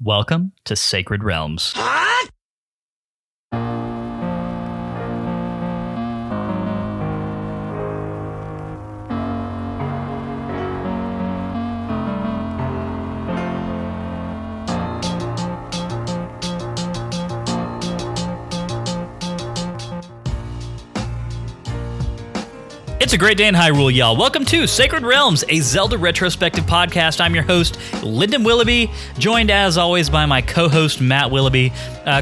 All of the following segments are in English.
Welcome to Sacred Realms. It's a great day in Hyrule, y'all. Welcome to Sacred Realms, a Zelda Retrospective Podcast. I'm your host, Lyndon Willoughby, joined as always by my co-host, Matt Willoughby,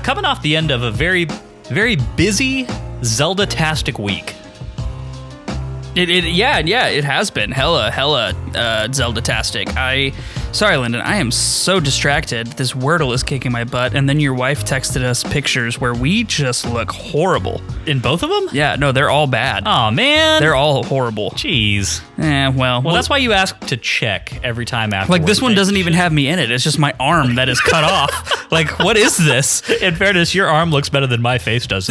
coming off the end of a very, very busy Zelda-tastic week. It has been hella Zelda-tastic. Sorry, Lyndon, I am so distracted. This Wordle is kicking my butt, and then your wife texted us pictures where we just look horrible. In both of them? Yeah, no, they're all bad. Oh man, they're all horrible. Jeez. Well, that's why you ask to check every time after. Like this one doesn't even have me in it. It's just my arm that is cut off. Like, what is this? In fairness, your arm looks better than my face does.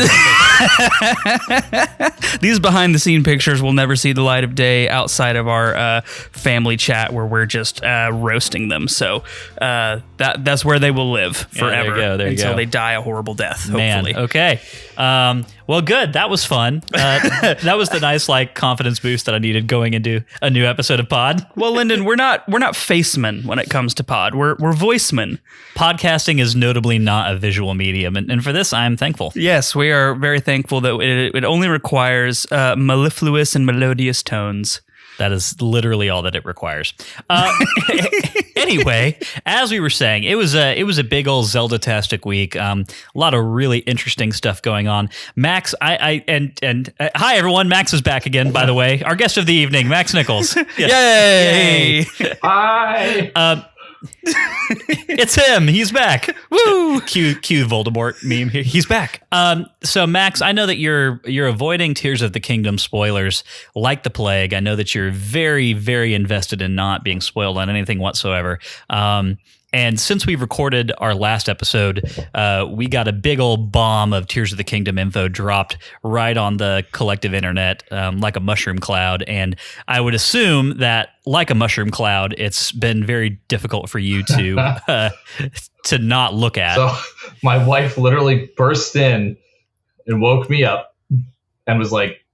These behind-the-scene pictures will never see the light of day outside of our family chat where we're just roasting them. So that's where they will live forever until they die a horrible death. Hopefully. Man, okay. Well, good. That was fun. That was the nice confidence boost that I needed going into a new episode of Pod. Well, Lyndon, we're not facemen when it comes to Pod. We're voicemen. Podcasting is notably not a visual medium, and for this, I'm thankful. Yes, we are very thankful that it only requires mellifluous and melodious tones. That is literally all that it requires. Anyway, as we were saying, it was a big old Zelda-tastic week. A lot of really interesting stuff going on. Max, hi everyone. Max is back again. By the way, our guest of the evening, Max Nichols. Yay! Hi. It's him. He's back. Woo! Cue Voldemort meme here. He's back. So Max, I know that you're avoiding Tears of the Kingdom spoilers like the plague. I know that you're very, very invested in not being spoiled on anything whatsoever. And since we recorded our last episode, we got a big old bomb of Tears of the Kingdom info dropped right on the collective internet, like a mushroom cloud. And I would assume that, like a mushroom cloud, it's been very difficult for you to not look at. So my wife literally burst in and woke me up and was like,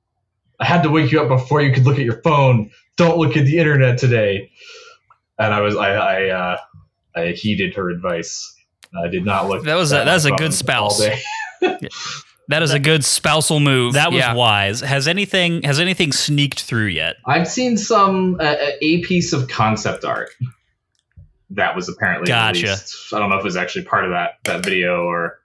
"I had to wake you up before you could look at your phone. Don't look at the internet today." And I heeded her advice. I did not look. That was a good spouse. All day. That is a good spousal move. That was wise. Has anything sneaked through yet? I've seen a piece of concept art that was apparently released. I don't know if it was actually part of that video or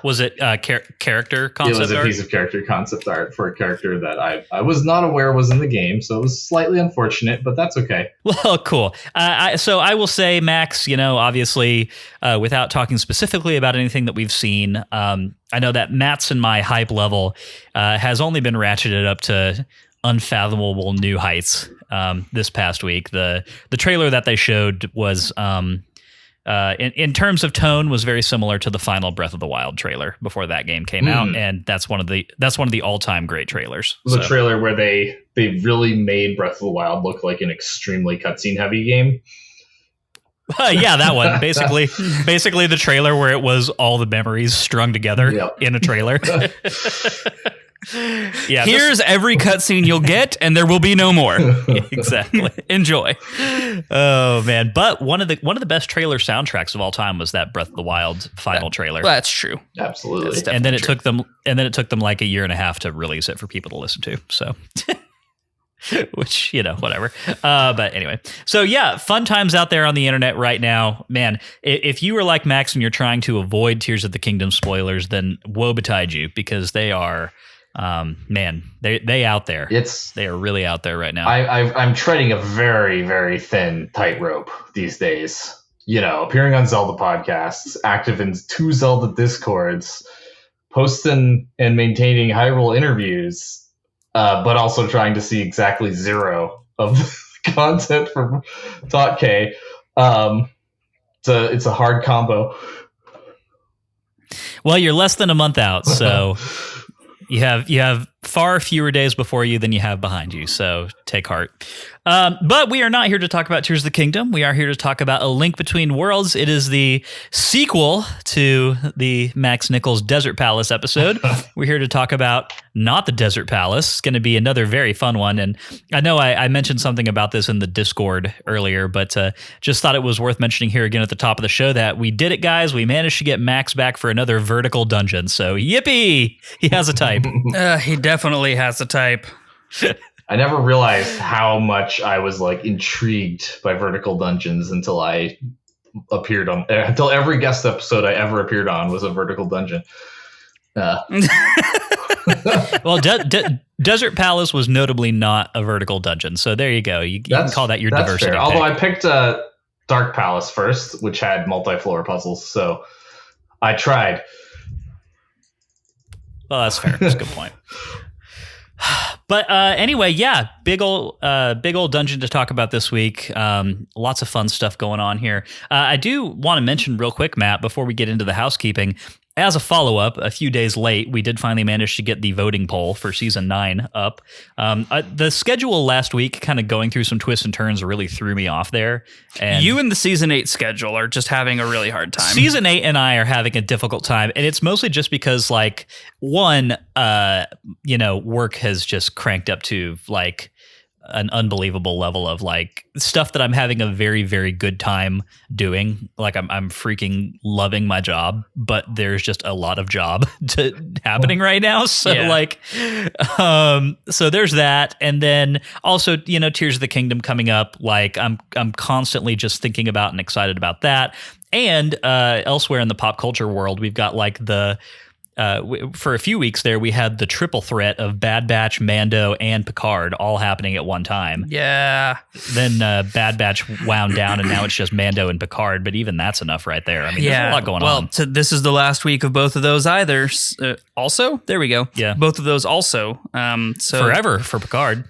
was it character concept art? It was a piece of character concept art for a character that I was not aware was in the game, so it was slightly unfortunate, but that's okay. Well, cool. So I will say, Max, obviously, without talking specifically about anything that we've seen, I know that Matt's and my hype level has only been ratcheted up to unfathomable new heights this past week. The trailer that they showed was in terms of tone was very similar to the final Breath of the Wild trailer before that game came out, and that's one of the all-time great trailers. It was a trailer where they really made Breath of the Wild look like an extremely cutscene heavy game. Yeah, that one. Basically the trailer where it was all the memories strung together in a trailer. Yeah, here's every cutscene you'll get, and there will be no more. Exactly. Enjoy. Oh man! But one of the best trailer soundtracks of all time was that Breath of the Wild final trailer. That's true. Absolutely. And then it took them like a year and a half to release it for people to listen to. So. Which, whatever. But anyway, so yeah, fun times out there on the internet right now. Man, if you were like Max and you're trying to avoid Tears of the Kingdom spoilers, then woe betide you, because they are, they out there. They are really out there right now. I'm treading a very, very thin tightrope these days. Appearing on Zelda podcasts, active in 2 Zelda discords, posting and maintaining Hyrule interviews. But also trying to see exactly 0 of the content from Talk K. It's a hard combo. Well, you're less than a month out, so you have far fewer days before you than you have behind you, so take heart. But we are not here to talk about Tears of the Kingdom. We are here to talk about A Link Between Worlds. It is the sequel to the Max Nichols Desert Palace episode. We're here to talk about not the Desert Palace. It's going to be another very fun one. And I know I mentioned something about this in the Discord earlier, but just thought it was worth mentioning here again at the top of the show that we did it, guys. We managed to get Max back for another vertical dungeon. So yippee! He has a type. He definitely has a type. I never realized how much I was like intrigued by vertical dungeons until I appeared on until every guest episode I ever appeared on was a vertical dungeon. Well, Desert Palace was notably not a vertical dungeon, so there you go. You can call that your diversity. Fair. Although I picked Dark Palace first, which had multi-floor puzzles, so I tried. Well, that's fair. That's a good point. But anyway, yeah, big old dungeon to talk about this week. Lots of fun stuff going on here. I do want to mention real quick, Matt, before we get into the housekeeping. As a follow-up, a few days late, we did finally manage to get the voting poll for Season 9 up. The schedule last week, kind of going through some twists and turns, really threw me off there. And you and the Season 8 schedule are just having a really hard time. Season 8 and I are having a difficult time, and it's mostly just because, like, one, work has just cranked up to, like, an unbelievable level of like stuff that I'm having a very, very good time doing. Like I'm freaking loving my job, but there's just a lot of job happening right now. So so there's that. And then also, Tears of the Kingdom coming up. Like I'm constantly just thinking about and excited about that. And elsewhere in the pop culture world, we've got like for a few weeks there, we had the triple threat of Bad Batch, Mando, and Picard all happening at one time. Yeah. Then Bad Batch wound down, and now it's just Mando and Picard. But even that's enough right there. I mean, there's a lot going on. Well, so this is the last week of both of those either. Also, there we go. Yeah. Both of those also. So forever for Picard.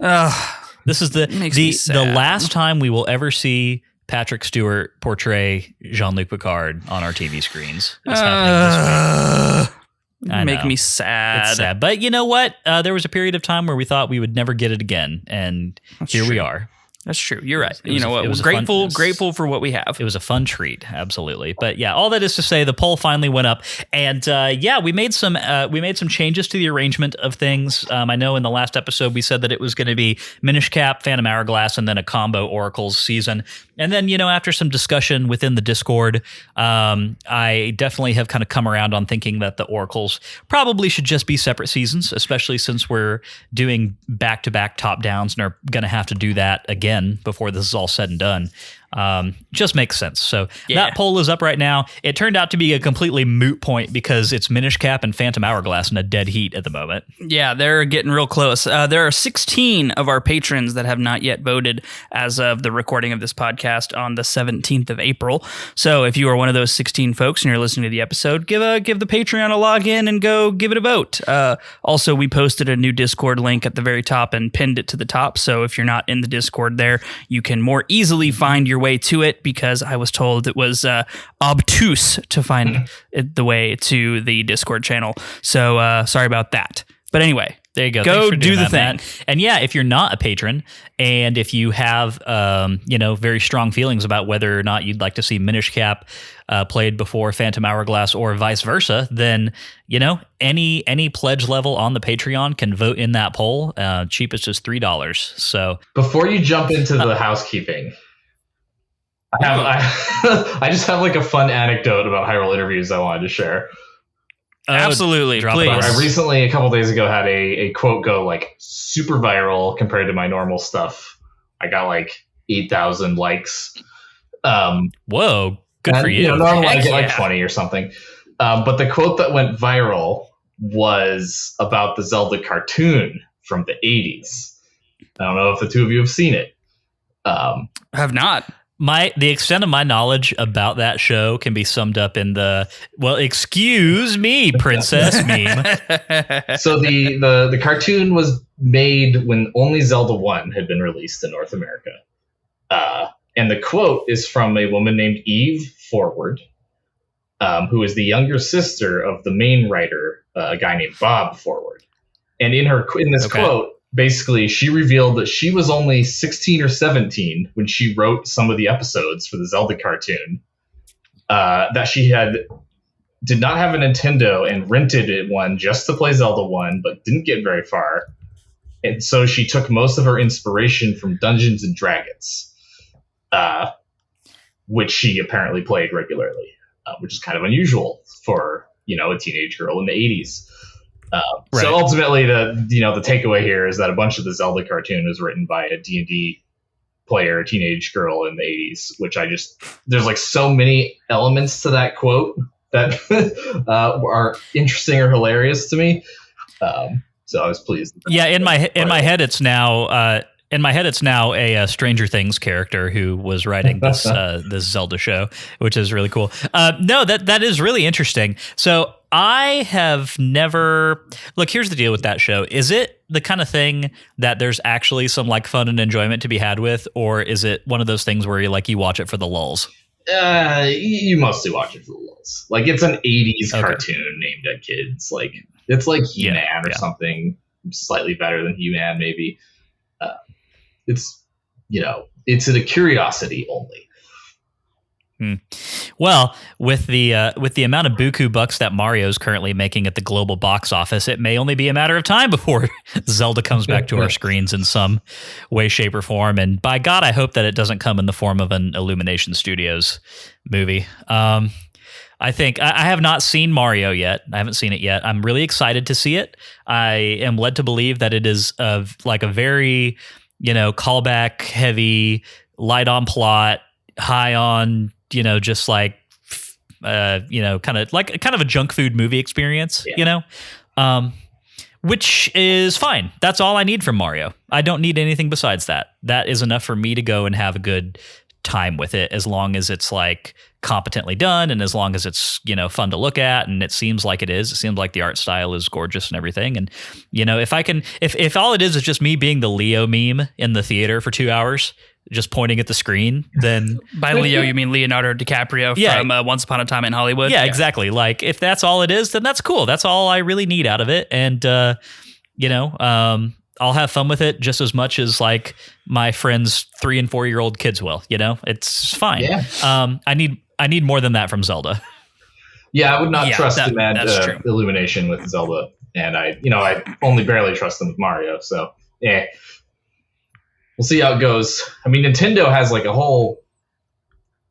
This is the last time we will ever see Patrick Stewart portray Jean-Luc Picard on our TV screens. It's happening this week. Make me sad. It's sad. But you know what? There was a period of time where we thought we would never get it again. And here we are. That's true. You're right. You know what? We're grateful for what we have. It was a fun treat. Absolutely. But yeah, all that is to say the poll finally went up. And we made some changes to the arrangement of things. I know in the last episode we said that it was going to be Minish Cap, Phantom Hourglass, and then a combo Oracles season. And then, after some discussion within the Discord, I definitely have kind of come around on thinking that the Oracles probably should just be separate seasons, especially since we're doing back-to-back top downs and are going to have to do that again before this is all said and done. Just makes sense. So that poll is up right now. It turned out to be a completely moot point because it's Minish Cap and Phantom Hourglass in a dead heat at the moment. Yeah, they're getting real close. There are 16 of our patrons that have not yet voted as of the recording of this podcast on the 17th of April. So if you are one of those 16 folks and you're listening to the episode, give the Patreon a login and go give it a vote. Also, we posted a new Discord link at the very top and pinned it to the top. So if you're not in the Discord there, you can more easily find your way to it because I was told it was obtuse to find the way to the Discord channel. So sorry about that. But anyway, there you go. Go do the thing. Matt. And yeah, if you're not a patron and if you have very strong feelings about whether or not you'd like to see Minish Cap played before Phantom Hourglass or vice versa, then any pledge level on the Patreon can vote in that poll. Cheapest is $3. So before you jump into the housekeeping, I just have like a fun anecdote about Hyrule interviews I wanted to share. Absolutely, please. I recently, a couple days ago, had a quote go like super viral compared to my normal stuff. I got like 8,000 likes. Whoa, good for you. Normally I get like 20 or something. But the quote that went viral was about the Zelda cartoon from the 80s. I don't know if the two of you have seen it. I have not. The extent of my knowledge about that show can be summed up in excuse me, princess meme. So the cartoon was made when only Zelda 1 had been released in North America. And the quote is from a woman named Eve Forward, who is the younger sister of the main writer, a guy named Bob Forward. And in this quote, basically, she revealed that she was only 16 or 17 when she wrote some of the episodes for the Zelda cartoon. That she did not have a Nintendo and rented one just to play Zelda 1, but didn't get very far. And so she took most of her inspiration from Dungeons and Dragons, which she apparently played regularly, which is kind of unusual for, a teenage girl in the 80s. So ultimately, the takeaway here is that a bunch of the Zelda cartoon was written by a D&D player, teenage girl in the 80s, which there's like so many elements to that quote that are interesting or hilarious to me. So I was pleased. Yeah, in my head, it's now a Stranger Things character who was writing this this Zelda show, which is really cool. No, that is really interesting. So I have never look. Here's the deal with that show. Is it the kind of thing that there's actually some like fun and enjoyment to be had with, or is it one of those things where you watch it for the lulls? You mostly watch it for the lulls. Like it's an 80s cartoon aimed at kids. Like it's like He-Man or something slightly better than He-Man, maybe. It's a curiosity only. Well, with the amount of buku bucks that Mario's currently making at the global box office, it may only be a matter of time before Zelda comes back to our screens in some way, shape, or form. And by God, I hope that it doesn't come in the form of an Illumination Studios movie. I think I have not seen Mario yet. I haven't seen it yet. I'm really excited to see it. I am led to believe that it is a very callback heavy, light on plot, high on just like kind of a junk food movie experience, which is fine. That's all I need from Mario. I don't need anything besides that. That is enough for me to go and have a good time with it, as long as it's like competently done and as long as it's fun to look at, and it seems like it is. It seems like the art style is gorgeous and everything. And if all it is just me being the Leo meme in the theater for 2 hours just pointing at the screen, then by Leo you mean Leonardo DiCaprio from Once Upon a Time in Hollywood. Yeah, exactly. Like if that's all it is, then that's cool. That's all I really need out of it. And I'll have fun with it just as much as like my friends' 3 and 4 year old kids will. It's fine. Yeah. I need more than that from Zelda. Yeah, I would not trust them at Illumination with Zelda, and I only barely trust them with Mario. So we'll see how it goes. I mean, Nintendo has like a whole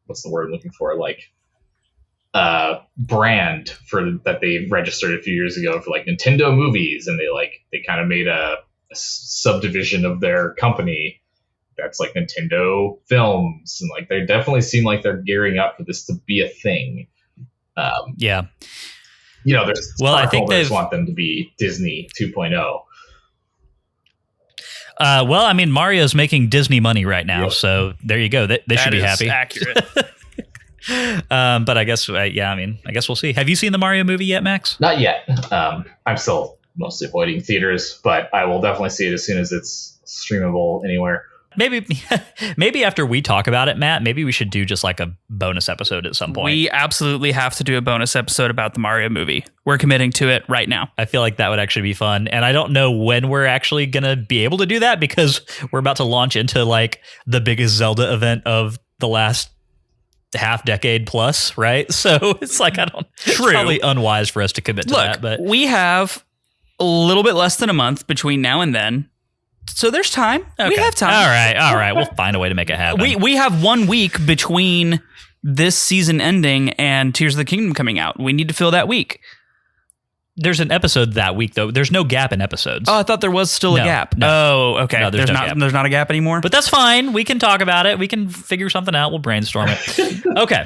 what's the word I'm looking for? Like brand for that they registered a few years ago for like Nintendo movies, and they kind of made a subdivision of their company that's like Nintendo Films, and like they definitely seem like they're gearing up for this to be a thing. There's I think they want them to be Disney 2.0. Well, I mean, Mario's making Disney money right now, so there you go. They should be happy. Accurate. But I guess, I guess we'll see. Have you seen the Mario movie yet, Max? Not yet. I'm still mostly avoiding theaters, but I will definitely see it as soon as it's streamable anywhere. Maybe after we talk about it, Matt, maybe we should do just like a bonus episode at some point. We absolutely have to do a bonus episode about the Mario movie. We're committing to it right now. I feel like that would actually be fun. And I don't know when we're actually going to be able to do that, because we're about to launch into like the biggest Zelda event of the last half decade plus, right? So it's like, it's probably unwise for us to commit to that. But we have a little bit less than a month between now and then. So there's time. Okay. We have time. All right. We'll find a way to make it happen. We have 1 week between this season ending and Tears of the Kingdom coming out. We need to fill that week. There's an episode that week, though. There's no gap in episodes. Oh, I thought there was still a gap. No. Oh, okay. No, there's not a gap anymore? But that's fine. We can talk about it. We can figure something out. We'll brainstorm it. Okay.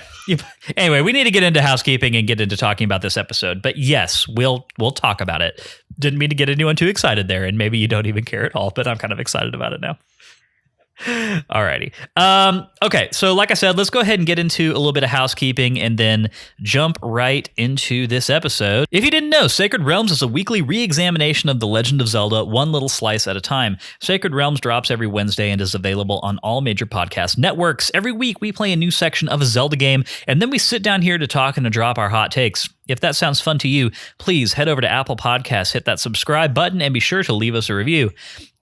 Anyway, we need to get into housekeeping and get into talking about this episode. But yes, we'll talk about it. Didn't mean to get anyone too excited there, and maybe you don't even care at all, but I'm kind of excited about it now. Alrighty. Okay, so like I said, let's go ahead and get into a little bit of housekeeping and then jump right into this episode. If you didn't know, Sacred Realms is a weekly re-examination of The Legend of Zelda, one little slice at a time. Sacred Realms drops every Wednesday and is available on all major podcast networks. Every week, we play a new section of a Zelda game, and then we sit down here to talk and to drop our hot takes. If that sounds fun to you, please head over to Apple Podcasts, hit that subscribe button, and be sure to leave us a review.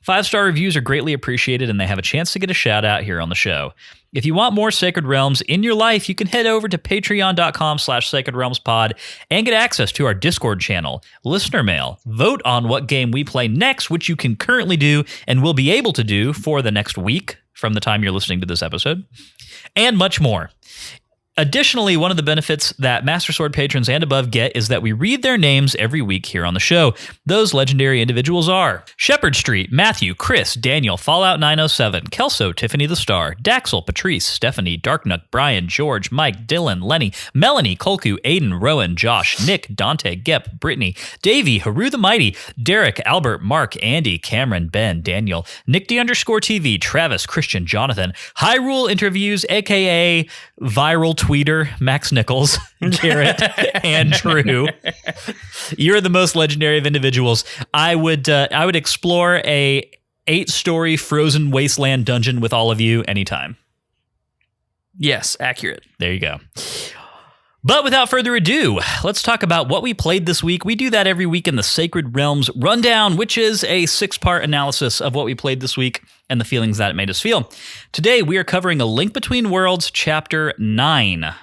5-star reviews are greatly appreciated, and they have a chance to get a shout out here on the show. If you want more Sacred Realms in your life, you can head over to patreon.com/sacredrealmspod and get access to our Discord channel, listener mail, vote on what game we play next, which you can currently do and will be able to do for the next week from the time you're listening to this episode, and much more. Additionally, one of the benefits that Master Sword patrons and above get is that we read their names every week here on the show. Those legendary individuals are Shepherd Street, Matthew, Chris, Daniel, Fallout 907, Kelso, Tiffany the Star, Daxel, Patrice, Stephanie, Darknook, Brian, George, Mike, Dylan, Lenny, Melanie, Kolku, Aiden, Rowan, Josh, Nick, Dante, Gep, Brittany, Davey, Haru the Mighty, Derek, Albert, Mark, Andy, Cameron, Ben, Daniel, Nick D_TV, Travis, Christian, Jonathan, Hyrule Interviews, aka Viral Tweeter, Max Nichols, Garrett, and Drew. You're the most legendary of individuals. I would explore a 8-story frozen wasteland dungeon with all of you anytime. Yes, accurate. There you go. But without further ado, let's talk about what we played this week. We do that every week in the Sacred Realms Rundown, which is a 6-part analysis of what we played this week and the feelings that it made us feel. Today, we are covering A Link Between Worlds, Chapter 9.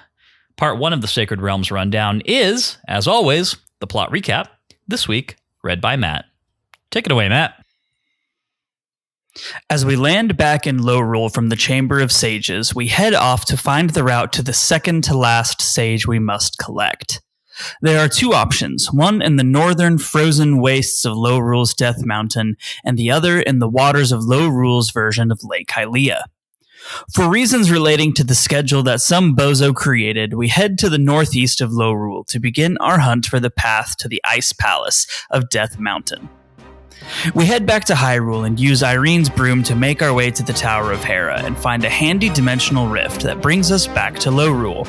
Part 1 of the Sacred Realms Rundown is, as always, the plot recap, this week read by Matt. Take it away, Matt. As we land back in Lorule from the Chamber of Sages, we head off to find the route to the second-to-last sage we must collect. There are 2 options, one in the northern frozen wastes of Lorule's Death Mountain, and the other in the waters of Lorule's version of Lake Hylia. For reasons relating to the schedule that some bozo created, we head to the northeast of Lorule to begin our hunt for the path to the Ice Palace of Death Mountain. We head back to Hyrule and use Irene's broom to make our way to the Tower of Hera and find a handy dimensional rift that brings us back to Lorule.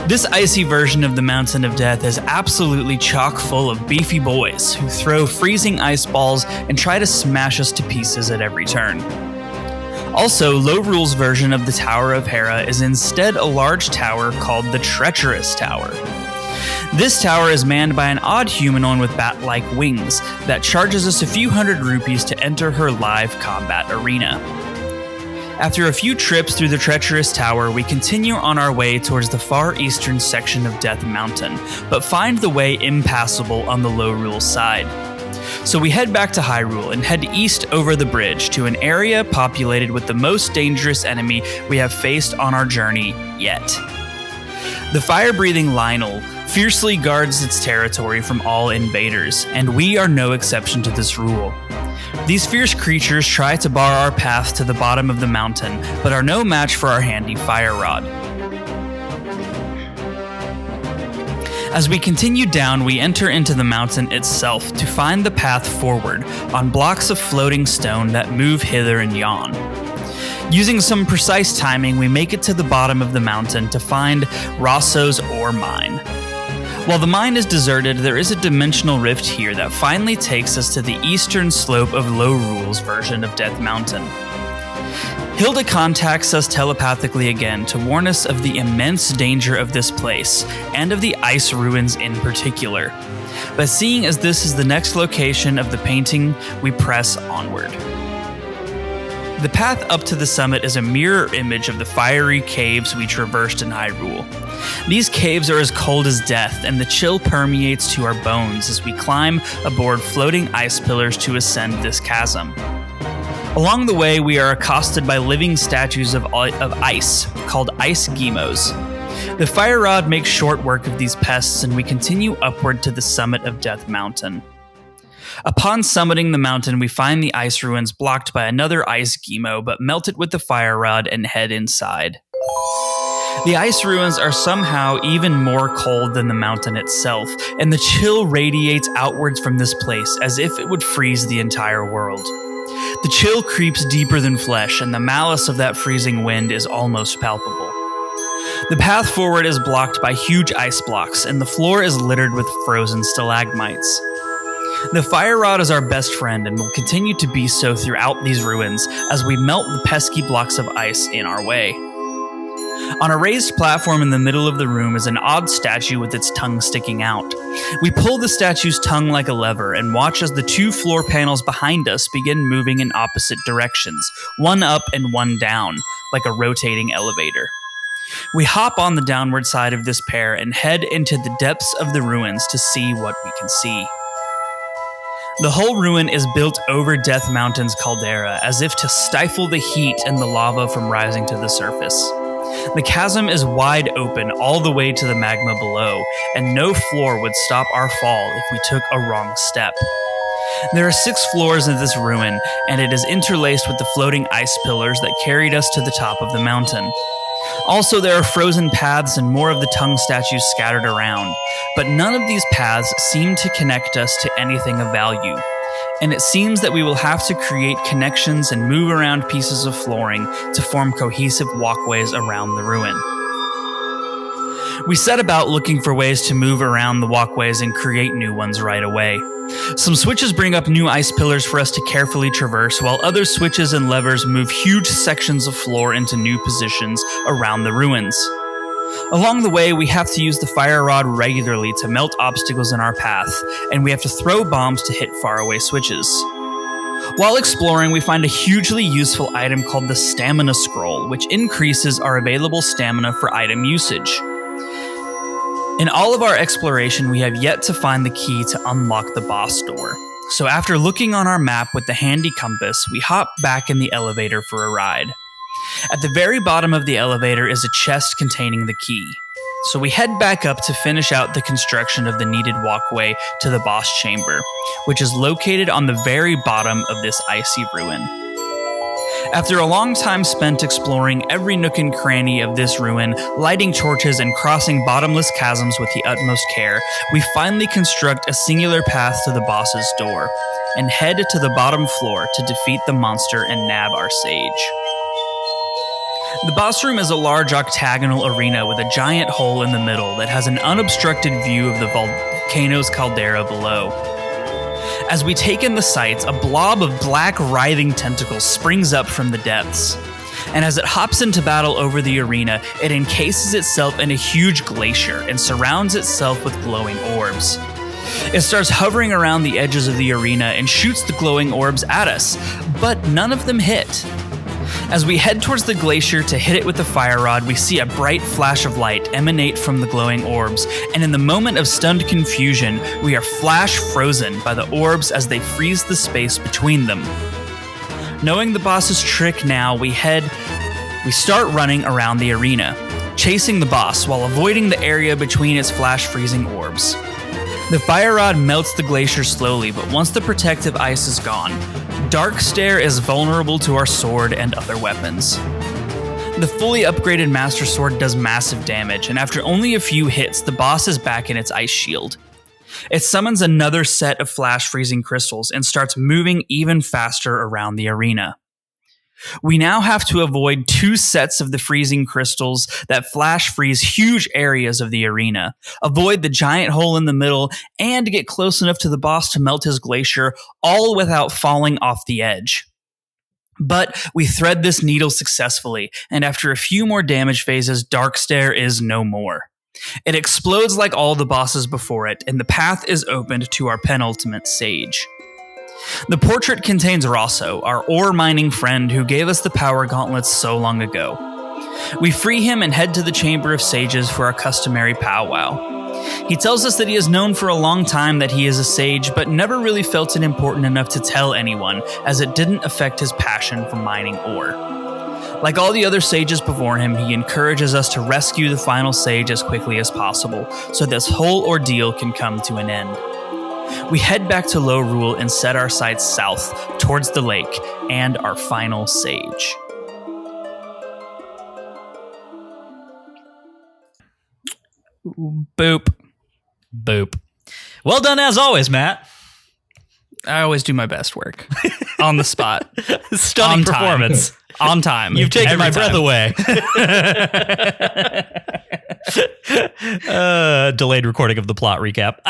This icy version of the Mountain of Death is absolutely chock full of beefy boys who throw freezing ice balls and try to smash us to pieces at every turn. Also, Lorule's version of the Tower of Hera is instead a large tower called the Treacherous Tower. This tower is manned by an odd humanoid with bat-like wings that charges us a few hundred rupees to enter her live combat arena. After a few trips through the Treacherous Tower, we continue on our way towards the far eastern section of Death Mountain, but find the way impassable on the Lorule side. So we head back to Hyrule and head east over the bridge to an area populated with the most dangerous enemy we have faced on our journey yet. The fire-breathing Lionel fiercely guards its territory from all invaders, and we are no exception to this rule. These fierce creatures try to bar our path to the bottom of the mountain, but are no match for our handy fire rod. As we continue down, we enter into the mountain itself to find the path forward on blocks of floating stone that move hither and yon. Using some precise timing, we make it to the bottom of the mountain to find Rosso's ore mine. While the mine is deserted, there is a dimensional rift here that finally takes us to the eastern slope of Lorule's version of Death Mountain. Hilda contacts us telepathically again to warn us of the immense danger of this place, and of the ice ruins in particular. But seeing as this is the next location of the painting, we press onward. The path up to the summit is a mirror image of the fiery caves we traversed in Hyrule. These caves are as cold as death, and the chill permeates to our bones as we climb aboard floating ice pillars to ascend this chasm. Along the way, we are accosted by living statues of ice, called Ice Gimos. The fire rod makes short work of these pests, and we continue upward to the summit of Death Mountain. Upon summiting the mountain, we find the ice ruins blocked by another Ice Gimo, but melt it with the fire rod and head inside. The ice ruins are somehow even more cold than the mountain itself, and the chill radiates outwards from this place as if it would freeze the entire world. The chill creeps deeper than flesh, and the malice of that freezing wind is almost palpable. The path forward is blocked by huge ice blocks, and the floor is littered with frozen stalagmites. The fire rod is our best friend and will continue to be so throughout these ruins as we melt the pesky blocks of ice in our way. On a raised platform in the middle of the room is an odd statue with its tongue sticking out. We pull the statue's tongue like a lever and watch as the 2 floor panels behind us begin moving in opposite directions, one up and one down, like a rotating elevator. We hop on the downward side of this pair and head into the depths of the ruins to see what we can see. The whole ruin is built over Death Mountain's caldera, as if to stifle the heat and the lava from rising to the surface. The chasm is wide open all the way to the magma below, and no floor would stop our fall if we took a wrong step. There are 6 floors in this ruin, and it is interlaced with the floating ice pillars that carried us to the top of the mountain. Also, there are frozen paths and more of the tongue statues scattered around, but none of these paths seem to connect us to anything of value, and it seems that we will have to create connections and move around pieces of flooring to form cohesive walkways around the ruin. We set about looking for ways to move around the walkways and create new ones right away. Some switches bring up new ice pillars for us to carefully traverse, while other switches and levers move huge sections of floor into new positions around the ruins. Along the way, we have to use the fire rod regularly to melt obstacles in our path, and we have to throw bombs to hit faraway switches. While exploring, we find a hugely useful item called the Stamina Scroll, which increases our available stamina for item usage. In all of our exploration, we have yet to find the key to unlock the boss door. So after looking on our map with the handy compass, we hop back in the elevator for a ride. At the very bottom of the elevator is a chest containing the key. So we head back up to finish out the construction of the needed walkway to the boss chamber, which is located on the very bottom of this icy ruin. After a long time spent exploring every nook and cranny of this ruin, lighting torches and crossing bottomless chasms with the utmost care, we finally construct a singular path to the boss's door, and head to the bottom floor to defeat the monster and nab our sage. The boss room is a large octagonal arena with a giant hole in the middle that has an unobstructed view of the volcano's caldera below. As we take in the sights, a blob of black, writhing tentacles springs up from the depths. And as it hops into battle over the arena, it encases itself in a huge glacier and surrounds itself with glowing orbs. It starts hovering around the edges of the arena and shoots the glowing orbs at us, but none of them hit. As we head towards the glacier to hit it with the fire rod, we see a bright flash of light emanate from the glowing orbs, and in the moment of stunned confusion, we are flash frozen by the orbs as they freeze the space between them. Knowing the boss's trick now, we start running around the arena, chasing the boss while avoiding the area between its flash freezing orbs. The fire rod melts the glacier slowly, but once the protective ice is gone, Dark Stare is vulnerable to our sword and other weapons. The fully upgraded Master Sword does massive damage, and after only a few hits, the boss is back in its ice shield. It summons another set of flash freezing crystals and starts moving even faster around the arena. We now have to avoid 2 sets of the freezing crystals that flash freeze huge areas of the arena, avoid the giant hole in the middle, and get close enough to the boss to melt his glacier, all without falling off the edge. But we thread this needle successfully, and after a few more damage phases, Dark Stare is no more. It explodes like all the bosses before it, and the path is opened to our penultimate sage. The portrait contains Rosso, our ore mining friend who gave us the power gauntlets so long ago. We free him and head to the Chamber of Sages for our customary powwow. He tells us that he has known for a long time that he is a sage, but never really felt it important enough to tell anyone, as it didn't affect his passion for mining ore. Like all the other sages before him, he encourages us to rescue the final sage as quickly as possible, so this whole ordeal can come to an end. We head back to Low Rule and set our sights south, towards the lake, and our final sage. Boop. Boop. Well done as always, Matt. I always do my best work on the spot. Stunning performance. On time. You've taken my breath away. Delayed recording of the plot recap.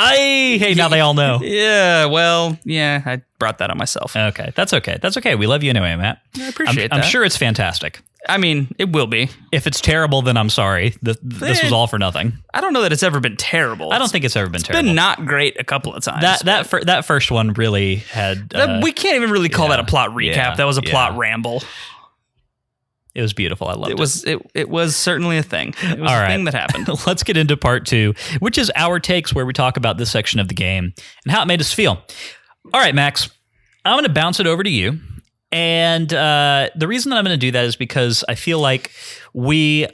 Now they all know. Yeah, well, yeah, I brought that on myself. Okay, that's okay. That's okay. We love you anyway, Matt. I appreciate that. I'm sure it's fantastic. I mean, it will be. If it's terrible, then I'm sorry. This was all for nothing. I don't know that it's ever been terrible. I don't think it's ever been terrible. It's been not great a couple of times. That first one really had... we can't even really call that a plot recap. Yeah, that was a plot ramble. It was beautiful. I loved it. It was certainly a thing. It was a thing that happened. Let's get into part 2, which is our takes, where we talk about this section of the game and how it made us feel. All right, Max, I'm going to bounce it over to you. And the reason that I'm going to do that is because I feel like we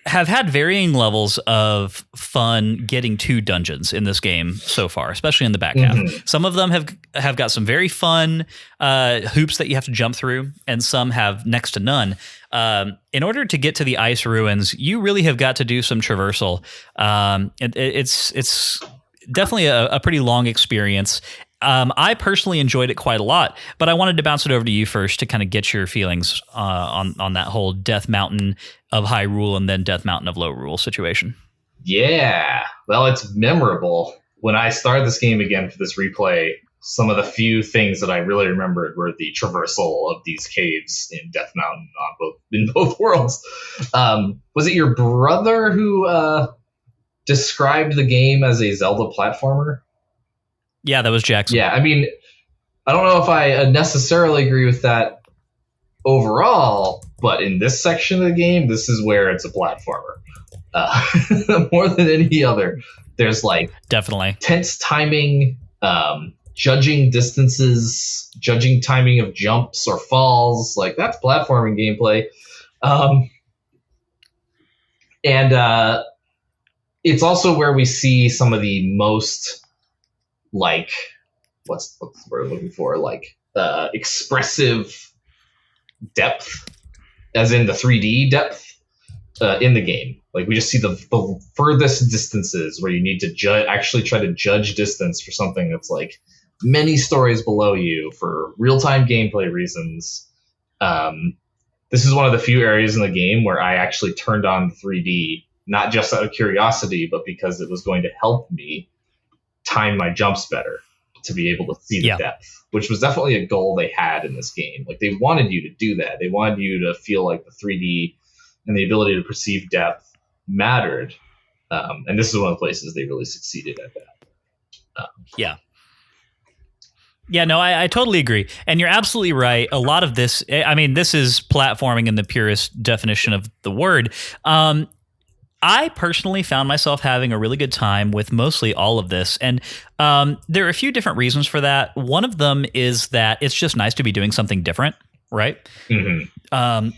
have had varying levels of fun getting to dungeons in this game so far, especially in the back half. Some of them have got some very fun hoops that you have to jump through, and some have next to none. In order to get to the ice ruins, you really have got to do some traversal. It's definitely a pretty long experience. I personally enjoyed it quite a lot, but I wanted to bounce it over to you first to kind of get your feelings on that whole Death Mountain of High Rule and then Death Mountain of Low Rule situation. Yeah, well, it's memorable. When I started this game again for this replay, some of the few things that I really remembered were the traversal of these caves in Death Mountain in both worlds. Was it your brother who described the game as a Zelda platformer? Yeah, that was Jackson. Yeah, I mean, I don't know if I necessarily agree with that overall, but in this section of the game, this is where it's a platformer. More than any other. There's definitely tense timing, judging distances, judging timing of jumps or falls. That's platforming gameplay. And it's also where we see some of the most what's the word I'm looking for? Expressive depth, as in the 3D depth in the game. We just see the furthest distances where you need to actually try to judge distance for something that's many stories below you for real-time gameplay reasons. This is one of the few areas in the game where I actually turned on 3D, not just out of curiosity, but because it was going to help me time my jumps better to be able to see the depth, which was definitely a goal they had in this game. They wanted you to do that. They wanted you to feel like the 3D and the ability to perceive depth mattered. And this is one of the places they really succeeded at that. Yeah, no, I totally agree. And you're absolutely right. A lot of this, I mean, this is platforming in the purest definition of the word. I personally found myself having a really good time with mostly all of this. And there are a few different reasons for that. One of them is that it's just nice to be doing something different, right? Mm-hmm.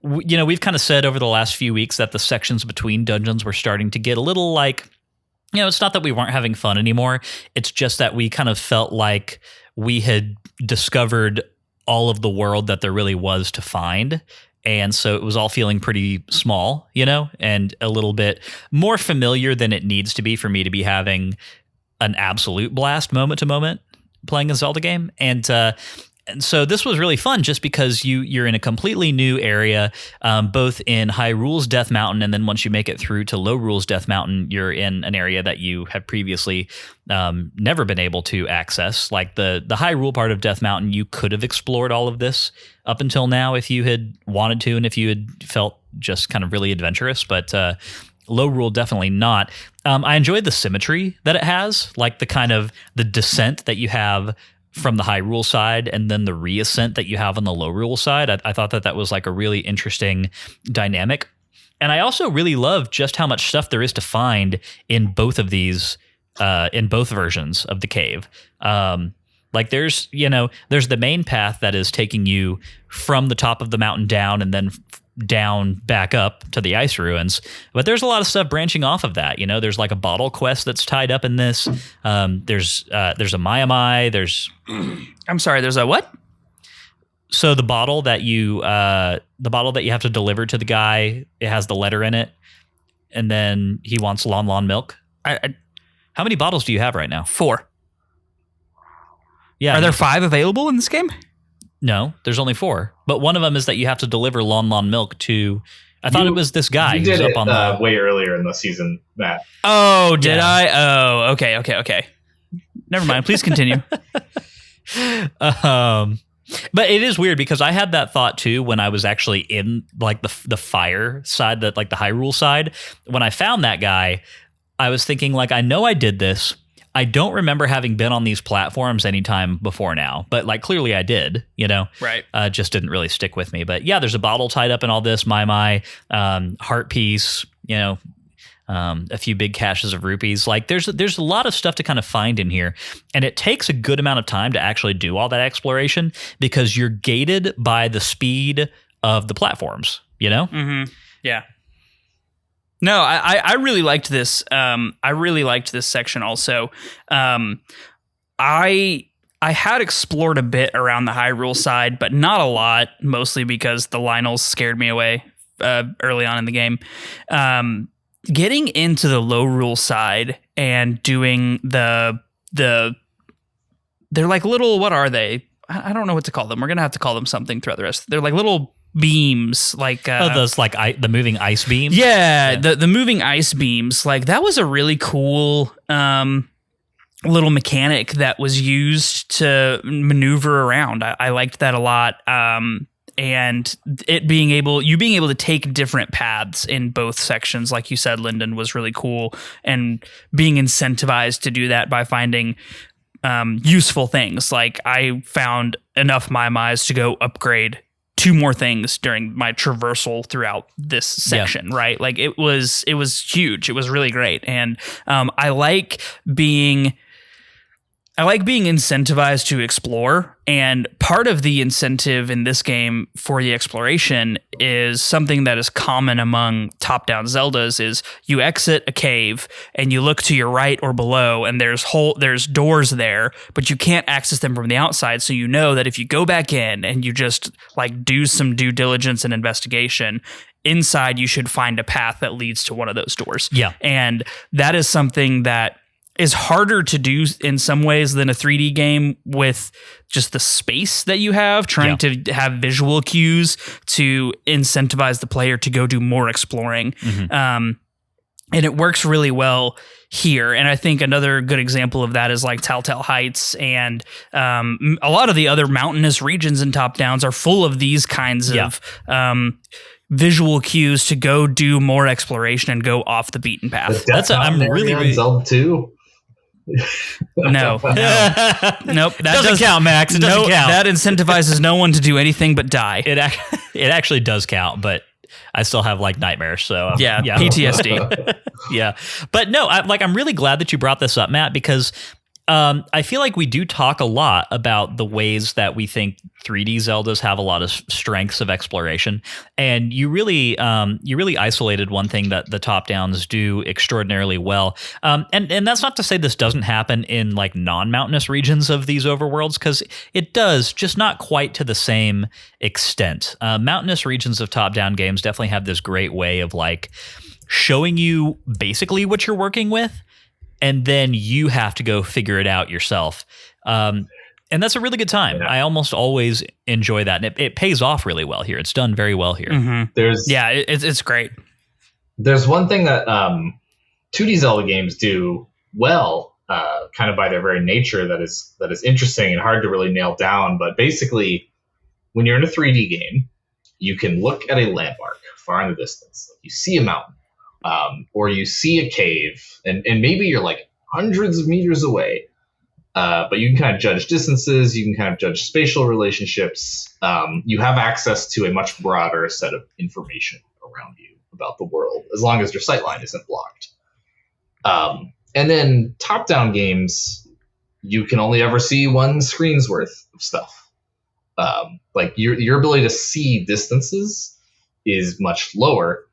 We've kind of said over the last few weeks that the sections between dungeons were starting to get a little it's not that we weren't having fun anymore. It's just that we kind of felt like we had discovered all of the world that there really was to find. And so it was all feeling pretty small, and a little bit more familiar than it needs to be for me to be having an absolute blast moment to moment playing a Zelda game. And so this was really fun just because you're in a completely new area, both in High Rule's Death Mountain, and then once you make it through to Low Rule's Death Mountain, you're in an area that you have previously never been able to access. The High Rule part of Death Mountain, you could have explored all of this up until now if you had wanted to and if you had felt just kind of really adventurous, but Low Rule definitely not. I enjoyed the symmetry that it has, the kind of the descent that you have from the High Rule side and then the reascent that you have on the Low Rule side. I thought that was a really interesting dynamic. And I also really love just how much stuff there is to find in both of these, in both versions of the cave. There's the main path that is taking you from the top of the mountain down and then down back up to the ice ruins, but there's a lot of stuff branching off of that. There's a bottle quest that's tied up in this. There's a Mai. I'm sorry, there's a what? So the bottle that you have to deliver to the guy, it has the letter in it, and then he wants Lon milk. How many bottles do you have right now? 4. Yeah. Are there 5 available in this game? No, there's only 4. But one of them is that you have to deliver Lon Lon milk to. I thought it was this guy. You did it way earlier in the season, Matt. Oh, did I? Oh, okay. Never mind. Please continue. But it is weird because I had that thought too when I was actually in like the fire side, that like the Hyrule side. When I found that guy, I was thinking like, I know I did this. I don't remember having been on these platforms anytime before now, but like clearly I did, Right. Just didn't really stick with me. But yeah, there's a bottle tied up in all this, my heart piece, a few big caches of rupees. Like there's a lot of stuff to kind of find in here, and it takes a good amount of time to actually do all that exploration because you're gated by the speed of the platforms, Mm-hmm. Yeah. No, I really liked this. I really liked this section also. I had explored a bit around the Hyrule side, but not a lot, mostly because the Lionels scared me away early on in the game. Getting into the Lorule side and doing they're like little, what are they? I don't know what to call them. We're going to have to call them something throughout the rest. They're like little beams, like those like the moving ice beams. Yeah. The moving ice beams. Like that was a really cool little mechanic that was used to maneuver around. I liked that a lot. And it being able to take different paths in both sections, like you said, Lyndon, was really cool, and being incentivized to do that by finding useful things. Like I found enough Mai-Mais to go upgrade 2 more things during my traversal throughout this section, right? Like it was huge. It was really great. And I like being incentivized to explore, and part of the incentive in this game for the exploration is something that is common among top-down Zeldas. Is you exit a cave and you look to your right or below, and there's doors there, but you can't access them from the outside. So you know that if you go back in and you just like do some due diligence and investigation, inside you should find a path that leads to one of those doors. Yeah, and that is something that is harder to do in some ways than a 3D game, with just the space that you have, trying to have visual cues to incentivize the player to go do more exploring. Mm-hmm. And it works really well here. And I think another good example of that is like Telltale Heights, and a lot of the other mountainous regions and top downs are full of these kinds of visual cues to go do more exploration and go off the beaten path. I'm really Zelda 2. Nope. That doesn't count, Max. It doesn't count. That incentivizes no one to do anything but die. It actually does count, but I still have like nightmares. So PTSD. Yeah, but no, I'm really glad that you brought this up, Matt, because I feel like we do talk a lot about the ways that we think 3D Zeldas have a lot of strengths of exploration, and you really isolated one thing that the top downs do extraordinarily well. And that's not to say this doesn't happen in like non-mountainous regions of these overworlds, because it does, just not quite to the same extent. Mountainous regions of top down games definitely have this great way of like showing you basically what you're working with, and then you have to go figure it out yourself. And that's a really good time. Yeah. I almost always enjoy that. And it pays off really well here. It's done very well here. Mm-hmm. It's great. There's one thing that 2D Zelda games do well, kind of by their very nature, that is interesting and hard to really nail down. But basically, when you're in a 3D game, you can look at a landmark far in the distance. You see a mountain. Or you see a cave, and maybe you're like hundreds of meters away, but you can kind of judge distances, you can kind of judge spatial relationships. You have access to a much broader set of information around you about the world, as long as your sightline isn't blocked. And then top-down games, you can only ever see one screen's worth of stuff. Like your ability to see distances is much lower.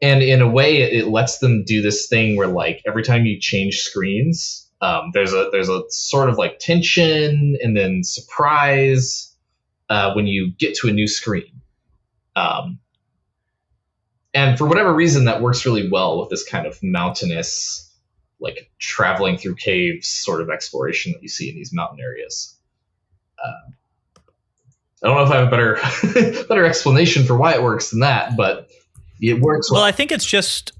And in a way, it lets them do this thing where, like, every time you change screens, there's a sort of like tension and then surprise when you get to a new screen. And for whatever reason, that works really well with this kind of mountainous like traveling through caves sort of exploration that you see in these mountain areas. I don't know if I have a better explanation for why it works than that, but it works well. Well, I think it's just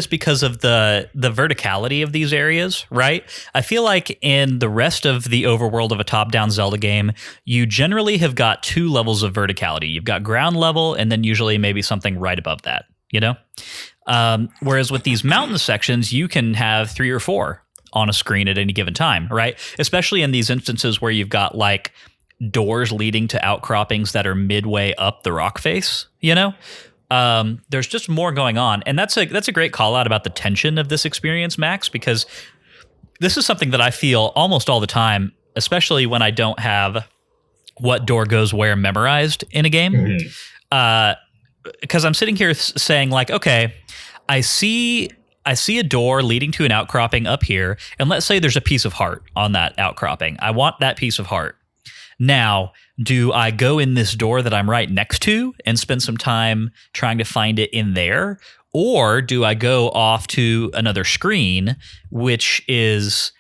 because of the verticality of these areas, right? I feel like in the rest of the overworld of a top-down Zelda game, you generally have got 2 levels of verticality. You've got ground level, and then usually maybe something right above that, you know? Whereas with these mountain sections, you can have 3 or 4 on a screen at any given time, right? Especially in these instances where you've got like doors leading to outcroppings that are midway up the rock face, you know? There's just more going on. And that's a great call out about the tension of this experience, Max, because this is something that I feel almost all the time, especially when I don't have what door goes where memorized in a game. Mm-hmm. Because I'm sitting here saying like, okay, I see a door leading to an outcropping up here, and let's say there's a piece of heart on that outcropping. I want that piece of heart. Now, do I go in this door that I'm right next to and spend some time trying to find it in there? Or do I go off to another screen, which is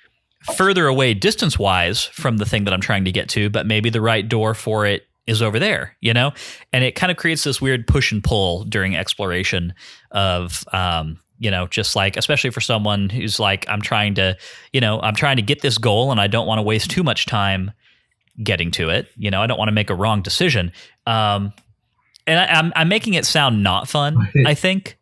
further away distance-wise from the thing that I'm trying to get to, but maybe the right door for it is over there, you know? And it kind of creates this weird push and pull during exploration of, just like, especially for someone who's like, I'm trying to get this goal and I don't want to waste too much time getting to it. You know, I don't want to make a wrong decision. And I'm making it sound not fun, I think,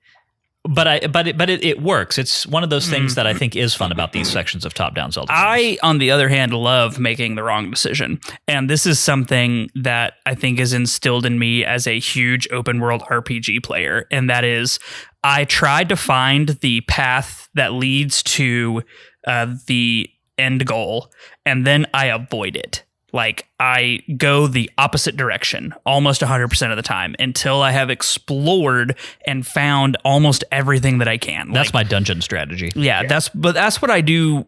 but it works. It's one of those things that I think is fun about these sections of top-down Zelda games. I, on the other hand, love making the wrong decision. And this is something that I think is instilled in me as a huge open world RPG player. And that is, I tried to find the path that leads to the end goal, and then I avoid it. Like, I go the opposite direction almost 100% of the time until I have explored and found almost everything that I can. That's my dungeon strategy. Yeah, that's what I do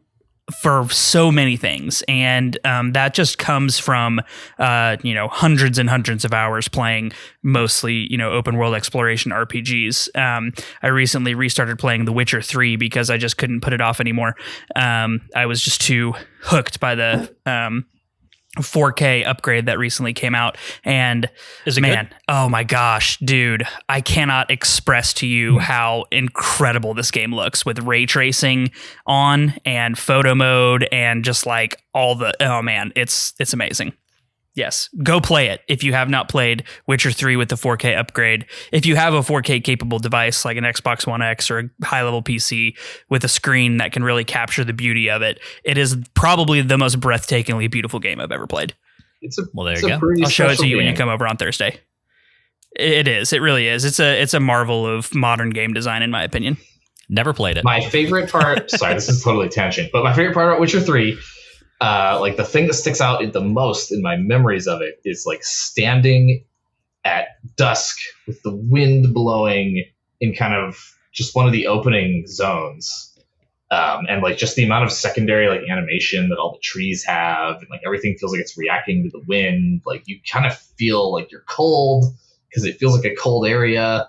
for so many things. And that just comes from, hundreds and hundreds of hours playing mostly, open world exploration RPGs. I recently restarted playing The Witcher 3 because I just couldn't put it off anymore. I was just too hooked by the 4K upgrade that recently came out, and is it good? Oh my gosh, dude, I cannot express to you how incredible this game looks with ray tracing on and photo mode and just like it's amazing. Yes, go play it if you have not played Witcher 3 with the 4K upgrade. If you have a 4K capable device like an Xbox One X or a high-level PC with a screen that can really capture the beauty of it, it is probably the most breathtakingly beautiful game I've ever played. There you go. I'll show it to you when you come over on Thursday. It is. It really is. It's a marvel of modern game design, in my opinion. Never played it. My favorite part... sorry, this is totally tangent, but my favorite part about Witcher 3... like the thing that sticks out the most in my memories of it is like standing at dusk with the wind blowing in kind of just one of the opening zones. And like just the amount of secondary like animation that all the trees have, and like everything feels like it's reacting to the wind. Like you kind of feel like you're cold because it feels like a cold area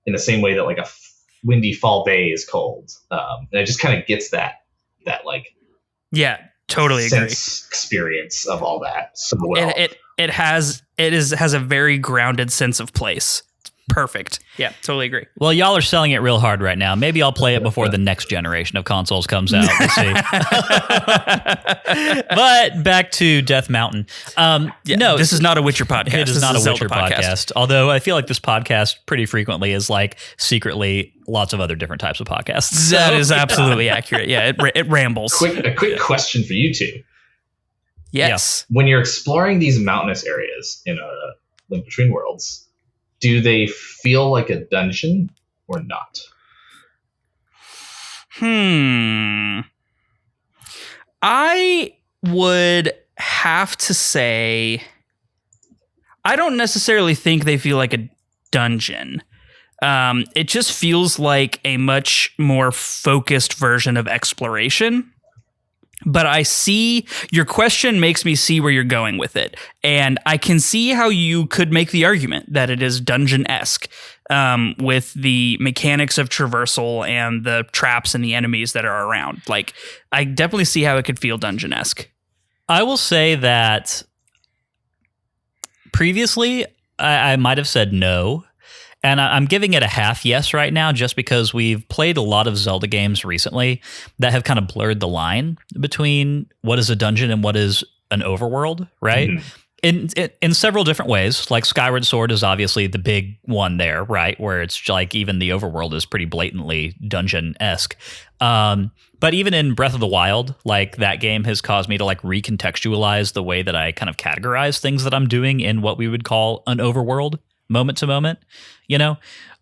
in the same way that like a windy fall day is cold. And it just kind of gets that like, yeah. Totally agree. Experience of all that so well. It has a very grounded sense of place. It's perfect. Yeah, totally agree. Well, y'all are selling it real hard right now. Maybe I'll play it before the next generation of consoles comes out. We'll see. But back to Death Mountain. No, this is not a Witcher podcast. It is not a Witcher podcast. Although I feel like this podcast pretty frequently is like secretly lots of other different types of podcasts. That is absolutely accurate. Yeah, it rambles. A quick question for you two. Yes. Yeah. When you're exploring these mountainous areas in a Link Between Worlds, do they feel like a dungeon or not? I would have to say I don't necessarily think they feel like a dungeon. It just feels like a much more focused version of exploration. But I see your question makes me see where you're going with it. And I can see how you could make the argument that it is dungeon-esque. with the mechanics of traversal and the traps and the enemies that are around. Like, I definitely see how it could feel dungeon-esque. I will say that previously I might have said no. And I'm giving it a half yes right now just because we've played a lot of Zelda games recently that have kind of blurred the line between what is a dungeon and what is an overworld, right? Mm-hmm. In several different ways. Like Skyward Sword is obviously the big one there, right? Where it's like even the overworld is pretty blatantly dungeon-esque. But even in Breath of the Wild, like that game has caused me to like recontextualize the way that I kind of categorize things that I'm doing in what we would call an overworld moment to moment, you know?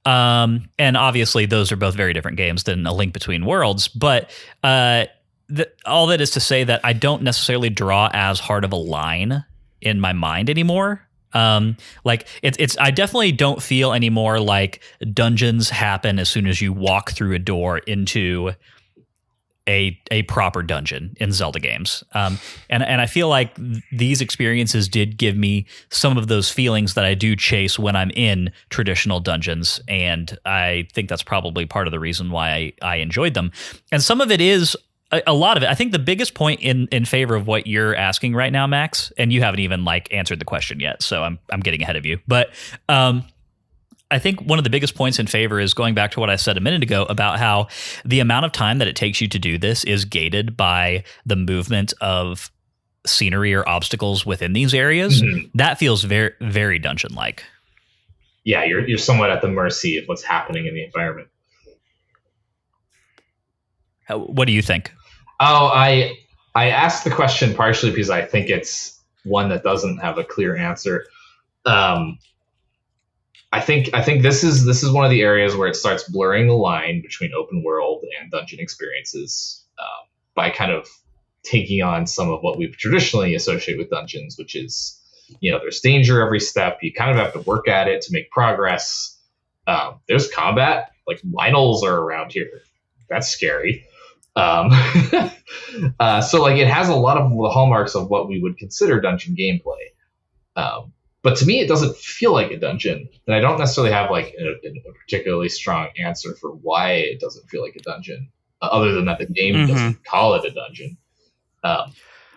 And obviously those are both very different games than A Link Between Worlds, but all that is to say that I don't necessarily draw as hard of a line in my mind anymore. Like it's I definitely don't feel anymore like dungeons happen as soon as you walk through a door into a proper dungeon in Zelda games. And I feel like these experiences did give me some of those feelings that I do chase when I'm in traditional dungeons. And I think that's probably part of the reason why I enjoyed them. And some of it is a lot of it. I think the biggest point in favor of what you're asking right now, Max, and you haven't even like answered the question yet, so I'm getting ahead of you. But I think one of the biggest points in favor is going back to what I said a minute ago about how the amount of time that it takes you to do this is gated by the movement of scenery or obstacles within these areas. Mm-hmm. That feels very, very dungeon-like. Yeah, you're somewhat at the mercy of what's happening in the environment. What do you think? Oh, I asked the question partially because I think it's one that doesn't have a clear answer. I think this is one of the areas where it starts blurring the line between open world and dungeon experiences by kind of taking on some of what we've traditionally associated with dungeons, which is, you know, there's danger every step. You kind of have to work at it to make progress. There's combat, like Lynels are around here. That's scary. So like it has a lot of the hallmarks of what we would consider dungeon gameplay. But to me, it doesn't feel like a dungeon, and I don't necessarily have like a particularly strong answer for why it doesn't feel like a dungeon, other than that the game doesn't call it a dungeon.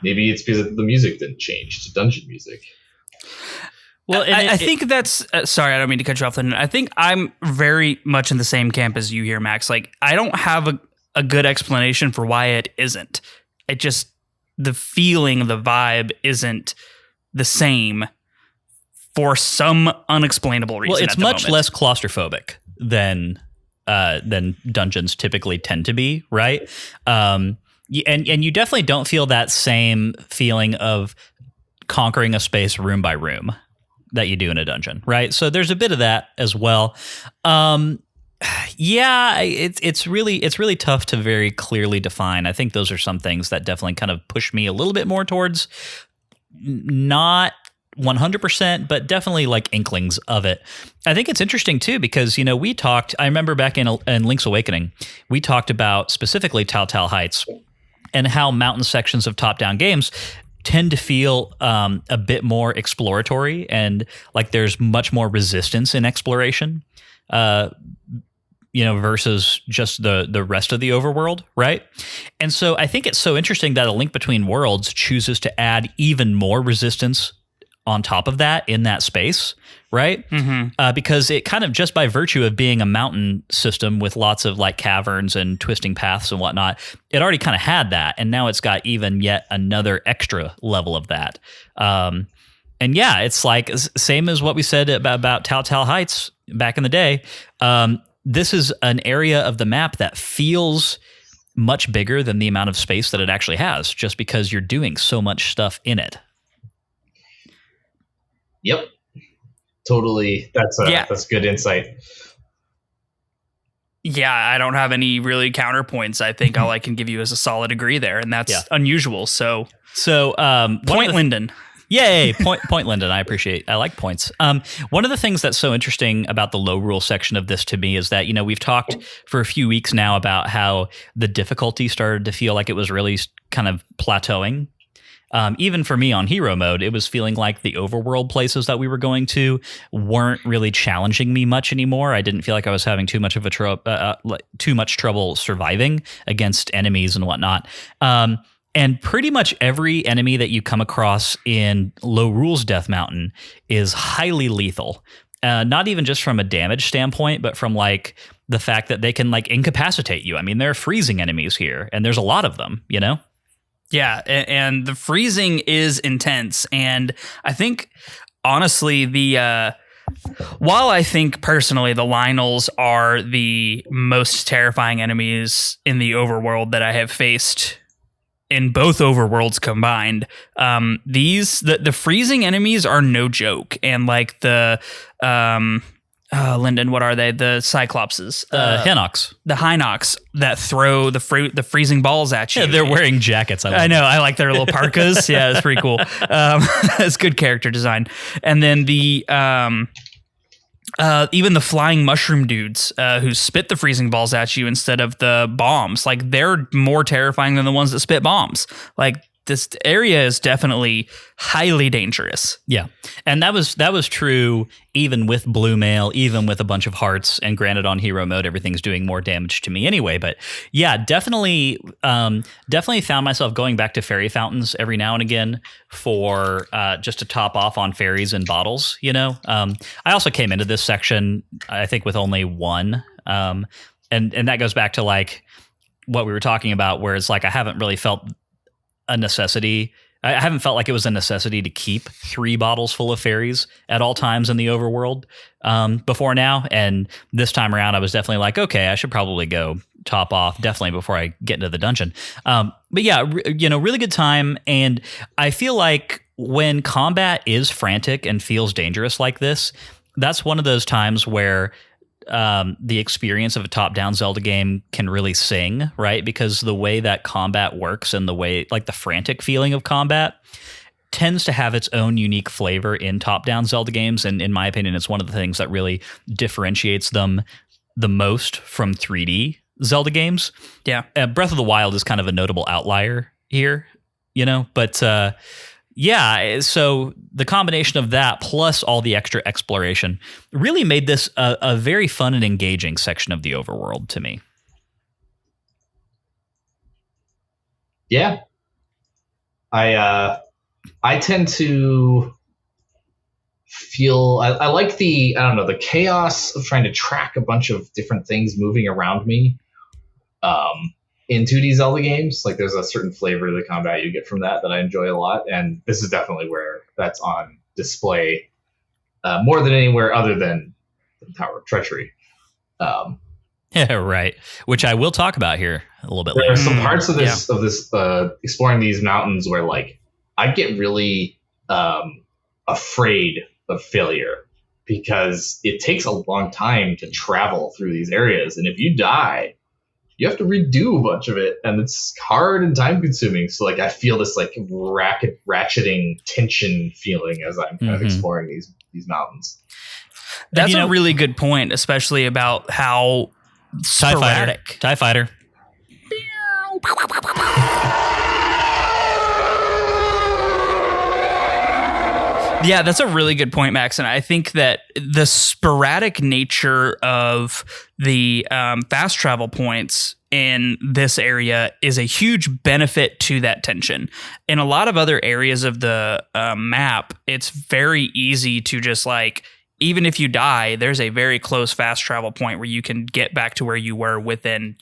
Maybe it's because the music didn't change to dungeon music. Well, I think that's sorry, I don't mean to cut you off. Then I think I'm very much in the same camp as you here, Max. Like, I don't have a good explanation for why it isn't. It just, the feeling, the vibe isn't the same for some unexplainable reason. Well, it's much less claustrophobic than dungeons typically tend to be, right? And you definitely don't feel that same feeling of conquering a space room by room that you do in a dungeon, right? So there's a bit of that as well. Yeah, it's really tough to very clearly define. I think those are some things that definitely kind of push me a little bit more towards not 100%, but definitely like inklings of it. I think it's interesting too, because, you know, we talked, I remember back in Link's Awakening, we talked about specifically Tal Heights and how mountain sections of top-down games tend to feel a bit more exploratory and like there's much more resistance in exploration, you know, versus just the rest of the overworld, right? And so I think it's so interesting that A Link Between Worlds chooses to add even more resistance on top of that in that space, right? Mm-hmm. Because it kind of, just by virtue of being a mountain system with lots of like caverns and twisting paths and whatnot, it already kind of had that, and now it's got even yet another extra level of that. And yeah, it's like same as what we said about Tal Heights back in the day. This is an area of the map that feels much bigger than the amount of space that it actually has, just because you're doing so much stuff in it. Yep, totally. That's good insight. Yeah, I don't have any really counterpoints. I think all I can give you is a solid agree there, and that's unusual. So Point Linden. Yay, Point Linden. I like points. One of the things that's so interesting about the low rule section of this to me is that, you know, we've talked for a few weeks now about how the difficulty started to feel like it was really kind of plateauing. even for me on hero mode, it was feeling like the overworld places that we were going to weren't really challenging me much anymore. I didn't feel like I was having too much trouble surviving against enemies and whatnot. And pretty much every enemy that you come across in Low Rules Death Mountain is highly lethal. Not even just from a damage standpoint, but from like the fact that they can like incapacitate you. I mean, there are freezing enemies here, and there's a lot of them, you know? Yeah, and the freezing is intense. And I think, honestly, while I think personally the Lynels are the most terrifying enemies in the overworld that I have faced in both overworlds combined, the freezing enemies are no joke. And like the Lyndon, what are they? The Cyclopses, Hinox, the Hinox that throw the freezing balls at you. Yeah, they're wearing jackets. I know. I like their little parkas. Yeah, it's pretty cool. It's good character design. And then even the flying mushroom dudes who spit the freezing balls at you instead of the bombs, like they're more terrifying than the ones that spit bombs. Like this area is definitely highly dangerous. Yeah, and that was true even with blue mail, even with a bunch of hearts. And granted, on hero mode, everything's doing more damage to me anyway. But yeah, definitely found myself going back to fairy fountains every now and again for just to top off on fairies and bottles. You know, I also came into this section I think with only one, and that goes back to like what we were talking about, where it's like I haven't really felt a necessity. I haven't felt like it was a necessity to keep 3 bottles full of fairies at all times in the overworld before now. And this time around, I was definitely like, okay, I should probably go top off definitely before I get into the dungeon. But yeah, really good time. And I feel like when combat is frantic and feels dangerous like this, that's one of those times where the experience of a top-down Zelda game can really sing, right? Because the way that combat works and the way, like the frantic feeling of combat tends to have its own unique flavor in top-down Zelda games. And in my opinion, it's one of the things that really differentiates them the most from 3D Zelda games. Yeah. Breath of the Wild is kind of a notable outlier here, but yeah, so the combination of that plus all the extra exploration really made this a very fun and engaging section of the overworld to me. Yeah. I tend to feel I like the chaos of trying to track a bunch of different things moving around me. In 2D Zelda games, like there's a certain flavor to the combat you get from that I enjoy a lot, and this is definitely where that's on display more than anywhere other than the Tower of Treachery. Yeah, right. Which I will talk about here a little bit later. There are some parts of this exploring these mountains where like I get really afraid of failure because it takes a long time to travel through these areas, and if you die, you have to redo a bunch of it, and it's hard and time consuming. So like I feel this like ratcheting tension feeling as I'm kind of exploring these mountains. That's a really good point, especially about how sporadic. TIE Fighter. Yeah, that's a really good point, Max. And I think that the sporadic nature of the fast travel points in this area is a huge benefit to that tension. In a lot of other areas of the map, it's very easy to just like, even if you die, there's a very close fast travel point where you can get back to where you were within,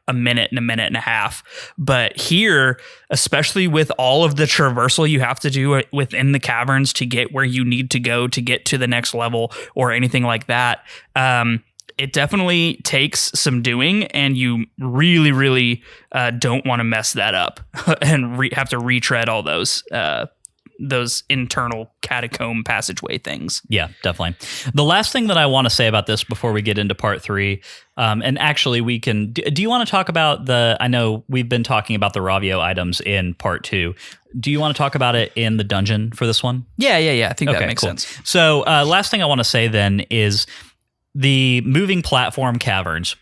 a minute and a half. But here, especially with all of the traversal you have to do within the caverns to get where you need to go to get to the next level or anything like that, it definitely takes some doing, and you really, really don't want to mess that up and have to retread all those internal catacomb passageway things. Yeah, definitely. The last thing that I want to say about this before we get into part 3, and actually we can, do you want to talk about I know we've been talking about the Ravio items in part 2. Do you want to talk about it in the dungeon for this one? Yeah. I think that makes sense. So last thing I want to say then is the moving platform caverns.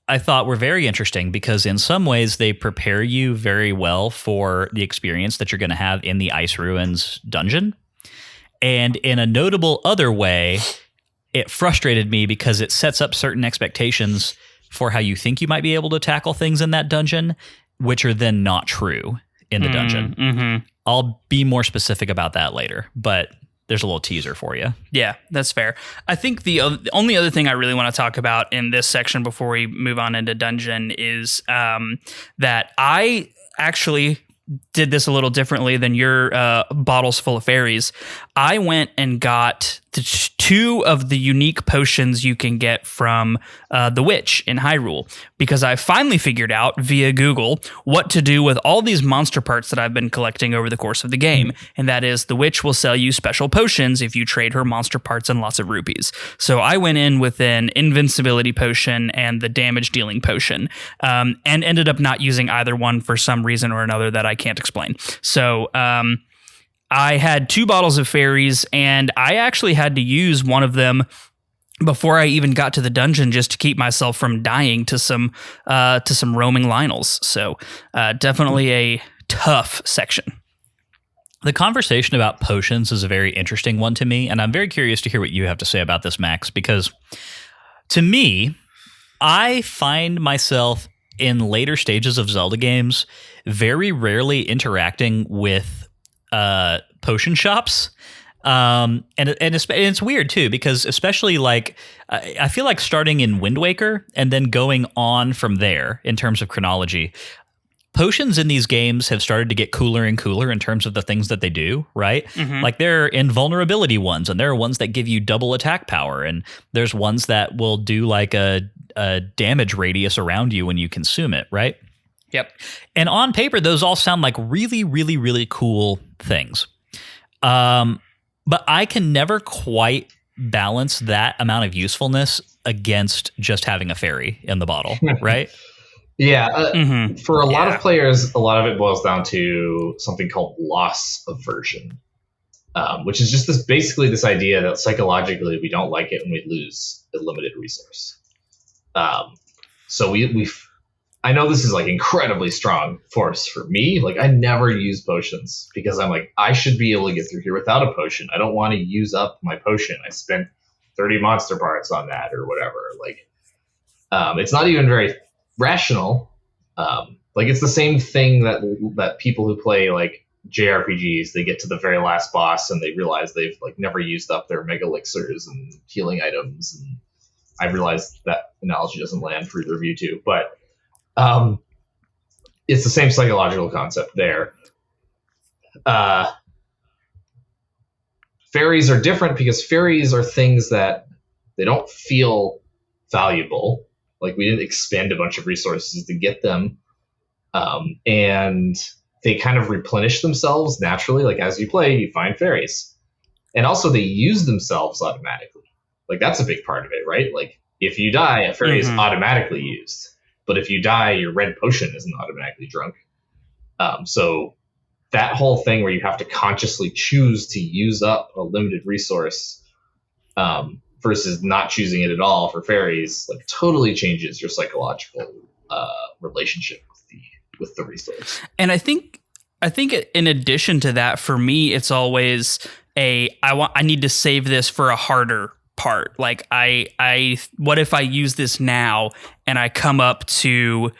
I thought were very interesting because in some ways they prepare you very well for the experience that you're going to have in the Ice Ruins dungeon. And in a notable other way, it frustrated me because it sets up certain expectations for how you think you might be able to tackle things in that dungeon, which are then not true in the dungeon. Mm-hmm. I'll be more specific about that later, but there's a little teaser for you. Yeah, that's fair. I think the only other thing I really want to talk about in this section before we move on into dungeon is that I actually did this a little differently than your bottles full of fairies. I went and got two of the unique potions you can get from the Witch in Hyrule, because I finally figured out via Google what to do with all these monster parts that I've been collecting over the course of the game. And that is, the Witch will sell you special potions if you trade her monster parts and lots of rupees. So I went in with an invincibility potion and the damage dealing potion, and ended up not using either one for some reason or another that I can't explain. So I had 2 bottles of fairies, and I actually had to use one of them before I even got to the dungeon just to keep myself from dying to some roaming Lionels. So definitely a tough section. The conversation about potions is a very interesting one to me, and I'm very curious to hear what you have to say about this, Max, because to me, I find myself in later stages of Zelda games very rarely interacting with potion shops. And it's weird too, because especially like I feel like starting in Wind Waker and then going on from there in terms of chronology, potions in these games have started to get cooler and cooler in terms of the things that they do, right? Mm-hmm. Like there are invulnerability ones, and there are ones that give you double attack power, and there's ones that will do like a damage radius around you when you consume it, right? Yep. And on paper, those all sound like really, really, really cool things. But I can never quite balance that amount of usefulness against just having a fairy in the bottle, right? Yeah. For a lot of players, a lot of it boils down to something called loss aversion, which is just basically this idea that psychologically we don't like it when we lose a limited resource. So I know this is like incredibly strong force for me. Like I never use potions because I'm like, I should be able to get through here without a potion. I don't want to use up my potion. I spent 30 monster parts on that or whatever. Like, it's not even very rational. Like it's the same thing that people who play like JRPGs, they get to the very last boss and they realize they've like never used up their mega elixirs and healing items. And I realize that analogy doesn't land for either of you two, but it's the same psychological concept there. Fairies are different because fairies are things that they don't feel valuable. Like we didn't expend a bunch of resources to get them. And they kind of replenish themselves naturally. Like as you play, you find fairies. And also they use themselves automatically. Like that's a big part of it, right? Like if you die, a fairy is automatically used. But if you die, your red potion isn't automatically drunk. So that whole thing where you have to consciously choose to use up a limited resource versus not choosing it at all for fairies, like totally changes your psychological relationship with the resource. And I think in addition to that, for me, it's always I need to save this for a harder part. Like I what if I use this now and I come up to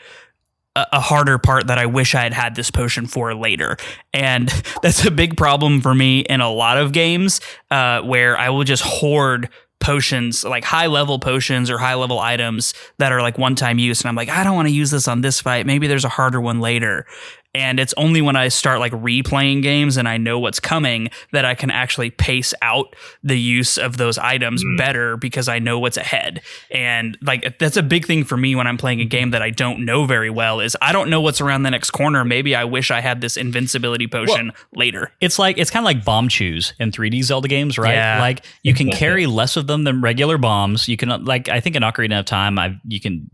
a harder part that I wish I had this potion for later. And that's a big problem for me in a lot of games where I will just hoard potions, like high level potions or high level items that are like one time use. And I'm like, I don't want to use this on this fight. Maybe there's a harder one later. And it's only when I start like replaying games and I know what's coming that I can actually pace out the use of those items better because I know what's ahead. And like that's a big thing for me when I'm playing a game that I don't know very well is I don't know what's around the next corner. Maybe I wish I had this invincibility potion later. It's kind of like bomb chews in 3D Zelda games, right? Yeah. Like you can carry less of them than regular bombs. You can like I think in Ocarina of Time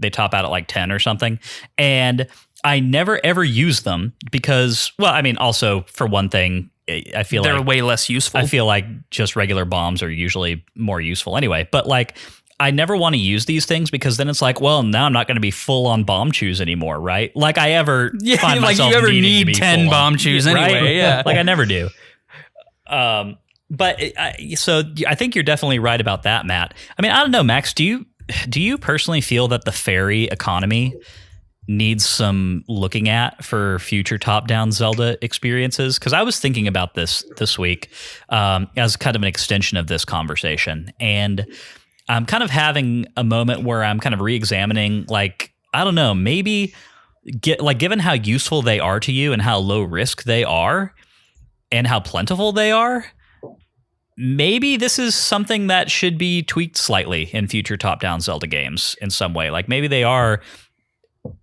they top out at like 10 or something. And I never ever use them because, well, I mean, also for one thing, I feel they're way less useful. I feel like just regular bombs are usually more useful anyway. But like, I never want to use these things because then it's like, well, now I'm not going to be full on bomb chews anymore, right? Like I ever find like myself you ever needing to need be 10 bomb chews right? anyway. Yeah, like I never do. So I think you're definitely right about that, Matt. I mean, I don't know, Max. Do you personally feel that the fairy economy needs some looking at for future top-down Zelda experiences? Because I was thinking about this week as kind of an extension of this conversation, and I'm kind of having a moment where I'm kind of re-examining, like, I don't know, maybe given how useful they are to you and how low risk they are and how plentiful they are, maybe this is something that should be tweaked slightly in future top-down Zelda games in some way. Like maybe they are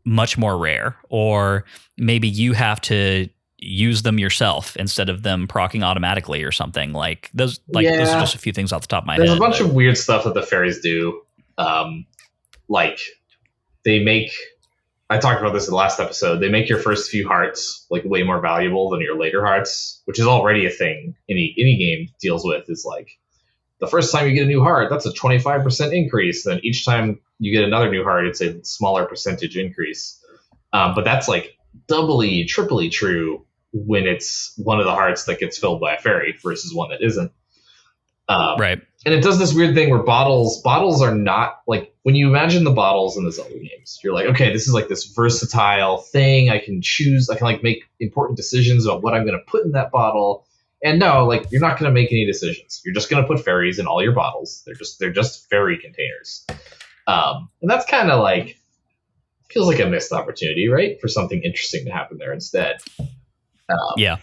much more rare, or maybe you have to use them yourself instead of them proccing automatically or something. Like those are just a few things off the top of my head. There's a bunch of weird stuff that the fairies do. Like they make, I talked about this in the last episode, they make your first few hearts like way more valuable than your later hearts, which is already a thing any game deals with. Is like the first time you get a new heart, that's a 25% increase. Then each time you get another new heart, it's a smaller percentage increase. But that's like doubly, triply true when it's one of the hearts that gets filled by a fairy versus one that isn't. Right. And it does this weird thing where bottles are not like, when you imagine the bottles in the Zelda games, you're like, okay, this is like this versatile thing. I can choose, I can like make important decisions about what I'm going to put in that bottle. And no, like you're not going to make any decisions. You're just going to put fairies in all your bottles. They're just fairy containers. And that's kind of like, feels like a missed opportunity, right? For something interesting to happen there instead. Yeah.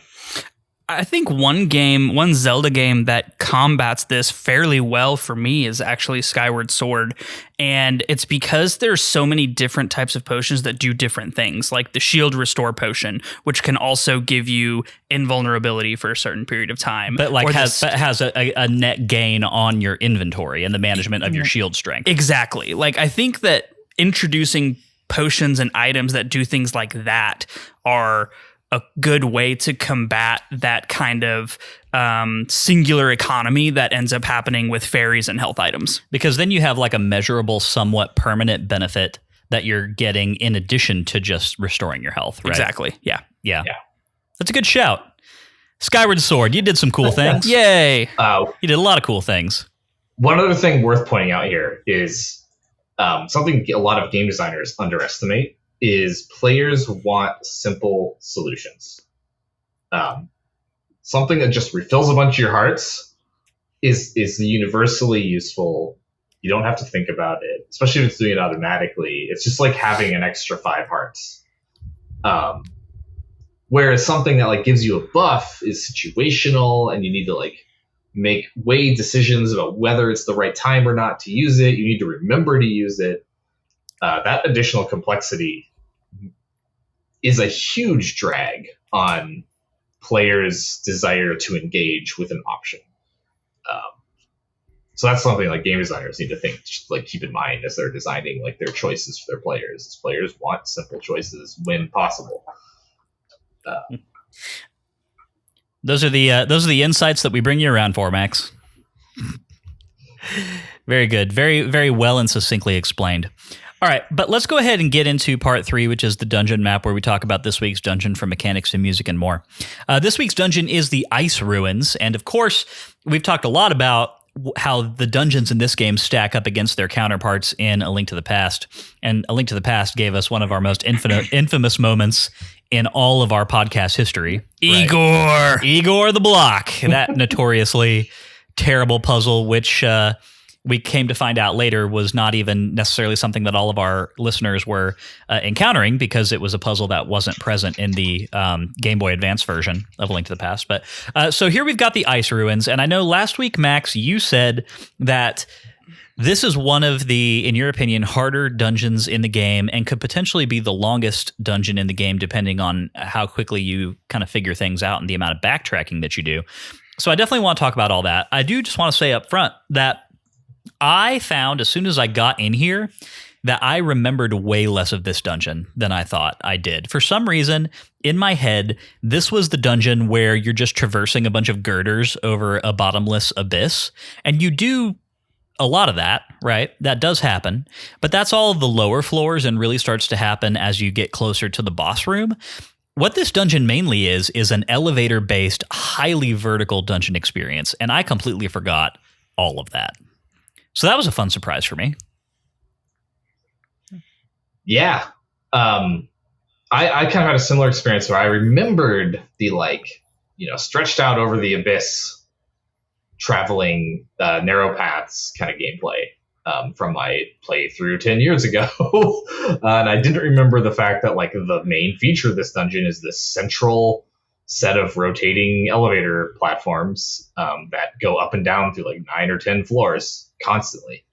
I think one Zelda game that combats this fairly well for me is actually Skyward Sword. And it's because there's so many different types of potions that do different things, like the Shield Restore potion, which can also give you invulnerability for a certain period of time. But like has a net gain on your inventory and the management of your shield strength. Exactly. Like I think that introducing potions and items that do things like that are a good way to combat that kind of singular economy that ends up happening with fairies and health items. Because then you have like a measurable, somewhat permanent benefit that you're getting in addition to just restoring your health, right? Exactly. Yeah. That's a good shout. Skyward Sword, you did some cool things. Yay. You did a lot of cool things. One other thing worth pointing out here is something a lot of game designers underestimate is players want simple solutions. Something that just refills a bunch of your hearts is universally useful. You don't have to think about it, especially if it's doing it automatically. It's just like having an extra 5 hearts. Whereas something that like gives you a buff is situational, and you need to like weigh decisions about whether it's the right time or not to use it. You need to remember to use it. That additional complexity is a huge drag on players' desire to engage with an option. So that's something like game designers need to keep in mind as they're designing like their choices for their players. As players want simple choices when possible. Those are the insights that we bring you around for, Max. Very good. Very, very well and succinctly explained. All right, but let's go ahead and get into part 3, which is the dungeon map, where we talk about this week's dungeon from mechanics to music and more. This week's dungeon is the Ice Ruins, and of course, we've talked a lot about how the dungeons in this game stack up against their counterparts in A Link to the Past, and A Link to the Past gave us one of our most infamous moments in all of our podcast history. Igor the Block, that notoriously terrible puzzle, which we came to find out later was not even necessarily something that all of our listeners were encountering, because it was a puzzle that wasn't present in the Game Boy Advance version of A Link to the Past. But so here we've got the Ice Ruins. And I know last week, Max, you said that this is one of the, in your opinion, harder dungeons in the game and could potentially be the longest dungeon in the game, depending on how quickly you kind of figure things out and the amount of backtracking that you do. So I definitely want to talk about all that. I do just want to say up front that I found as soon as I got in here that I remembered way less of this dungeon than I thought I did. For some reason, in my head, this was the dungeon where you're just traversing a bunch of girders over a bottomless abyss, and you do a lot of that, right? That does happen. But that's all the lower floors and really starts to happen as you get closer to the boss room. What this dungeon mainly is an elevator-based, highly vertical dungeon experience, and I completely forgot all of that. So that was a fun surprise for me. Yeah. I kind of had a similar experience where I remembered the, stretched out over the abyss, traveling narrow paths kind of gameplay from my playthrough 10 years ago. And I didn't remember the fact that the main feature of this dungeon is this central set of rotating elevator platforms that go up and down through 9 or 10 floors constantly.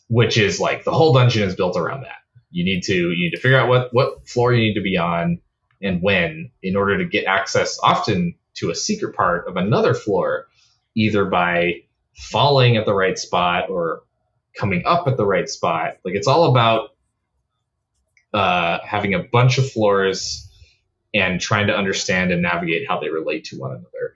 Which is the whole dungeon is built around that. You need to figure out what floor you need to be on and when in order to get access often to a secret part of another floor, either by falling at the right spot or coming up at the right spot. It's all about having a bunch of floors and trying to understand and navigate how they relate to one another.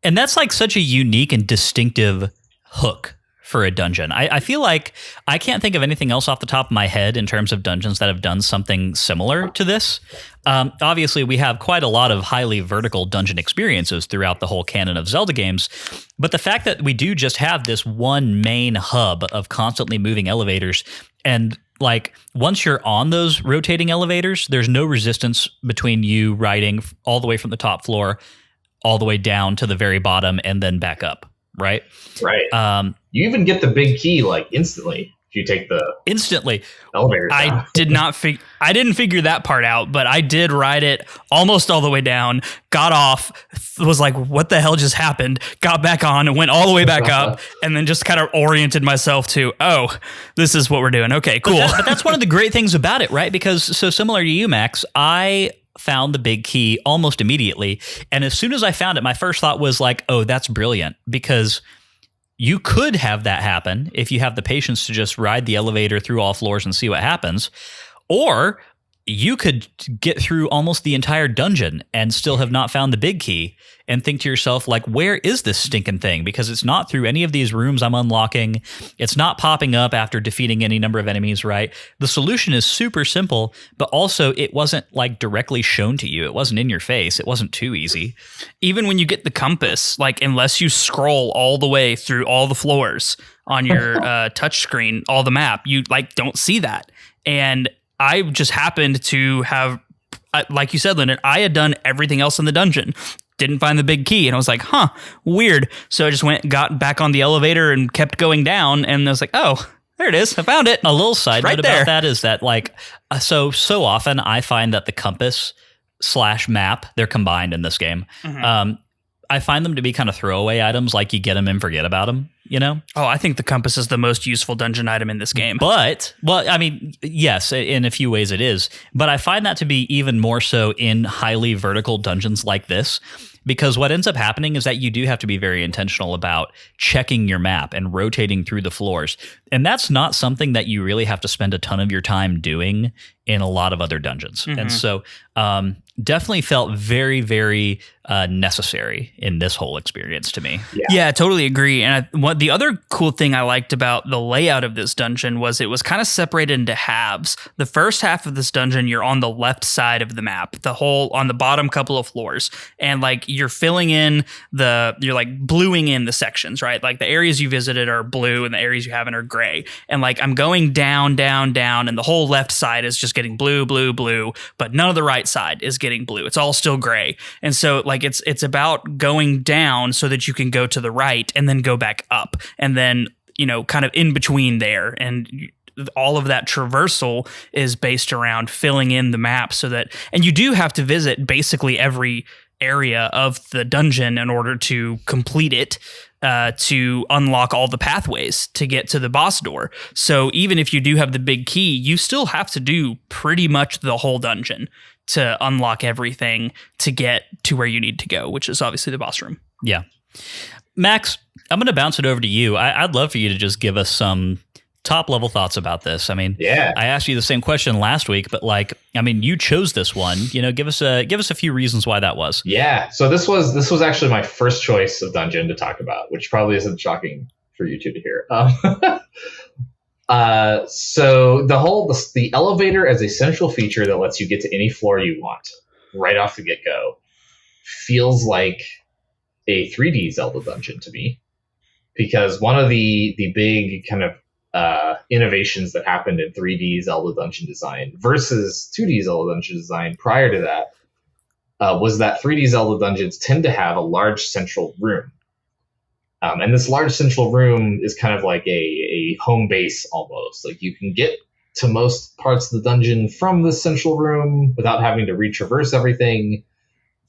And that's such a unique and distinctive hook for a dungeon. I feel like I can't think of anything else off the top of my head in terms of dungeons that have done something similar to this. Obviously, we have quite a lot of highly vertical dungeon experiences throughout the whole canon of Zelda games, but the fact that we do just have this one main hub of constantly moving elevators, and once you're on those rotating elevators, there's no resistance between you riding all the way from the top floor all the way down to the very bottom and then back up. Right. You even get the big key instantly if you take the elevator down. I didn't figure that part out, but I did ride it almost all the way down, got off, was like, what the hell just happened? Got back on and went all the way back up, and then just kind of oriented myself to, this is what we're doing. Okay, cool. But that's one of the great things about it, right? Because so similar to you, Max, I found the big key almost immediately. And as soon as I found it, my first thought was that's brilliant, because you could have that happen if you have the patience to just ride the elevator through all floors and see what happens. Or you could get through almost the entire dungeon and still have not found the big key and think to yourself, where is this stinking thing? Because it's not through any of these rooms I'm unlocking. It's not popping up after defeating any number of enemies, right? The solution is super simple, but also it wasn't directly shown to you. It wasn't in your face. It wasn't too easy. Even when you get the compass, unless you scroll all the way through all the floors on your touch screen, all the map, you don't see that. And I just happened to have, like you said, Lyndon, I had done everything else in the dungeon. Didn't find the big key. And I was like, weird. So I just got back on the elevator and kept going down. And I was like, there it is. I found it. A little side note about that is that so often I find that the compass / map, they're combined in this game. Mm-hmm. I find them to be kind of throwaway items, you get them and forget about them, Oh, I think the compass is the most useful dungeon item in this game. But, yes, in a few ways it is. But I find that to be even more so in highly vertical dungeons like this, because what ends up happening is that you do have to be very intentional about checking your map and rotating through the floors. And that's not something that you really have to spend a ton of your time doing in a lot of other dungeons. Mm-hmm. And so definitely felt very, very necessary in this whole experience to me. Yeah, I totally agree. And what the other cool thing I liked about the layout of this dungeon was it was kind of separated into halves. The first half of this dungeon, you're on the left side of the map, on the bottom couple of floors. And you're filling in you're bluing in the sections, right? The areas you visited are blue and the areas you haven't are gray. And I'm going down, down, down, and the whole left side is just getting blue, blue, blue, but none of the right side is getting blue. It's all still gray. And so it's about going down so that you can go to the right and then go back up, and then kind of in between there. And all of that traversal is based around filling in the map and you do have to visit basically every area of the dungeon in order to complete it, to unlock all the pathways to get to the boss door. So even if you do have the big key, you still have to do pretty much the whole dungeon to unlock everything to get to where you need to go, which is obviously the boss room. Yeah. Max, I'm going to bounce it over to you. I'd love for you to just give us some top level thoughts about this. I mean, yeah. I asked you the same question last week, but like, I mean, you chose this one. You know, give us a few reasons why that was. Yeah. So this was actually my first choice of dungeon to talk about, which probably isn't shocking for you two to hear. So the elevator as a central feature that lets you get to any floor you want right off the get-go feels like a 3D Zelda dungeon to me, because one of the big kind of innovations that happened in 3D Zelda dungeon design versus 2D Zelda dungeon design prior to that was that 3D Zelda dungeons tend to have a large central room. And this large central room is kind of like a home base almost. Like you can get to most parts of the dungeon from the central room without having to retraverse everything.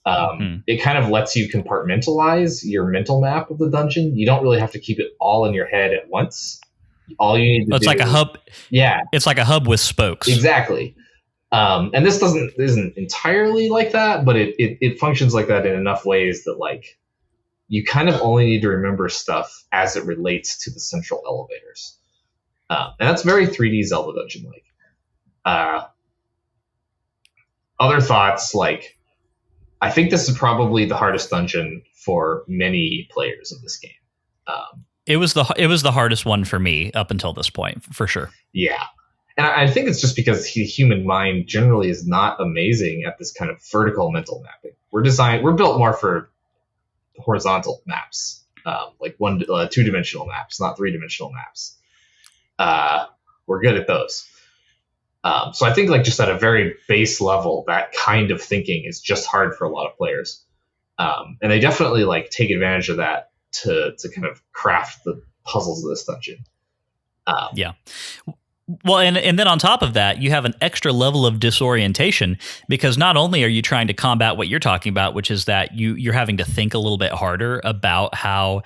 It kind of lets you compartmentalize your mental map of the dungeon. You don't really have to keep it all in your head at once. All you need to do. It's like a hub. Yeah. It's like a hub with spokes. Exactly. And this isn't entirely like that, but it functions like that in enough ways that like you kind of only need to remember stuff as it relates to the central elevators. And that's very 3D Zelda dungeon like. Other thoughts, like, I think this is probably the hardest dungeon for many players of this game. It was the hardest one for me up until this point, for sure. Yeah. And I think it's just because the human mind generally is not amazing at this kind of vertical mental mapping. We're built more for horizontal maps, like two-dimensional maps, not three-dimensional maps. We're good at those. So I think like just at a very base level, that kind of thinking is just hard for a lot of players. And they definitely like take advantage of that to kind of craft the puzzles of this dungeon. Yeah. Well, and then on top of that, you have an extra level of disorientation, because not only are you trying to combat what you're talking about, which is that you're having to think a little bit harder about how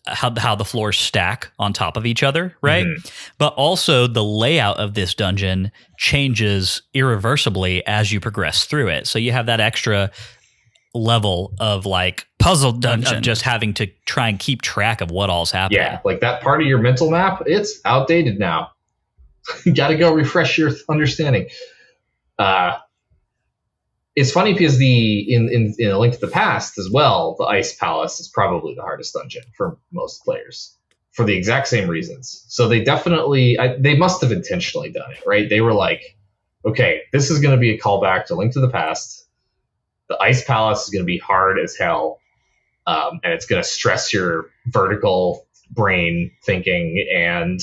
the floors stack on top of each other, right? Mm-hmm. But also the layout of this dungeon changes irreversibly as you progress through it. So you have that extra level of like puzzle dungeon of just having to try and keep track of what all's happening. Yeah, like that part of your mental map, it's outdated now. You got to go refresh your understanding. It's funny because in A Link to the Past as well, the Ice Palace is probably the hardest dungeon for most players for the exact same reasons. So they definitely, they must have intentionally done it, right? They were like, okay, this is going to be a callback to Link to the Past. The Ice Palace is going to be hard as hell, and it's going to stress your vertical brain thinking, and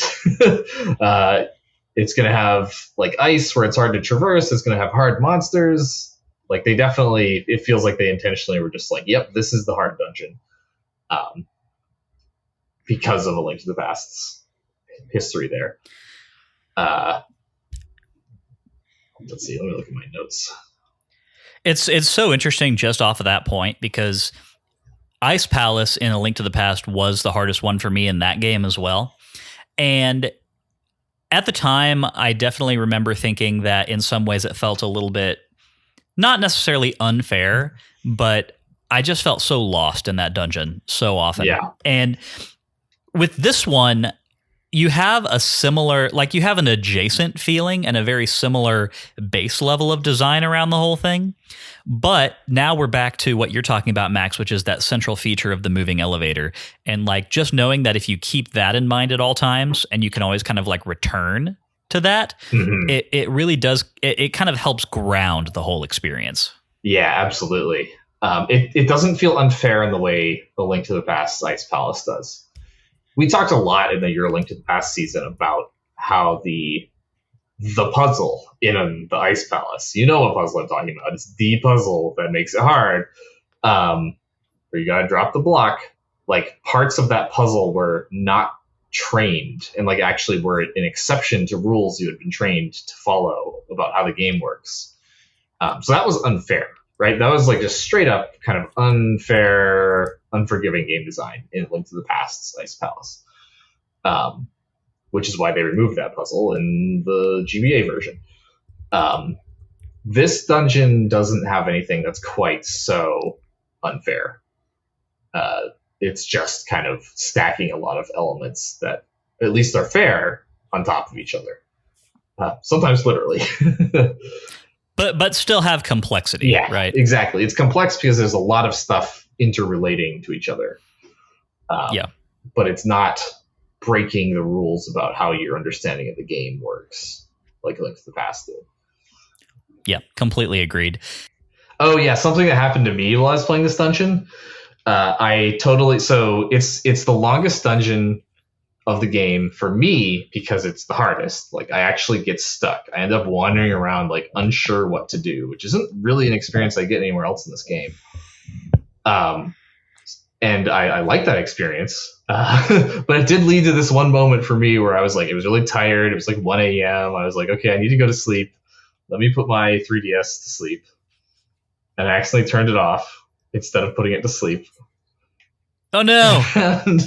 it's going to have like ice where it's hard to traverse. It's going to have hard monsters. Like they definitely, it feels like they intentionally were just like, yep, this is the hard dungeon, because of A Link to the Past's history there. Let's see. Let me look at my notes. It's so interesting just off of that point, because Ice Palace in A Link to the Past was the hardest one for me in that game as well. And at the time, I definitely remember thinking that in some ways it felt a little bit, not necessarily unfair, but I just felt so lost in that dungeon so often. Yeah. And with this one, you have a similar, like you have an adjacent feeling and a very similar base level of design around the whole thing. But now we're back to what you're talking about, Max, which is that central feature of the moving elevator. And like just knowing that if you keep that in mind at all times, and you can always kind of like return to that, mm-hmm. it really does, it kind of helps ground the whole experience. Yeah, absolutely. It doesn't feel unfair in the way A Link to the Past Ice Palace does. We talked a lot in the Your Link to the Past season about how the puzzle in the Ice Palace, you know what puzzle I'm talking about. It's the puzzle that makes it hard, where you gotta drop the block. Like parts of that puzzle were not trained, and like actually were an exception to rules you had been trained to follow about how the game works. So that was unfair, right? That was like just straight up kind of unfair, unforgiving game design in Link to the Past's Ice Palace. Which is why they removed that puzzle in the GBA version. This dungeon doesn't have anything that's quite so unfair. It's just kind of stacking a lot of elements that at least are fair, on top of each other. Sometimes literally. But still have complexity, yeah, right? Exactly. It's complex because there's a lot of stuff interrelating to each other. But it's not breaking the rules about how your understanding of the game works, like Link to the Past did. Yeah, completely agreed. Oh yeah, something that happened to me while I was playing this dungeon. It's the longest dungeon of the game for me because it's the hardest. Like I actually get stuck. I end up wandering around like unsure what to do, which isn't really an experience I get anywhere else in this game. And I like that experience. But it did lead to this one moment for me where I was like, it was really tired. It was like 1 a.m. I was like, okay, I need to go to sleep. Let me put my 3DS to sleep. And I accidentally turned it off instead of putting it to sleep. Oh no! And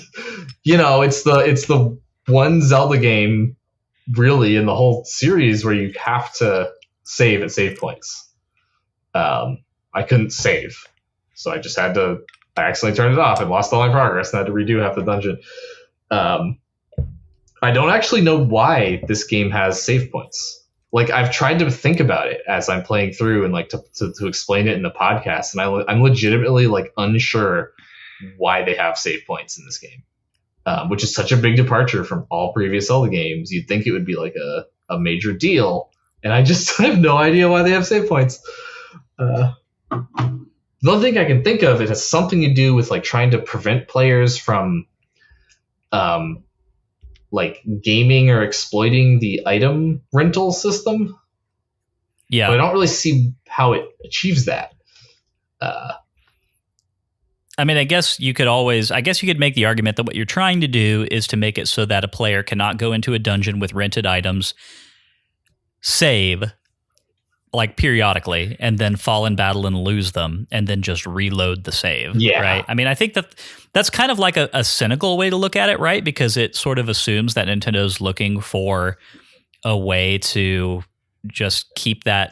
it's the one Zelda game really in the whole series where you have to save at save points. I couldn't save, so I accidentally turned it off and lost all my progress and had to redo half the dungeon. I don't actually know why this game has save points. Like I've tried to think about it as I'm playing through and like to explain it in the podcast, and I'm legitimately like unsure why they have save points in this game, which is such a big departure from all previous Zelda games. You'd think it would be like a major deal, and I just have no idea why they have save points. The only thing I can think of, it has something to do with like trying to prevent players from like gaming or exploiting the item rental system. Yeah. But I don't really see how it achieves that. I mean, I guess you could make the argument that what you're trying to do is to make it so that a player cannot go into a dungeon with rented items, save like periodically, and then fall in battle and lose them, and then just reload the save. Yeah. Right. I mean, I think that's kind of like a cynical way to look at it, right? Because it sort of assumes that Nintendo's looking for a way to just keep the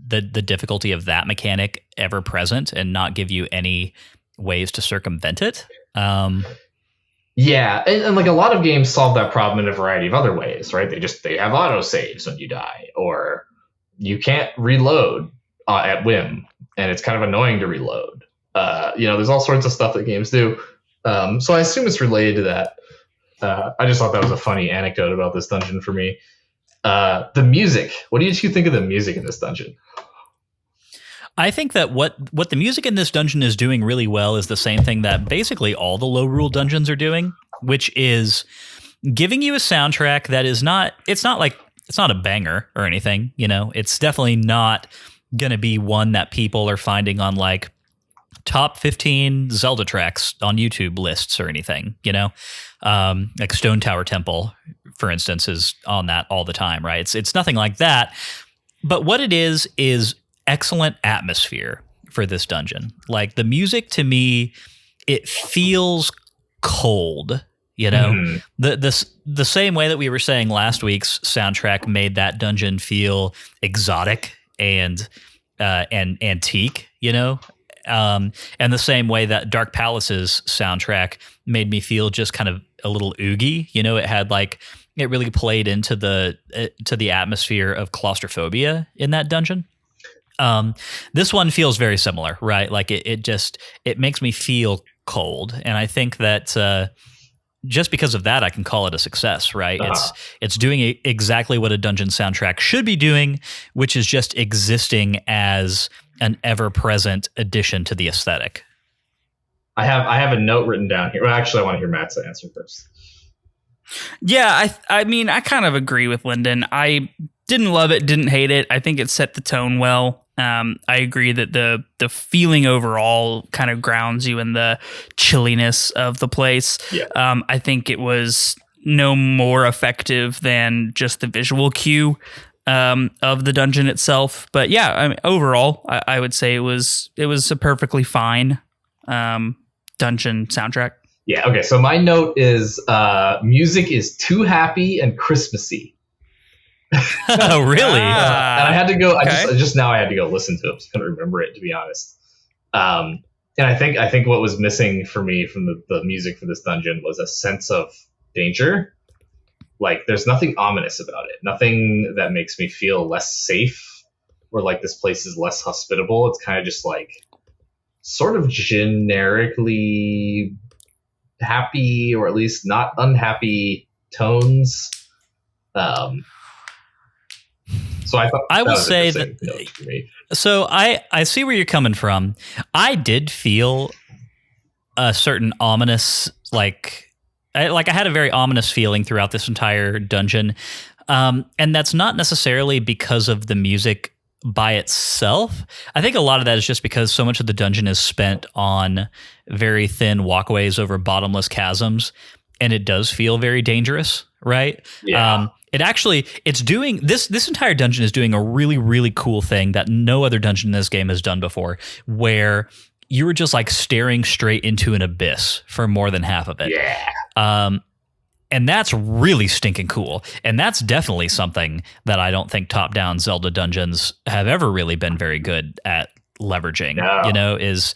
difficulty of that mechanic ever present and not give you any ways to circumvent it. Yeah, and like a lot of games solve that problem in a variety of other ways, right? They have auto saves when you die, or you can't reload at whim, and it's kind of annoying to reload. There's all sorts of stuff that games do. So I assume it's related to that. I just thought that was a funny anecdote about this dungeon for me. The music. What did you think of the music in this dungeon? I think that what the music in this dungeon is doing really well is the same thing that basically all the low rule dungeons are doing, which is giving you a soundtrack that is not a banger or anything, it's definitely not going to be one that people are finding on like top 15 Zelda tracks on YouTube lists or anything, like Stone Tower Temple, for instance, is on that all the time, right? It's nothing like that. But what it is excellent atmosphere for this dungeon. Like the music to me, it feels cold, Mm-hmm. The same way that we were saying last week's soundtrack made that dungeon feel exotic and antique, and the same way that Dark Palace's soundtrack made me feel just kind of a little oogie. It had like it really played into the atmosphere of claustrophobia in that dungeon. This one feels very similar, right? Like it makes me feel cold, and I think that just because of that, I can call it a success, right? Uh-huh. It's doing exactly what a dungeon soundtrack should be doing, which is just existing as an ever-present addition to the aesthetic. I have a note written down here. Well, actually, I want to hear Matt's answer first. Yeah, I mean, I kind of agree with Lyndon. I didn't love it, didn't hate it. I think it set the tone well. I agree that the feeling overall kind of grounds you in the chilliness of the place. Yeah. I think it was no more effective than just the visual cue of the dungeon itself. But yeah, I mean, overall, I would say it was a perfectly fine dungeon soundtrack. Yeah. Okay. So my note is music is too happy and Christmassy. Oh, really? And I had to go. Okay. I just now I had to go listen to it. I couldn't remember it, to be honest. And I think what was missing for me from the music for this dungeon was a sense of danger, Like, there's nothing ominous about it. Nothing that makes me feel less safe or like this place is less hospitable. It's kind of just like sort of generically happy, or at least not unhappy tones. So I will say that. So I see where you're coming from. I did feel a certain ominous, I had a very ominous feeling throughout this entire dungeon, and that's not necessarily because of the music by itself. I think a lot of that is just because so much of the dungeon is spent on very thin walkways over bottomless chasms, and it does feel very dangerous, right? Yeah. It's doing this entire dungeon is doing a really, really cool thing that no other dungeon in this game has done before, where you were just like staring straight into an abyss for more than half of it. Yeah. And that's really stinking cool. And that's definitely something that I don't think top-down Zelda dungeons have ever really been very good at leveraging. No. You know, is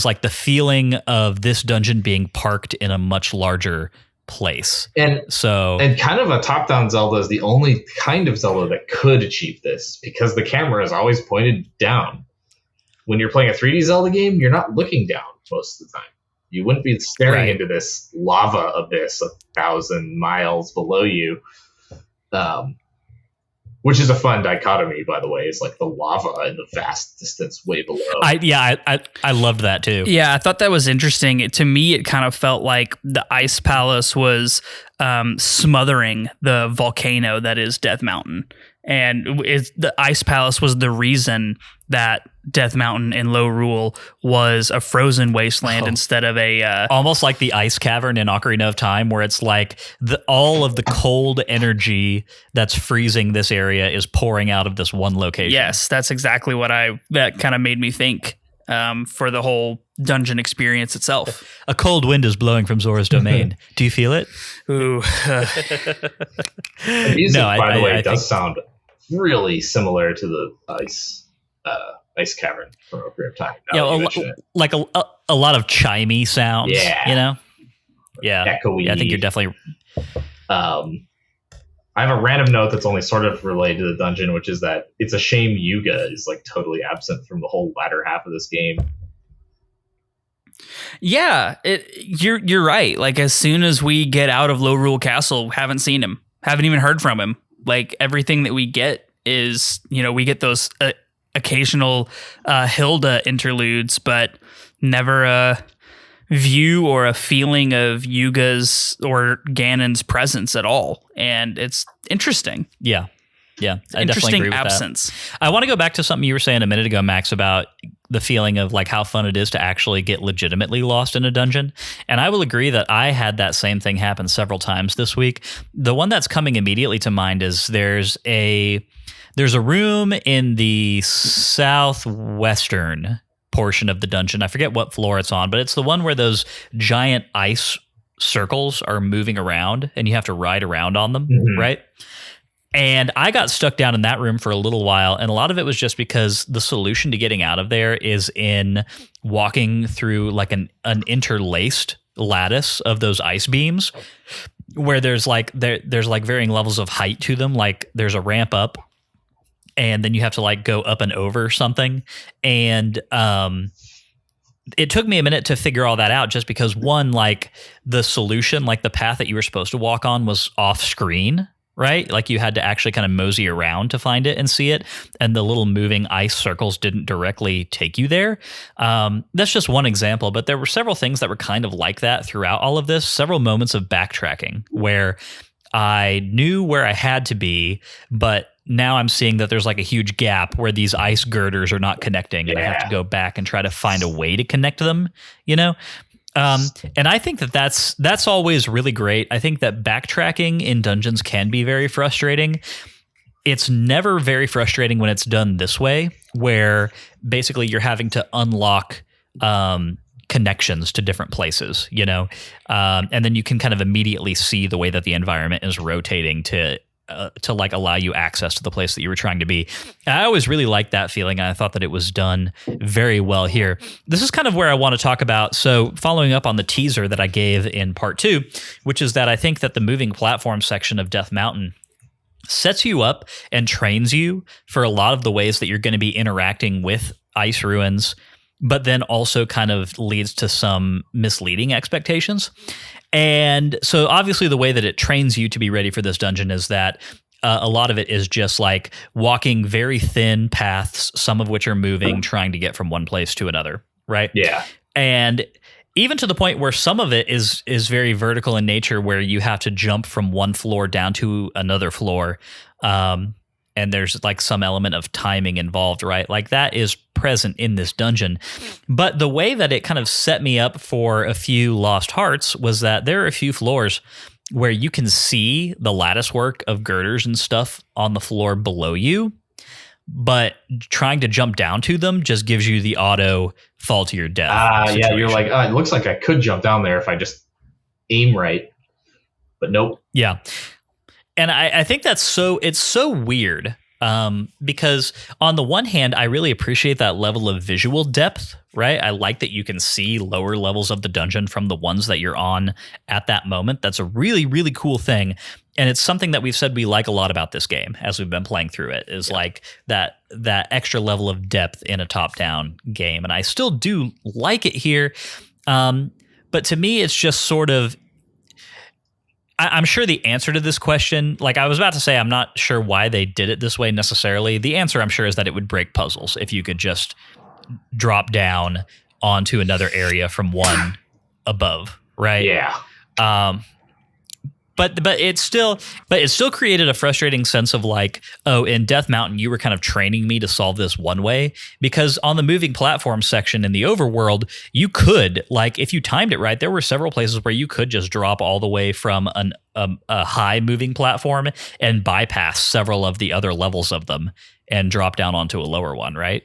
like the feeling of this dungeon being parked in a much larger place. And kind of a top-down Zelda is the only kind of Zelda that could achieve this, because the camera is always pointed down. When you're playing a 3D Zelda game, you're not looking down most of the time. You wouldn't be staring into this lava abyss 1,000 miles below you, which is a fun dichotomy, by the way. It's like the lava and the vast distance way below. I loved that too. Yeah, I thought that was interesting. To me, it kind of felt like the Ice Palace was smothering the volcano that is Death Mountain. And the Ice Palace was the reason that Death Mountain in Lorule was a frozen wasteland instead of a... almost like the ice cavern in Ocarina of Time, where it's like all of the cold energy that's freezing this area is pouring out of this one location. Yes, that's exactly what that kind of made me think for the whole dungeon experience itself. A cold wind is blowing from Zora's domain. Do you feel it? Ooh. The music, by the way, does sound really similar to the ice cavern from Ocarina of Time. Like a lot of chimey sounds. Yeah, you know. Yeah, echoey. Yeah, I think you're definitely. I have a random note that's only sort of related to the dungeon, which is that it's a shame Yuga is like totally absent from the whole latter half of this game. Yeah, you're right. Like, as soon as we get out of Lorule Castle, haven't seen him, haven't even heard from him. Like, everything that we get is, we get those occasional Hilda interludes, but never a view or a feeling of Yuga's or Ganon's presence at all. And it's interesting. Yeah. Yeah, I interesting definitely agree with absence. That. I want to go back to something you were saying a minute ago, Max, about the feeling of like how fun it is to actually get legitimately lost in a dungeon. And I will agree that I had that same thing happen several times this week. The one that's coming immediately to mind is there's a room in the southwestern portion of the dungeon. I forget what floor it's on, but it's the one where those giant ice circles are moving around and you have to ride around on them, right? And I got stuck down in that room for a little while, and a lot of it was just because the solution to getting out of there is in walking through like an interlaced lattice of those ice beams, where there's like varying levels of height to them. Like there's a ramp up, and then you have to like go up and over something. And it took me a minute to figure all that out, just because one, like the solution, like the path that you were supposed to walk on was off screen. Right? Like you had to actually kind of mosey around to find it and see it. And the little moving ice circles didn't directly take you there. That's just one example, but there were several things that were kind of like that throughout all of this. Several moments of backtracking where I knew where I had to be, but now I'm seeing that there's like a huge gap where these ice girders are not connecting, and I have to go back and try to find a way to connect them, and I think that that's always really great. I think that backtracking in dungeons can be very frustrating. It's never very frustrating when it's done this way, where basically you're having to unlock connections to different places, and then you can kind of immediately see the way that the environment is rotating to to like allow you access to the place that you were trying to be. And I always really liked that feeling, and I thought that it was done very well here. This is kind of where I want to talk about. So following up on the teaser that I gave in part 2, which is that I think that the moving platform section of Death Mountain sets you up and trains you for a lot of the ways that you're going to be interacting with ice ruins, but then also kind of leads to some misleading expectations. And so obviously the way that it trains you to be ready for this dungeon is that a lot of it is just like walking very thin paths, some of which are moving, trying to get from one place to another, right? Yeah. And even to the point where some of it is very vertical in nature, where you have to jump from one floor down to another floor. And there's like some element of timing involved, right? Like that is present in this dungeon. But the way that it kind of set me up for a few lost hearts was that there are a few floors where you can see the lattice work of girders and stuff on the floor below you, but trying to jump down to them just gives you the auto fall to your death. Yeah, you're like, it looks like I could jump down there if I just aim right, but nope. Yeah. And I think it's so weird because on the one hand, I really appreciate that level of visual depth, right? I like that you can see lower levels of the dungeon from the ones that you're on at that moment. That's a really, really cool thing. And it's something that we've said we like a lot about this game as we've been playing through it, is like that extra level of depth in a top-down game. And I still do like it here. But to me, it's just sort of, I'm sure the answer to this question, like I was about to say, I'm not sure why they did it this way necessarily. The answer, I'm sure, is that it would break puzzles if you could just drop down onto another area from one above, right? Yeah. But it still created a frustrating sense of like, oh, in Death Mountain, you were kind of training me to solve this one way, because on the moving platform section in the overworld, you could, like, if you timed it right, there were several places where you could just drop all the way from a high moving platform and bypass several of the other levels of them and drop down onto a lower one, right?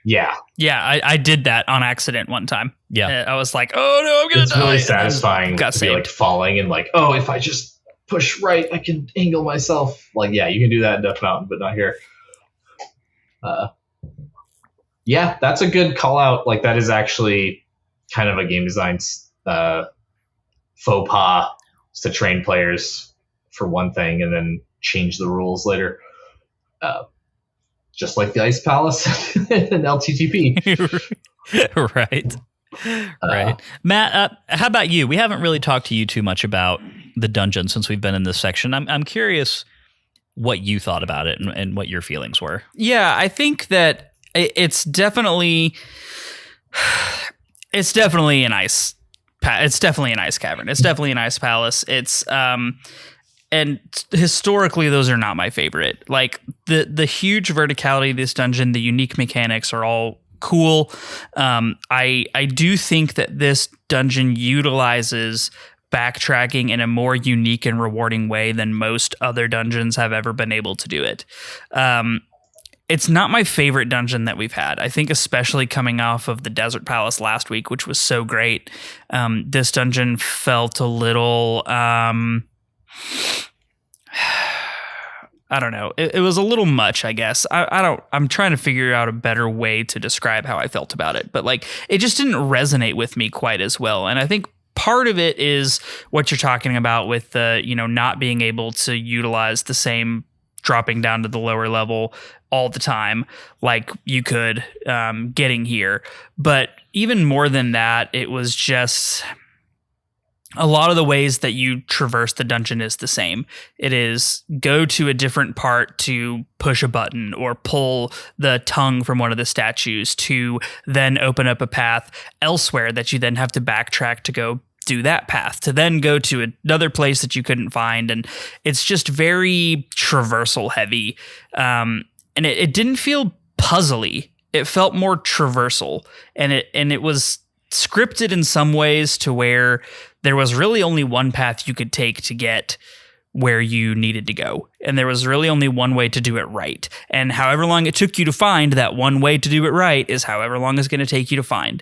Yeah. Yeah, I did that on accident one time. Yeah. I was like, oh no, I'm going to die. It's really satisfying Got to be like falling and like, oh, if I just push right, I can angle myself. Like, yeah, you can do that in Death Mountain, but not here. Yeah, that's a good call out. Like, that is actually kind of a game design faux pas to train players for one thing and then change the rules later. Just like the Ice Palace and LTTP. Right. Right. Matt, how about you? We haven't really talked to you too much about the dungeon since we've been in this section. I'm curious what you thought about it and what your feelings were. Yeah, I think that it's definitely an ice. It's definitely an ice cavern. It's definitely an ice palace. It's and historically, those are not my favorite. Like the huge verticality of this dungeon, the unique mechanics are all cool. I do think that this dungeon utilizes backtracking in a more unique and rewarding way than most other dungeons have ever been able to do it. It's not my favorite dungeon that we've had. I think especially coming off of the Desert Palace last week, which was so great, this dungeon felt a little... I don't know. It was a little much, I guess. I'm trying to figure out a better way to describe how I felt about it, but like it just didn't resonate with me quite as well. And I think part of it is what you're talking about with the, not being able to utilize the same dropping down to the lower level all the time like you could getting here. But even more than that, it was just... a lot of the ways that you traverse the dungeon is the same. It is go to a different part to push a button or pull the tongue from one of the statues to then open up a path elsewhere that you then have to backtrack to go do that path to then go to another place that you couldn't find. And it's just very traversal heavy. And it didn't feel puzzly. It felt more traversal, and it was scripted in some ways to where there was really only one path you could take to get where you needed to go. And there was really only one way to do it right. And however long it took you to find that one way to do it right is however long it's going to take you to find.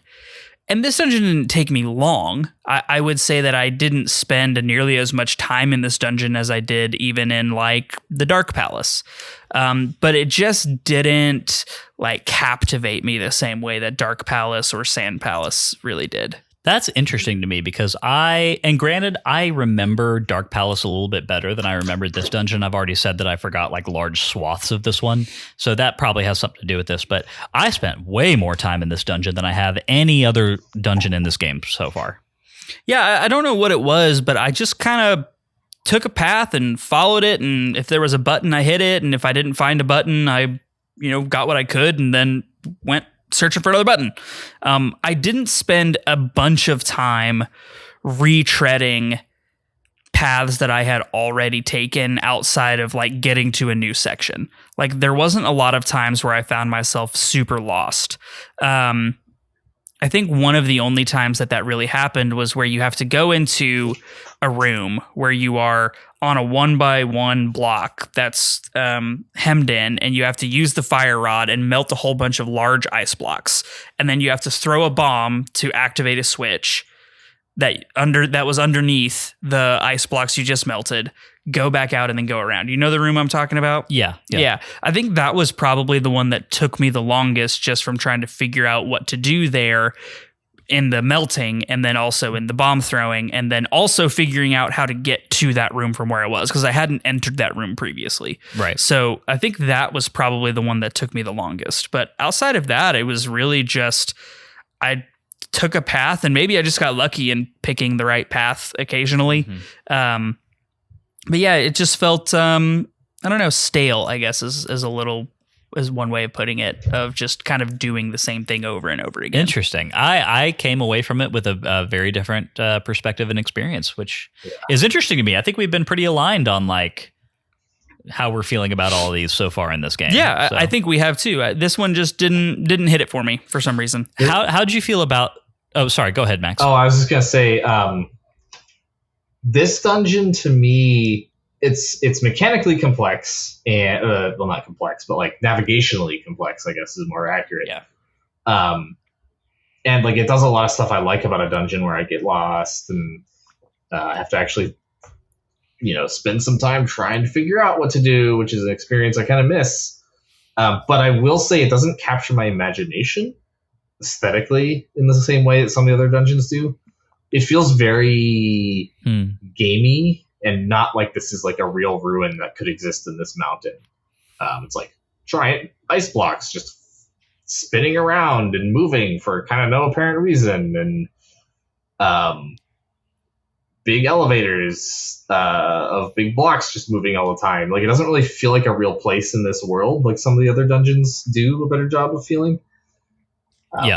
And this dungeon didn't take me long. I would say that I didn't spend nearly as much time in this dungeon as I did even in like the Dark Palace. But it just didn't like captivate me the same way that Dark Palace or Sand Palace really did. That's interesting to me because granted, I remember Dark Palace a little bit better than I remembered this dungeon. I've already said that I forgot like large swaths of this one. So that probably has something to do with this. But I spent way more time in this dungeon than I have any other dungeon in this game so far. Yeah, I don't know what it was, but I just kind of took a path and followed it. And if there was a button, I hit it. And if I didn't find a button, I, got what I could and then went searching for another button. I didn't spend a bunch of time retreading paths that I had already taken outside of like getting to a new section. Like there wasn't a lot of times where I found myself super lost. I think one of the only times that really happened was where you have to go into a room where you are on a 1x1 block that's hemmed in, and you have to use the fire rod and melt a whole bunch of large ice blocks. And then you have to throw a bomb to activate a switch that was underneath the ice blocks you just melted, go back out and then go around. You know the room I'm talking about? Yeah. I think that was probably the one that took me the longest, just from trying to figure out what to do there in the melting and then also in the bomb throwing, and then also figuring out how to get to that room from where I was, because I hadn't entered that room previously. Right. So I think that was probably the one that took me the longest. But outside of that, it was really just I took a path, and maybe I just got lucky in picking the right path occasionally. Mm-hmm. But yeah, it just felt, I don't know, stale, I guess is one way of putting it, of just kind of doing the same thing over and over again. Interesting. I came away from it with a very different perspective and experience, which is interesting to me. I think we've been pretty aligned on like how we're feeling about all of these so far in this game. Yeah, so. I think we have too. This one just didn't hit it for me for some reason. How'd you feel about... Oh, sorry. Go ahead, Max. Oh, I was just going to say, this dungeon to me, it's mechanically complex and well, not complex, but like navigationally complex, I guess is more accurate. Yeah. And like it does a lot of stuff I like about a dungeon where I get lost and I have to actually, spend some time trying to figure out what to do, which is an experience I kind of miss. But I will say it doesn't capture my imagination aesthetically in the same way that some of the other dungeons do. It feels very gamey and not like this is like a real ruin that could exist in this mountain. It's like giant ice blocks just spinning around and moving for kind of no apparent reason, and big elevators of big blocks just moving all the time. Like it doesn't really feel like a real place in this world like some of the other dungeons do a better job of feeling.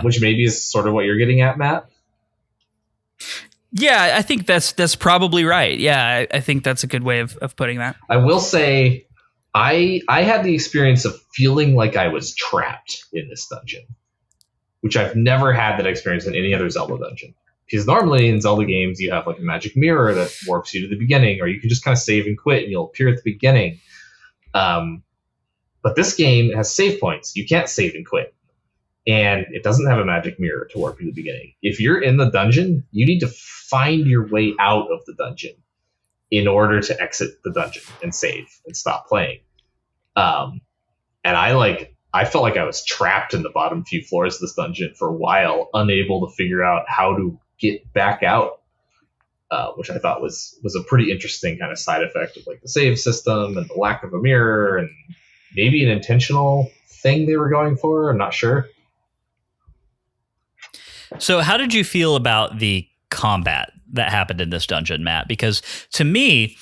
Which maybe is sort of what you're getting at, Matt. Yeah, I think that's probably right. Yeah, I think that's a good way of putting that. I will say I had the experience of feeling like I was trapped in this dungeon, which I've never had that experience in any other Zelda dungeon. Because normally in Zelda games, you have like a magic mirror that warps you to the beginning, or you can just kind of save and quit and you'll appear at the beginning. But this game has save points. You can't save and quit. And it doesn't have a magic mirror to warp you to the beginning. If you're in the dungeon, you need to find your way out of the dungeon in order to exit the dungeon and save and stop playing. And I felt like I was trapped in the bottom few floors of this dungeon for a while, unable to figure out how to get back out, which I thought was a pretty interesting kind of side effect of like the save system and the lack of a mirror, and maybe an intentional thing they were going for. I'm not sure. So how did you feel about the combat that happened in this dungeon, Matt? Because to me,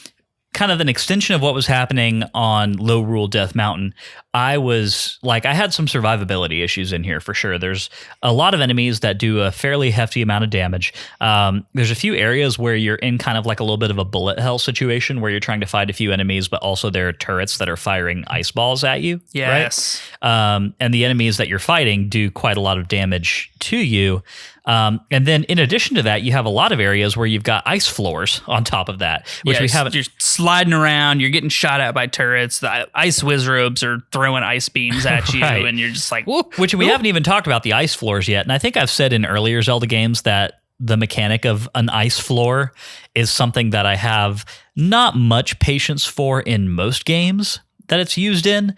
kind of an extension of what was happening on Low Rule Death Mountain, I had some survivability issues in here for sure. There's a lot of enemies that do a fairly hefty amount of damage. There's a few areas where you're in kind of like a little bit of a bullet hell situation where you're trying to fight a few enemies, but also there are turrets that are firing ice balls at you. Yes. Right? And the enemies that you're fighting do quite a lot of damage to you. And then in addition to that, you have a lot of areas where you've got ice floors on top of that, which we haven't. You're sliding around. You're getting shot at by turrets. The ice wizrobes are throwing ice beams at you, and you're just like, whoop. Which we haven't even talked about the ice floors yet. And I think I've said in earlier Zelda games that the mechanic of an ice floor is something that I have not much patience for in most games that it's used in.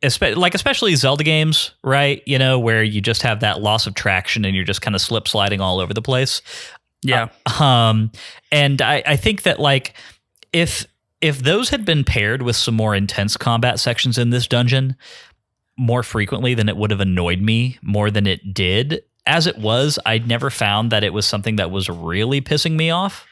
Especially Zelda games, right? You know, where you just have that loss of traction and you're just kind of slip sliding all over the place. Yeah. And I think that like if those had been paired with some more intense combat sections in this dungeon more frequently, then it would have annoyed me more than it did. As it was, I'd never found that it was something that was really pissing me off.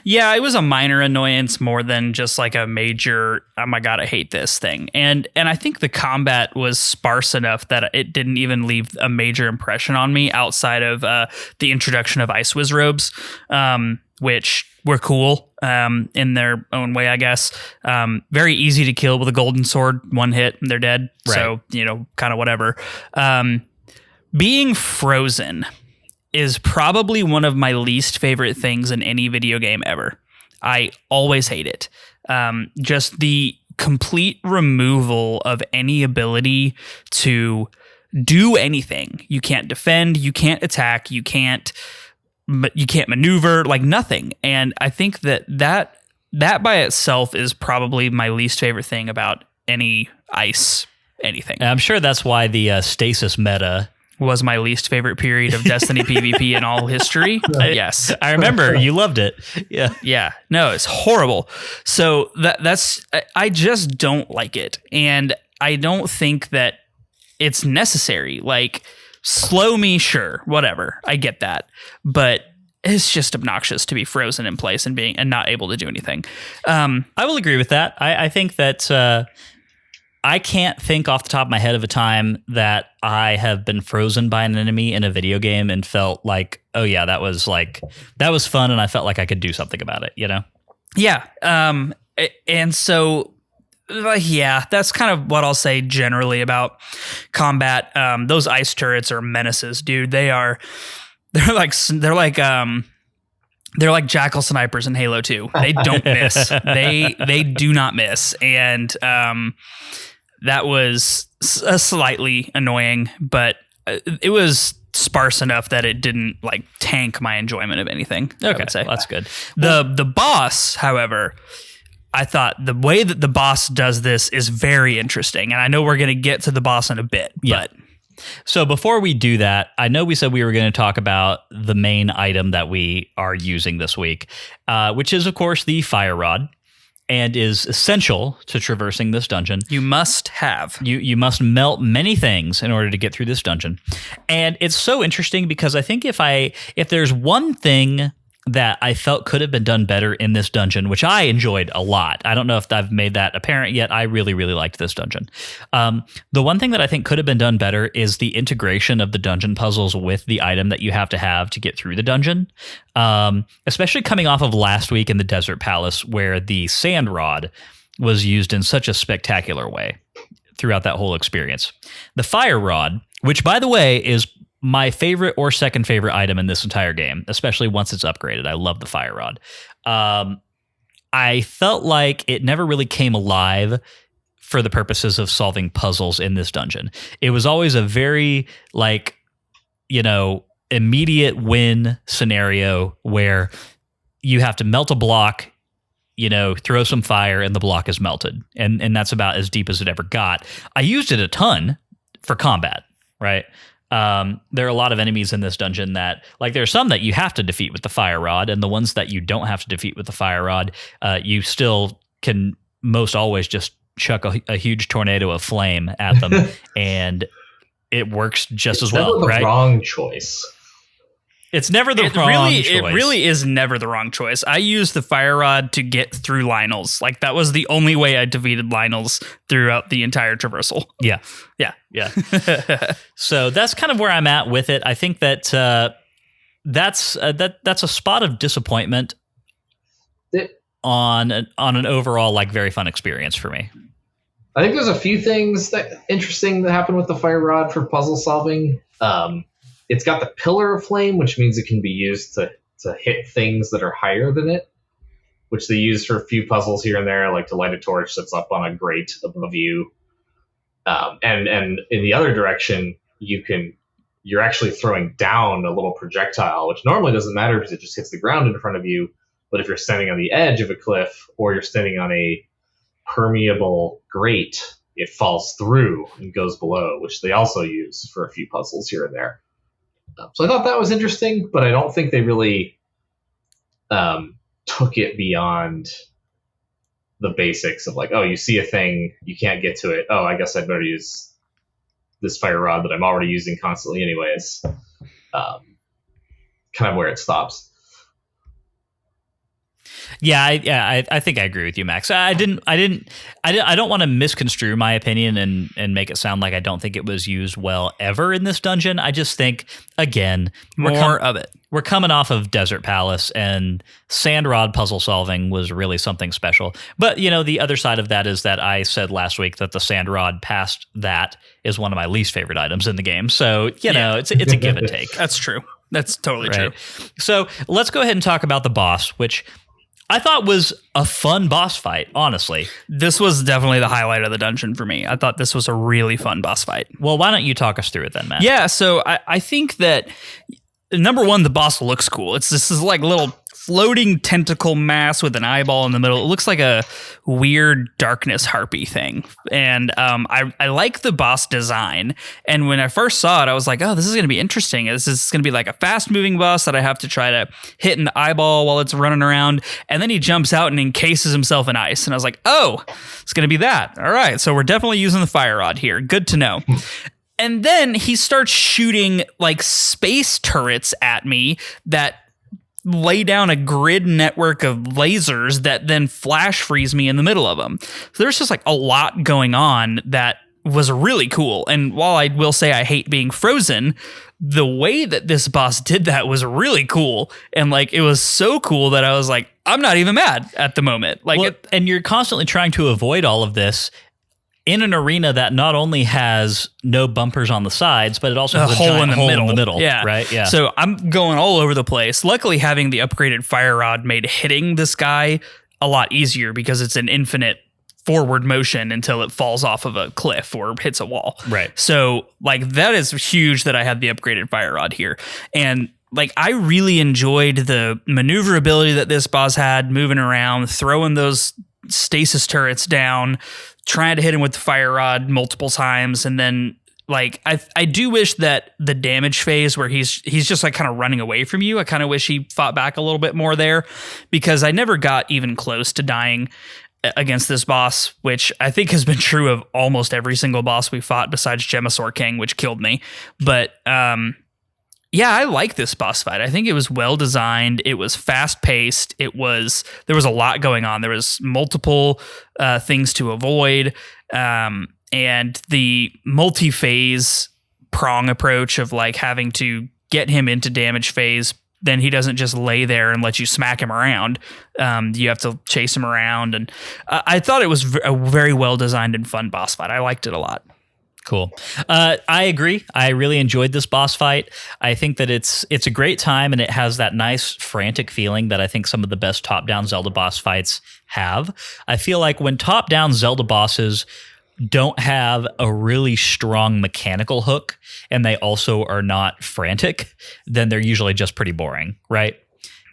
Yeah, it was a minor annoyance more than just like a major, oh my God, I hate this thing. And I think the combat was sparse enough that it didn't even leave a major impression on me outside of the introduction of ice wizrobes, which were cool in their own way, I guess. Very easy to kill with a golden sword, one hit, and they're dead. Right. So, you know, kind of whatever. Being frozen is probably one of my least favorite things in any video game ever. I always hate it. Just the complete removal of any ability to do anything. You can't defend, you can't attack, you can't maneuver, like nothing. And I think that by itself is probably my least favorite thing about any ice anything. And I'm sure that's why the stasis meta was my least favorite period of Destiny PvP in all history. Yes. I remember you loved it. Yeah. Yeah. No, it's horrible. So that's I just don't like it. And I don't think that it's necessary. Like, slow me, sure, whatever. I get that. But it's just obnoxious to be frozen in place and not able to do anything. I will agree with that. I think that I can't think off the top of my head of a time that I have been frozen by an enemy in a video game and felt like, oh yeah, that was fun, and I felt like I could do something about it, you know? Yeah. And so, yeah, that's kind of what I'll say generally about combat. Those ice turrets are menaces, dude. They're like jackal snipers in Halo 2. They don't miss. They do not miss. And that was slightly annoying, but it was sparse enough that it didn't like tank my enjoyment of anything. Okay, I would say. Well, that's good. The boss, however, I thought the way that the boss does this is very interesting. And I know we're going to get to the boss in a bit, but... So before we do that, I know we said we were going to talk about the main item that we are using this week, which is, of course, the fire rod, and is essential to traversing this dungeon. You must have. You must melt many things in order to get through this dungeon. And it's so interesting because I think if there's one thing that I felt could have been done better in this dungeon, which I enjoyed a lot. I don't know if I've made that apparent yet. I really, really liked this dungeon. The one thing that I think could have been done better is the integration of the dungeon puzzles with the item that you have to get through the dungeon. Especially coming off of last week in the Desert Palace, where the sand rod was used in such a spectacular way throughout that whole experience. The fire rod, which by the way is my favorite or second favorite item in this entire game, especially once it's upgraded. I love the fire rod. I felt like it never really came alive for the purposes of solving puzzles in this dungeon. It was always a very immediate win scenario where you have to melt a block, throw some fire and the block is melted. And that's about as deep as it ever got. I used it a ton for combat, right? There are a lot of enemies in this dungeon that, there's some that you have to defeat with the fire rod, and the ones that you don't have to defeat with the fire rod, you still can most always just chuck a huge tornado of flame at them, and it works just as well, right? Wrong choice. It's never the wrong choice. It really is never the wrong choice. I used the fire rod to get through Lionel's. That was the only way I defeated Lionel's throughout the entire traversal. Yeah. So that's kind of where I'm at with it. I think that that's a spot of disappointment on an overall very fun experience for me. I think there's a few things interesting that happen with the fire rod for puzzle solving. It's got the pillar of flame, which means it can be used to hit things that are higher than it. which they use for a few puzzles here and there, like to light a torch that's up on a grate above you. And in the other direction, you're actually throwing down a little projectile, which normally doesn't matter because it just hits the ground in front of you. But if you're standing on the edge of a cliff or you're standing on a permeable grate, it falls through and goes below, which they also use for a few puzzles here and there. So I thought that was interesting, but I don't think they really took it beyond the basics of like, oh, you see a thing, you can't get to it. Oh, I guess I'd better use this fire rod that I'm already using constantly anyways. Kind of where it stops. Yeah, I think I agree with you, Max. I don't want to misconstrue my opinion and make it sound like I don't think it was used well ever in this dungeon. I just think, again, we're coming off of Desert Palace, and sand rod puzzle solving was really something special. But, the other side of that is that I said last week that the sand rod past that is one of my least favorite items in the game. So, it's a give and take. That's true. That's totally true. So let's go ahead and talk about the boss, which I thought was a fun boss fight, honestly. This was definitely the highlight of the dungeon for me. I thought this was a really fun boss fight. Well, why don't you talk us through it then, Matt? Yeah, so I think that, number one, the boss looks cool. This is like little floating tentacle mass with an eyeball in the middle. It looks like a weird darkness harpy thing. And I like the boss design. And when I first saw it, I was like, oh, this is going to be interesting. This is going to be like a fast moving boss that I have to try to hit in the eyeball while it's running around. And then he jumps out and encases himself in ice. And I was like, oh, it's going to be that. All right. So we're definitely using the fire rod here. Good to know. And then he starts shooting like space turrets at me that lay down a grid network of lasers that then flash freeze me in the middle of them. So there's just like a lot going on that was really cool. And while I will say I hate being frozen, the way that this boss did that was really cool. And like, it was so cool that I was like, I'm not even mad at the moment. Like, and you're constantly trying to avoid all of this in an arena that not only has no bumpers on the sides, but it also has a hole in the middle. Yeah. Right. Yeah. So I'm going all over the place. Luckily, having the upgraded fire rod made hitting this guy a lot easier because it's an infinite forward motion until it falls off of a cliff or hits a wall. Right. So like that is huge that I had the upgraded fire rod here. And like, I really enjoyed the maneuverability that this boss had, moving around, throwing those stasis turrets down, trying to hit him with the fire rod multiple times. And then like, I do wish that the damage phase where he's just like kind of running away from you, I kind of wish he fought back a little bit more there, because I never got even close to dying against this boss, which I think has been true of almost every single boss we fought besides Gemasaur King, which killed me. But yeah, I like this boss fight. I think it was well designed. It was fast paced. There was a lot going on. There was multiple things to avoid. And the multi-phase prong approach of like having to get him into damage phase, then he doesn't just lay there and let you smack him around. You have to chase him around. And I thought it was a very well designed and fun boss fight. I liked it a lot. Cool. I agree. I really enjoyed this boss fight. I think that it's a great time, and it has that nice frantic feeling that I think some of the best top-down Zelda boss fights have. I feel like when top-down Zelda bosses don't have a really strong mechanical hook, and they also are not frantic, then they're usually just pretty boring, right?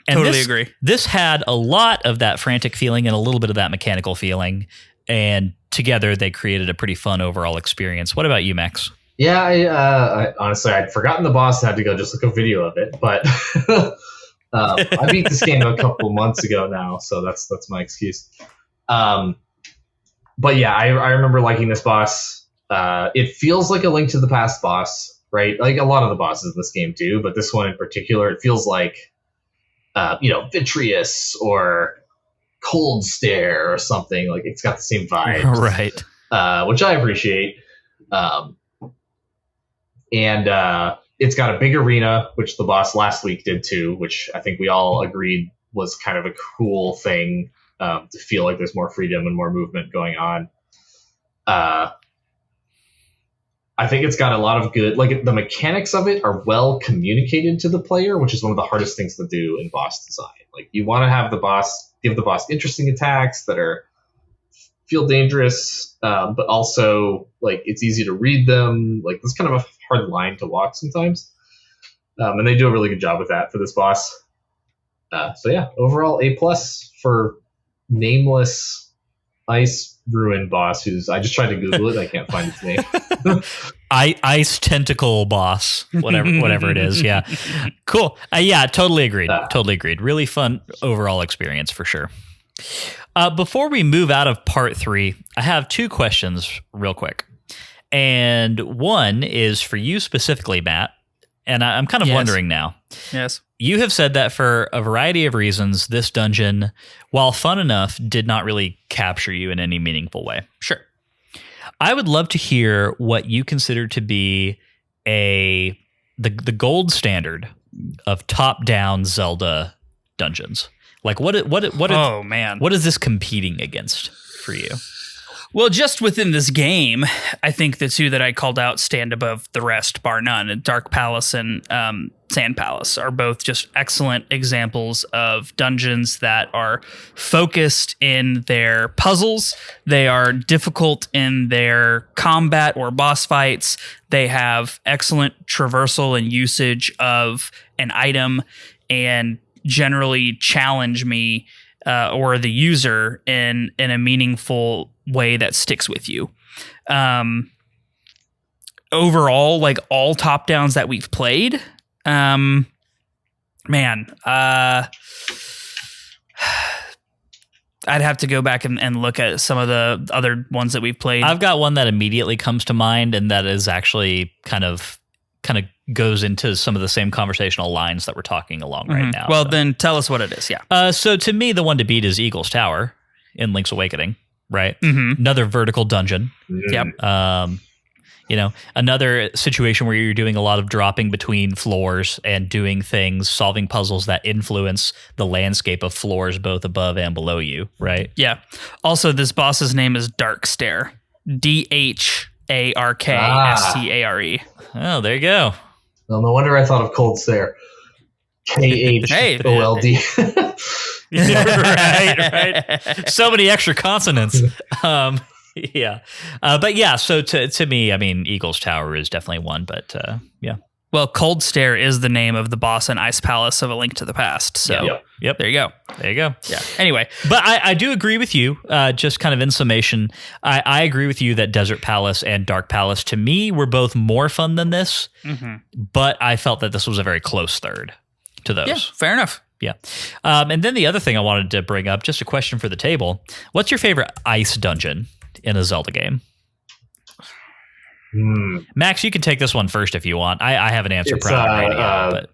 And totally agree. This had a lot of that frantic feeling and a little bit of that mechanical feeling, and together they created a pretty fun overall experience. What about you, Max? Yeah, I honestly, I'd forgotten the boss. I had to go just look a video of it, but I beat this game a couple months ago now, so that's my excuse. But yeah, I remember liking this boss. It feels like a Link to the Past boss, right? Like a lot of the bosses in this game do, but this one in particular, it feels like, Vitreous or Cold Stare or something. Like it's got the same vibe, right? Which I appreciate. And it's got a big arena, which the boss last week did too, which I think we all agreed was kind of a cool thing, to feel like there's more freedom and more movement going on. I think it's got a lot of good, like the mechanics of it are well communicated to the player, which is one of the hardest things to do in boss design. Like you want to have the boss give the boss interesting attacks that feel dangerous, but also like it's easy to read them. Like it's kind of a hard line to walk sometimes, and they do a really good job with that for this boss. So yeah, overall A+ for nameless ice ruin boss. I just tried to Google it. I can't find its name. Ice tentacle boss, whatever it is. Yeah, cool. Yeah, totally agreed. Totally agreed. Really fun overall experience for sure. Before we move out of part 3, I have 2 questions real quick, and one is for you specifically, Matt. And I'm kind of wondering now. Yes. You have said that for a variety of reasons, this dungeon, while fun enough, did not really capture you in any meaningful way. Sure. I would love to hear what you consider to be the gold standard of top-down Zelda dungeons. Like what is this competing against for you? Well, just within this game, I think the 2 that I called out stand above the rest, bar none. Dark Palace and Sand Palace are both just excellent examples of dungeons that are focused in their puzzles. They are difficult in their combat or boss fights. They have excellent traversal and usage of an item, and generally challenge me or the user in a meaningful way that sticks with you. Overall, like all top downs that we've played, I'd have to go back and look at some of the other ones that we've played. I've got one that immediately comes to mind, and that is actually kind of goes into some of the same conversational lines that we're talking along right now. Well, then tell us what it is. Yeah. So to me, the one to beat is Eagle's Tower in Link's Awakening, right? Mm-hmm. Another vertical dungeon. Yep. Another situation where you're doing a lot of dropping between floors and doing things, solving puzzles that influence the landscape of floors both above and below you, right? Yeah. Also, this boss's name is Darkstare. DHARKSTARE. Oh, there you go. Well, no wonder I thought of Cold Stare. KHOLD. right. So many extra consonants. Yeah. But yeah, so to me, I mean, Eagle's Tower is definitely one, but yeah. Well, Cold Stare is the name of the boss in Ice Palace of A Link to the Past. So yep. There you go. There you go. Yeah. Anyway. But I do agree with you, just kind of in summation, I agree with you that Desert Palace and Dark Palace, to me, were both more fun than this, but I felt that this was a very close third to those. Yeah, fair enough. Yeah. And then the other thing I wanted to bring up, just a question for the table. What's your favorite ice dungeon in a Zelda game? Max, you can take this one first if you want. I have an answer probably but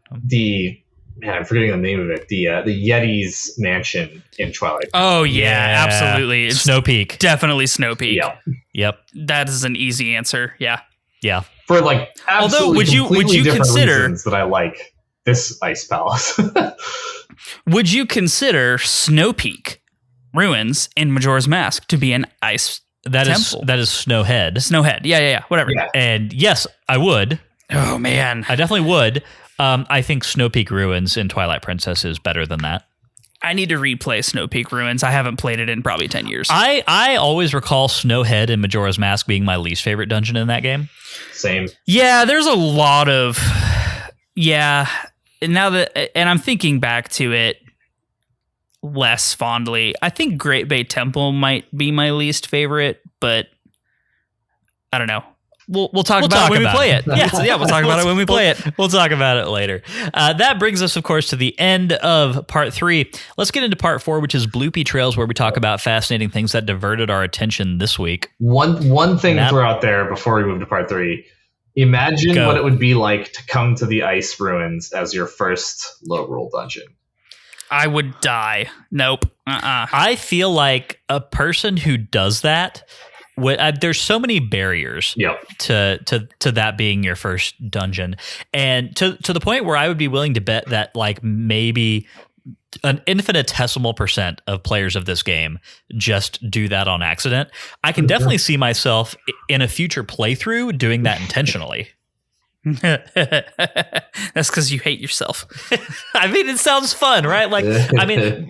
I'm forgetting the name of it. The Yeti's mansion in Twilight. Oh yeah, absolutely. It's Snow Peak. Definitely Snow Peak. Yep. That is an easy answer. Yeah. For like absolutely would you consider reasons that I like this Ice Palace? Would you consider Snow Peak ruins in Majora's Mask to be an ice temple? That is Snowhead. Snowhead. Yeah. Whatever. Yeah. And yes, I would. Oh man, I definitely would. I think Snow Peak Ruins in Twilight Princess is better than that. I need to replay Snow Peak Ruins. I haven't played it in probably 10 years. I always recall Snowhead in Majora's Mask being my least favorite dungeon in that game. Same. Yeah, there's a lot of And I'm thinking back to it less fondly. I think Great Bay Temple might be my least favorite, but I don't know. We'll talk about it when we play it. Yeah, we'll talk about it when we play it. We'll talk about it later. That brings us, of course, to the end of part 3. Let's get into part 4, which is Bloopy Trails, where we talk about fascinating things that diverted our attention this week. One thing to throw out there before we move to part 3. Imagine what it would be like to come to the ice ruins as your first low roll dungeon. I would die. Nope. I feel like a person who does that, there's so many barriers to that being your first dungeon, and to the point where I would be willing to bet that like maybe an infinitesimal % of players of this game just do that on accident. I can definitely see myself in a future playthrough doing that intentionally. That's because you hate yourself. I mean, it sounds fun, right? Like, I mean,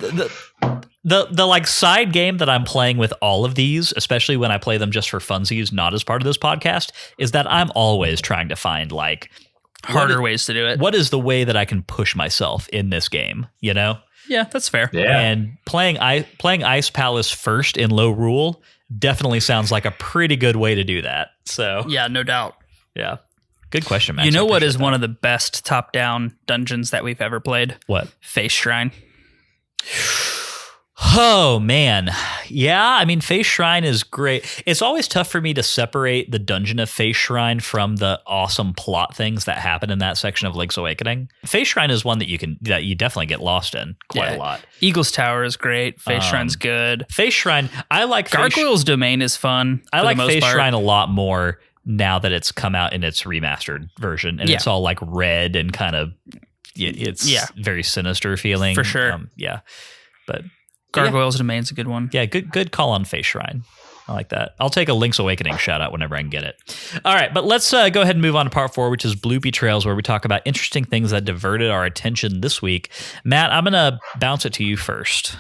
The like side game that I'm playing with all of these, especially when I play them just for funsies, not as part of this podcast, is that I'm always trying to find like harder ways to do it. What is the way that I can push myself in this game? You know? Yeah, that's fair. Yeah. And playing Ice Palace first in low rule definitely sounds like a pretty good way to do that. So yeah, no doubt. Yeah. Good question, Max. You know what is one of the best top-down dungeons that we've ever played? What? Face Shrine. Oh, man. Yeah, I mean, Face Shrine is great. It's always tough for me to separate the dungeon of Face Shrine from the awesome plot things that happen in that section of Link's Awakening. Face Shrine is one that you definitely get lost in quite a lot. Eagle's Tower is great. Face Shrine's good. Face Shrine, I like Gargoyle's Domain is fun. I like Face Shrine a lot more now that it's come out in its remastered version, and it's all like red and kind of it's very sinister feeling for sure. But Gargoyle's Domain's a good one. Yeah, good call on Face Shrine. I like that. I'll take a Link's Awakening shout out whenever I can get it. All right, but let's go ahead and move on to part 4, which is Bloopy Trails, where we talk about interesting things that diverted our attention this week. Matt, I'm gonna bounce it to you first.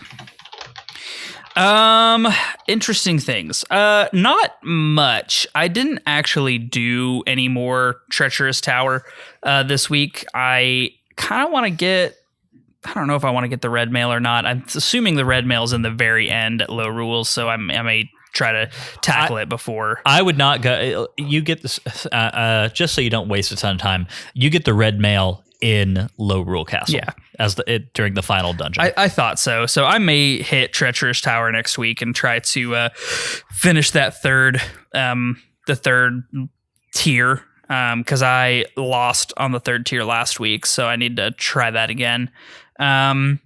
Interesting things. Not much. I didn't actually do any more Treacherous Tower this week. I kind of want to get, I don't know if I want to get the red mail or not. I'm assuming the red mail is in the very end at low rules, so I may try to tackle it before. I would not go. You get this, just so you don't waste a ton of time. You get the red mail in low rule castle. Yeah. As during the final dungeon. I thought so. So I may hit Treacherous Tower next week and try to finish that the third tier. Because I lost on the third tier last week, so I need to try that again. I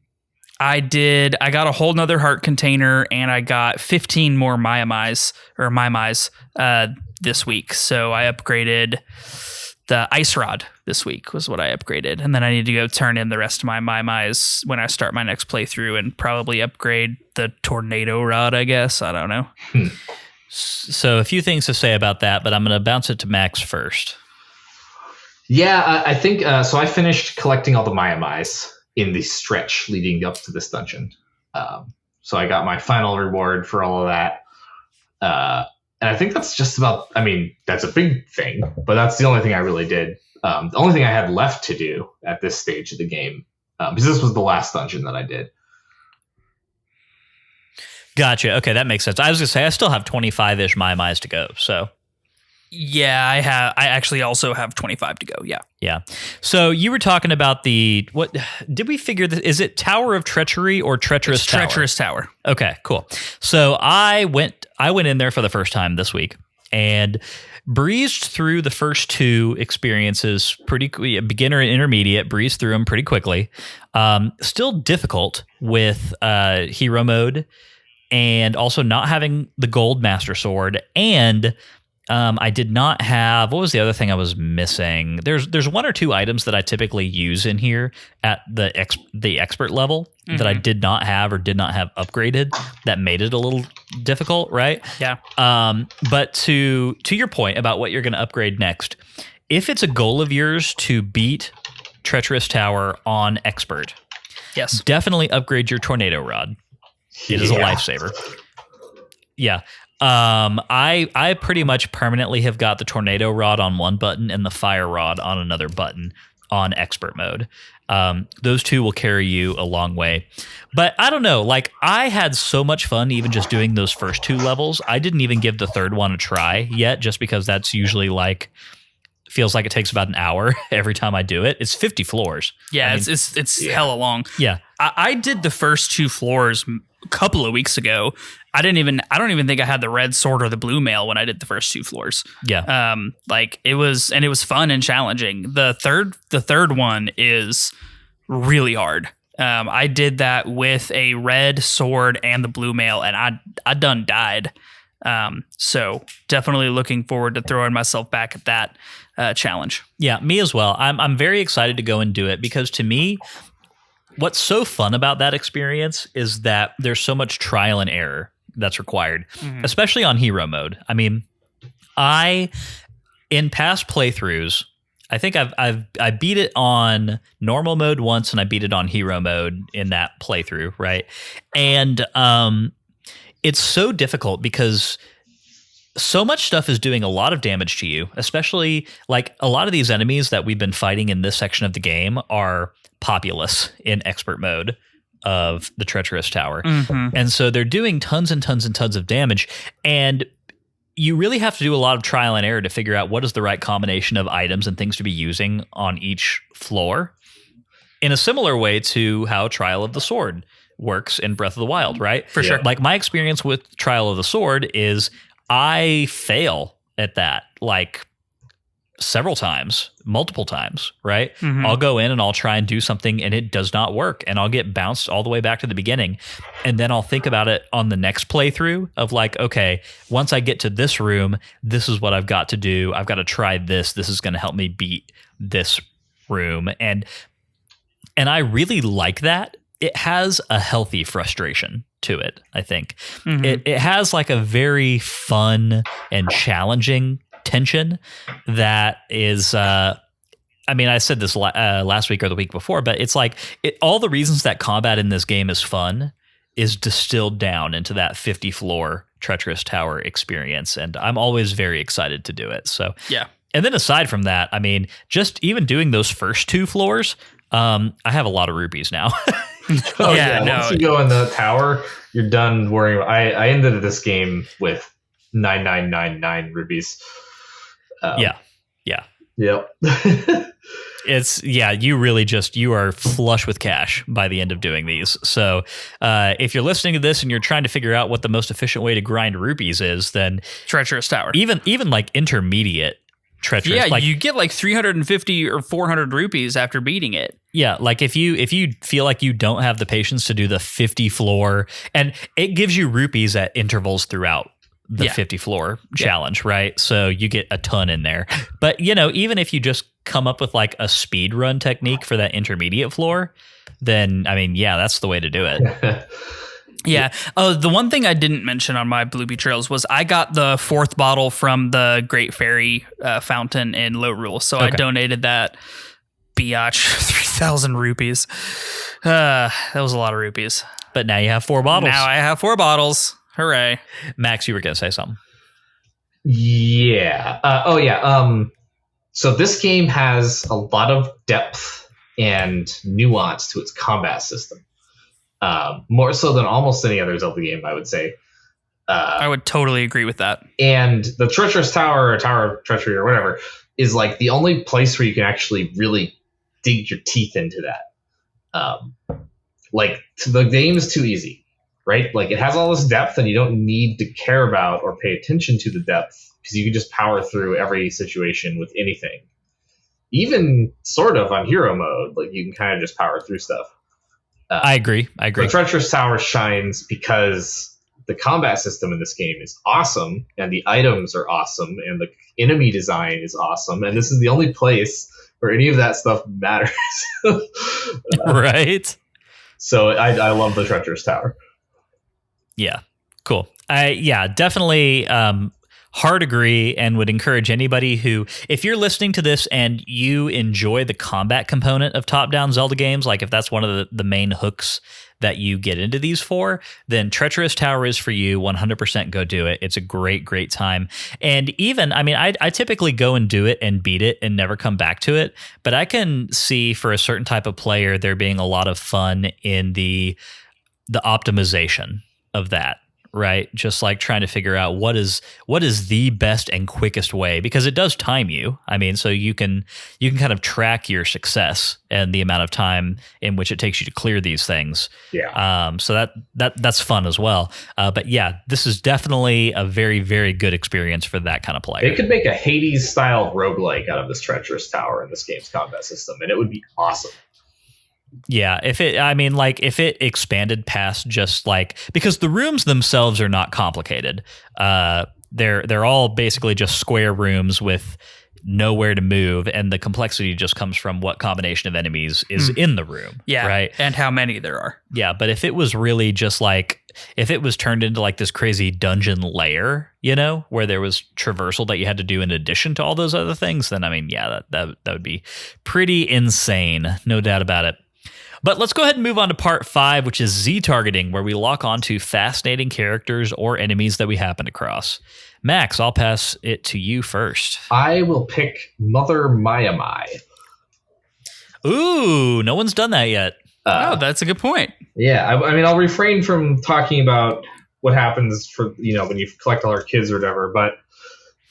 got a whole nother heart container, and I got 15 more Mai this week. So I upgraded the Ice Rod this week was what I upgraded. And then I need to go turn in the rest of my Mai when I start my next playthrough and probably upgrade the Tornado Rod, I guess. I don't know. So a few things to say about that, but I'm going to bounce it to Max first. Yeah, I think so. I finished collecting all the Mai in the stretch leading up to this dungeon. So I got my final reward for all of that. And I think that's just about, I mean, that's a big thing, but that's the only thing I really did. The only thing I had left to do at this stage of the game, because this was the last dungeon that I did. Gotcha. Okay, that makes sense. I was going to say, I still have 25-ish Mai to go, so. Yeah, I actually also have 25 to go, yeah. Yeah. So you were talking about what did we figure that, is it Tower of Treachery or Treacherous Tower? Treacherous Tower. Okay, cool. So I went in there for the first time this week and breezed through the first two experiences beginner and intermediate, breezed through them pretty quickly. Still difficult with hero mode and also not having the gold master sword, and I did not have, what was the other thing I was missing? There's one or two items that I typically use in here at the expert level that I did not have or did not have upgraded that made it a little difficult, right? Yeah. But to your point about what you're going to upgrade next, if it's a goal of yours to beat Treacherous Tower on expert, yes, definitely upgrade your Tornado Rod. It is a lifesaver. Yeah. I pretty much permanently have got the Tornado Rod on one button and the Fire Rod on another button on expert mode. Those two will carry you a long way. But I don't know, like I had so much fun even just doing those first two levels. I didn't even give the third one a try yet, just because that's usually feels like it takes about an hour every time I do it. It's 50 floors. Yeah, it's hella long. Yeah. I did the first two floors a couple of weeks ago. I don't even think I had the red sword or the blue mail when I did the first two floors. Yeah. It was fun and challenging. The third one is really hard. I did that with a red sword and the blue mail, and I done died. So definitely looking forward to throwing myself back at that challenge. Yeah, me as well. I'm very excited to go and do it because to me, what's so fun about that experience is that there's so much trial and error that's required, especially on hero mode. I mean, in past playthroughs, I think I beat it on normal mode once, and I beat it on hero mode in that playthrough, right? And it's so difficult because so much stuff is doing a lot of damage to you, especially like a lot of these enemies that we've been fighting in this section of the game are populous in expert mode of the Treacherous Tower. Mm-hmm. And so they're doing tons and tons and tons of damage. And you really have to do a lot of trial and error to figure out what is the right combination of items and things to be using on each floor, in a similar way to how Trial of the Sword works in Breath of the Wild, right? For sure. Like my experience with Trial of the Sword is I fail at that like several times, multiple times, right? Mm-hmm. I'll go in and I'll try and do something and it does not work, and I'll get bounced all the way back to the beginning. And then I'll think about it on the next playthrough of like, okay, once I get to this room, this is what I've got to do. I've got to try this. This is going to help me beat this room. And I really like that. It has a healthy frustration to it, I think. Mm-hmm. It has like a very fun and challenging tension that is I said this last week or the week before, but it's like all the reasons that combat in this game is fun is distilled down into that 50 floor Treacherous Tower experience, and I'm always very excited to do it. So yeah. And then aside from that, I mean, just even doing those first 2 floors, I have a lot of rupees now. Once you go in the tower, you're done worrying. I ended this game with 9999 rupees. Yep. You are flush with cash by the end of doing these. So if you're listening to this and you're trying to figure out what the most efficient way to grind rupees is, then Treacherous Tower. Even like intermediate treacherous. Yeah, like, you get like 350 or 400 rupees after beating it. Yeah, like if you feel like you don't have the patience to do the 50 floor, and it gives you rupees at intervals throughout the 50 floor challenge, right? So you get a ton in there. But, even if you just come up with like a speed run technique for that intermediate floor, then, that's the way to do it. Yeah. Oh, the one thing I didn't mention on my Bluebee Trails was I got the 4th bottle from the Great Fairy fountain in Low Rule. So I donated that biatch 3,000 rupees. That was a lot of rupees. But now you have 4 bottles. Now I have 4 bottles. Hooray. Max, you were going to say something. Yeah. So this game has a lot of depth and nuance to its combat system. More so than almost any other Zelda game, I would say. I would totally agree with that. And the Treacherous Tower, or Tower of Treachery, or whatever, is like the only place where you can actually really dig your teeth into that. The game is too easy, right? Like it has all this depth, and you don't need to care about or pay attention to the depth because you can just power through every situation with anything. Even sort of on hero mode, like you can kind of just power through stuff. I agree. The Treacherous Tower shines because the combat system in this game is awesome, and the items are awesome, and the enemy design is awesome, and this is the only place where any of that stuff matters. Right? So I love the Treacherous Tower. Yeah, cool. Definitely hard agree, and would encourage anybody who, if you're listening to this and you enjoy the combat component of top-down Zelda games, like if that's one of the main hooks that you get into these for, then Treacherous Tower is for you. 100% go do it. It's a great, great time. And even, I typically go and do it and beat it and never come back to it, but I can see for a certain type of player there being a lot of fun in the optimization of that. Right? Just like trying to figure out what is the best and quickest way, because it does time you. So you can kind of track your success and the amount of time in which it takes you to clear these things. Yeah. So that's fun as well. But yeah, this is definitely a very, very good experience for that kind of player. They could make a Hades style roguelike out of this Treacherous Tower in this game's combat system, and it would be awesome. Yeah, if it expanded past just like, because the rooms themselves are not complicated. They're all basically just square rooms with, know where to move, and the complexity just comes from what combination of enemies is in the room. Yeah, right. And how many there are. Yeah, but if it was really just like, if it was turned into like this crazy dungeon layer, you know, where there was traversal that you had to do in addition to all those other things, then I mean, yeah, that would be pretty insane, no doubt about it. But let's go ahead and move on to part 5, which is Z targeting, where we lock onto fascinating characters or enemies that we happen across. Max, I'll pass it to you first. I will pick Mother Mai. Ooh, no one's done that yet. That's a good point. Yeah, I mean, I'll refrain from talking about what happens for, when you collect all her kids or whatever, but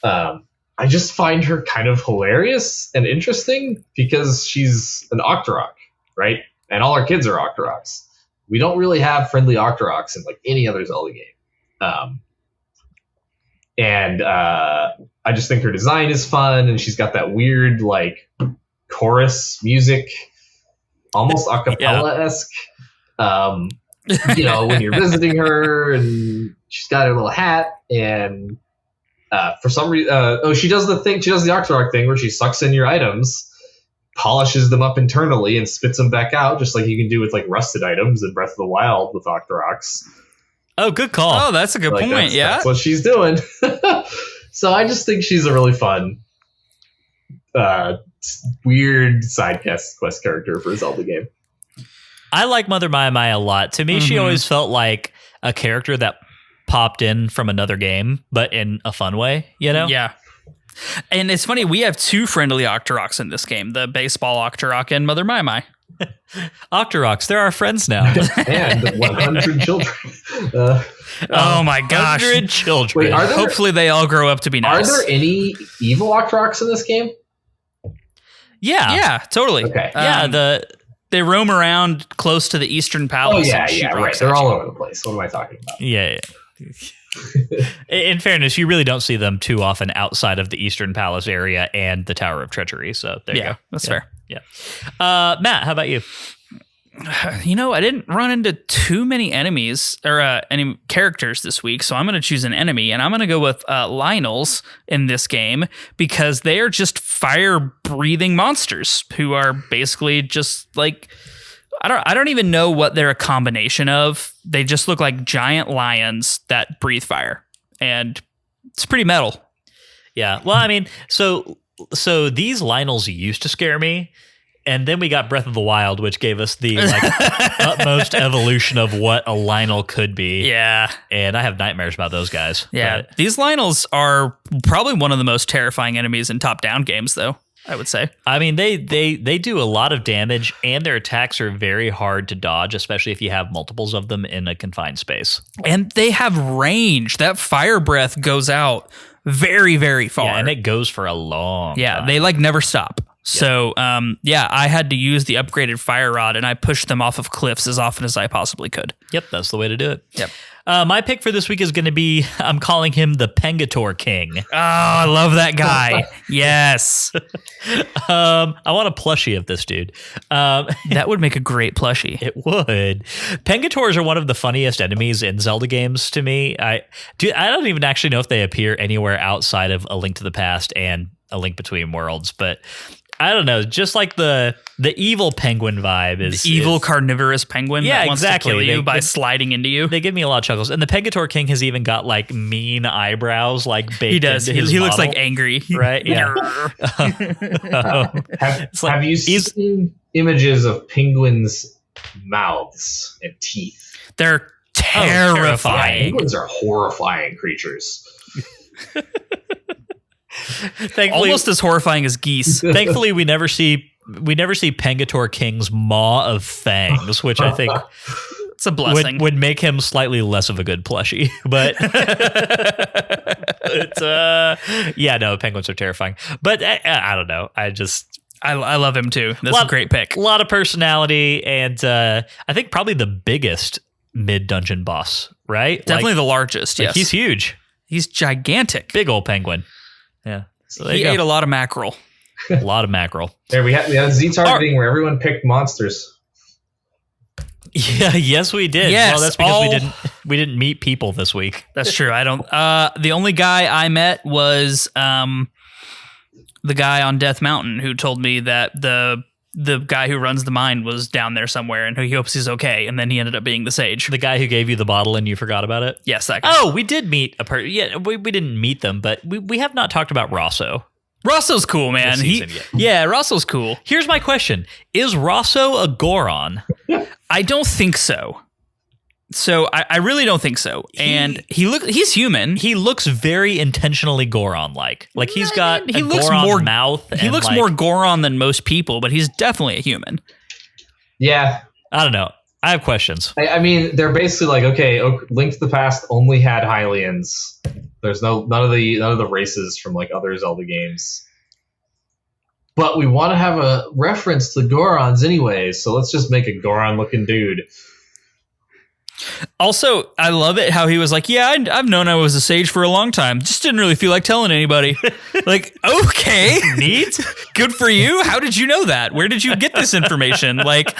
I just find her kind of hilarious and interesting because she's an Octorok, right? And all our kids are Octoroks. We don't really have friendly Octoroks in like any other Zelda game. And I just think her design is fun, and she's got that weird like chorus music, almost a cappella-esque. When you're visiting her, and she's got her little hat, and for some reason, she does the Octorok thing where she sucks in your items, polishes them up internally, and spits them back out, just like you can do with like rusted items in Breath of the Wild with Octoroks. Oh, good call. Oh, that's a good point. That's what she's doing. So I just think she's a really fun, weird side quest character for a Zelda game. I like Mother Mai a lot. To me, she always felt like a character that popped in from another game, but in a fun way, you know? Yeah. And it's funny, we have 2 friendly Octoroks in this game, the baseball Octorok and Mother Mai. Octoroks, they're our friends now. And 100 children. Oh my gosh. 100 children. Wait, hopefully they all grow up to be nice. Are there any evil Octoroks in this game? Yeah. Yeah, totally. Okay. They roam around close to the Eastern Palace. Oh, yeah, right. They're all over the place. What am I talking about? Yeah. In fairness, you really don't see them too often outside of the Eastern Palace area and the Tower of Treachery. So there you go. That's fair. Yeah. Matt, how about you? I didn't run into too many enemies or any characters this week, so I'm going to choose an enemy, and I'm going to go with Lynels in this game because they are just fire-breathing monsters who are basically just like, I don't even know what they're a combination of. They just look like giant lions that breathe fire, and it's pretty metal. Yeah. Well, I mean, so these Lynels used to scare me. And then we got Breath of the Wild, which gave us the utmost evolution of what a Lynel could be. Yeah. And I have nightmares about those guys. Yeah. These Lynels are probably one of the most terrifying enemies in top-down games, though, I would say. I mean, they do a lot of damage, and their attacks are very hard to dodge, especially if you have multiples of them in a confined space. And they have range. That fire breath goes out very, very far. Yeah, and it goes for a long time. They never stop. So, I had to use the upgraded fire rod, and I pushed them off of cliffs as often as I possibly could. Yep, that's the way to do it. Yep. My pick for this week is going to be, I'm calling him the Pengator King. Oh, I love that guy. Yes. I want a plushie of this dude. That would make a great plushie. It would. Pengators are one of the funniest enemies in Zelda games to me. I don't even actually know if they appear anywhere outside of A Link to the Past and A Link Between Worlds, but I don't know, just like the evil penguin vibe is the evil carnivorous penguin that wants to kill you by sliding into you. They give me a lot of chuckles. And the Pengator King has even got like mean eyebrows like baked into his He model. looks like angry. Right? Yeah. Have you seen images of penguins' mouths and teeth? They're terrifying. Penguins are horrifying creatures. Thankfully, almost as horrifying as geese. Thankfully, we never see Pengator King's maw of fangs, which I think it's a blessing. Would make him slightly less of a good plushie. But penguins are terrifying. But I don't know. I love him too. That's a great pick. A lot of personality, and I think probably the biggest mid-dungeon boss, right? Definitely the largest, yes. He's huge. He's gigantic. Big old penguin. Yeah. So he ate a lot of mackerel. A lot of mackerel. There we had Z targeting where everyone picked monsters. Yeah, yes we did. Yes, well, that's because we didn't meet people this week. That's true. I don't the only guy I met was The guy on Death Mountain who told me that the guy who runs the mine was down there somewhere and he hopes he's okay, and then he ended up being the sage. The guy who gave you the bottle and you forgot about it? Yes, that guy. Oh, we did meet a person. Yeah, we didn't meet them, but we have not talked about Rosso. Rosso's cool, man. Rosso's cool. Here's my question. Is Rosso a Goron? I don't think so. So I really don't think so. And he's human. He looks very intentionally Goron-like. Like he's got a Goron mouth. He looks more Goron than most people, but he's definitely a human. Yeah. I don't know. I have questions. I mean, they're basically like, okay, Link to the Past only had Hylians. There's none of the races from like other Zelda games. But we want to have a reference to Gorons anyway, so let's just make a Goron-looking dude. Also, I love it how he was like, yeah, I've known I was a sage for a long time. Just didn't really feel like telling anybody. Like, okay. Neat. Good for you. How did you know that? Where did you get this information? Like,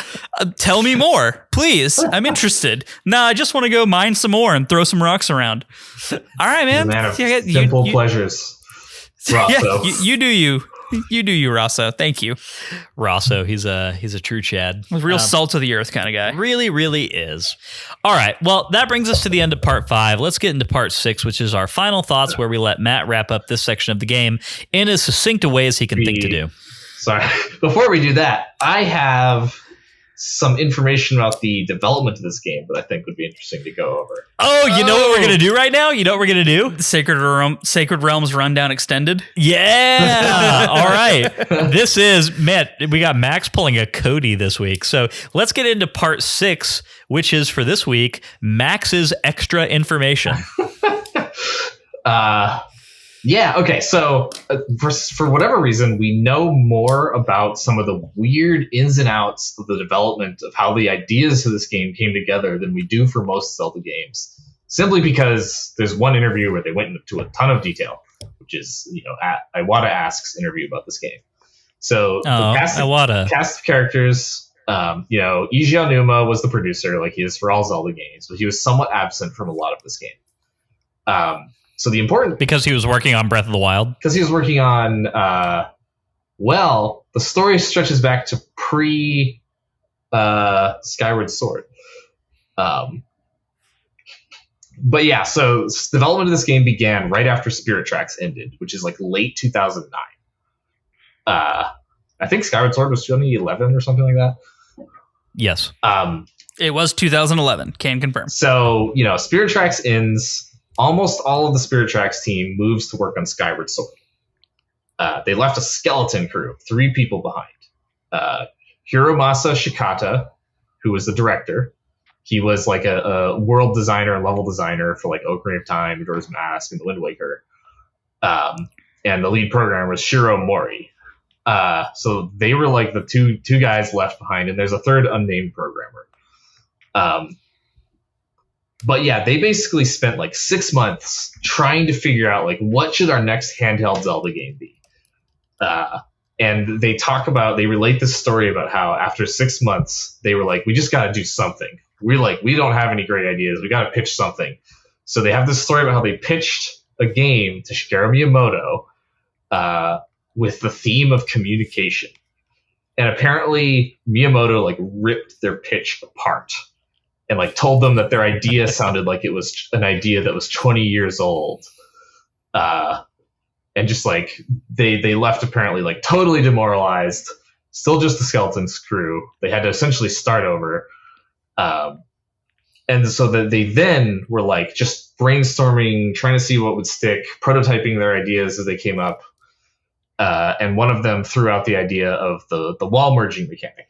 tell me more, please. I'm interested. Nah, I just want to go mine some more and throw some rocks around. All right, man. Man of simple pleasures. Rosso. Yeah, you do you. You do you, Rosso. Thank you. Rosso, he's a true Chad. Real salt of the earth kind of guy. Really, really is. All right. Well, that brings us to the end of part 5. Let's get into part 6, which is our final thoughts, where we let Matt wrap up this section of the game in as succinct a way as he can think to do. Sorry. Before we do that, I have some information about the development of this game that I think would be interesting to go over. Oh, you know what we're going to do right now? You know what we're going to do? The Sacred Realms Rundown Extended? Yeah. All right. This is, Matt, we got Max pulling a Cody this week. So let's get into part 6, which is for this week, Max's extra information. Yeah, okay, so for whatever reason, we know more about some of the weird ins and outs of the development of how the ideas of this game came together than we do for most Zelda games. Simply because there's one interview where they went into a ton of detail, which is, Iwata Asks interview about this game. So the cast of characters, Eiji Aonuma was the producer, like he is for all Zelda games, but he was somewhat absent from a lot of this game. So the important... Because he was working on Breath of the Wild? Because he was working on... the story stretches back to Skyward Sword. But yeah, so development of this game began right after Spirit Tracks ended, which is like late 2009. I think Skyward Sword was 2011 or something like that. Yes. It was 2011. Can confirm. So, Spirit Tracks ends... Almost all of the Spirit Tracks team moves to work on Skyward Sword. They left a skeleton crew, 3 people behind. Hiromasa Shikata, who was the director. He was like a world designer and level designer for like Ocarina of Time, Majora's Mask, and The Wind Waker. And the lead programmer was Shiro Mori. So they were like the two guys left behind, and there's a third unnamed programmer. But yeah, they basically spent like 6 months trying to figure out like what should our next handheld Zelda game be. And they relate this story about how after 6 months, they were like, we just got to do something. We don't have any great ideas. We got to pitch something. So they have this story about how they pitched a game to Shigeru Miyamoto with the theme of communication. And apparently Miyamoto like ripped their pitch apart. And like told them that their idea sounded like it was an idea that was 20 years old. And just like they left apparently like totally demoralized, still just the Skeleton's crew. They had to essentially start over. And so that they then were like just brainstorming, trying to see what would stick, prototyping their ideas as they came up. And one of them threw out the idea of the wall merging mechanic.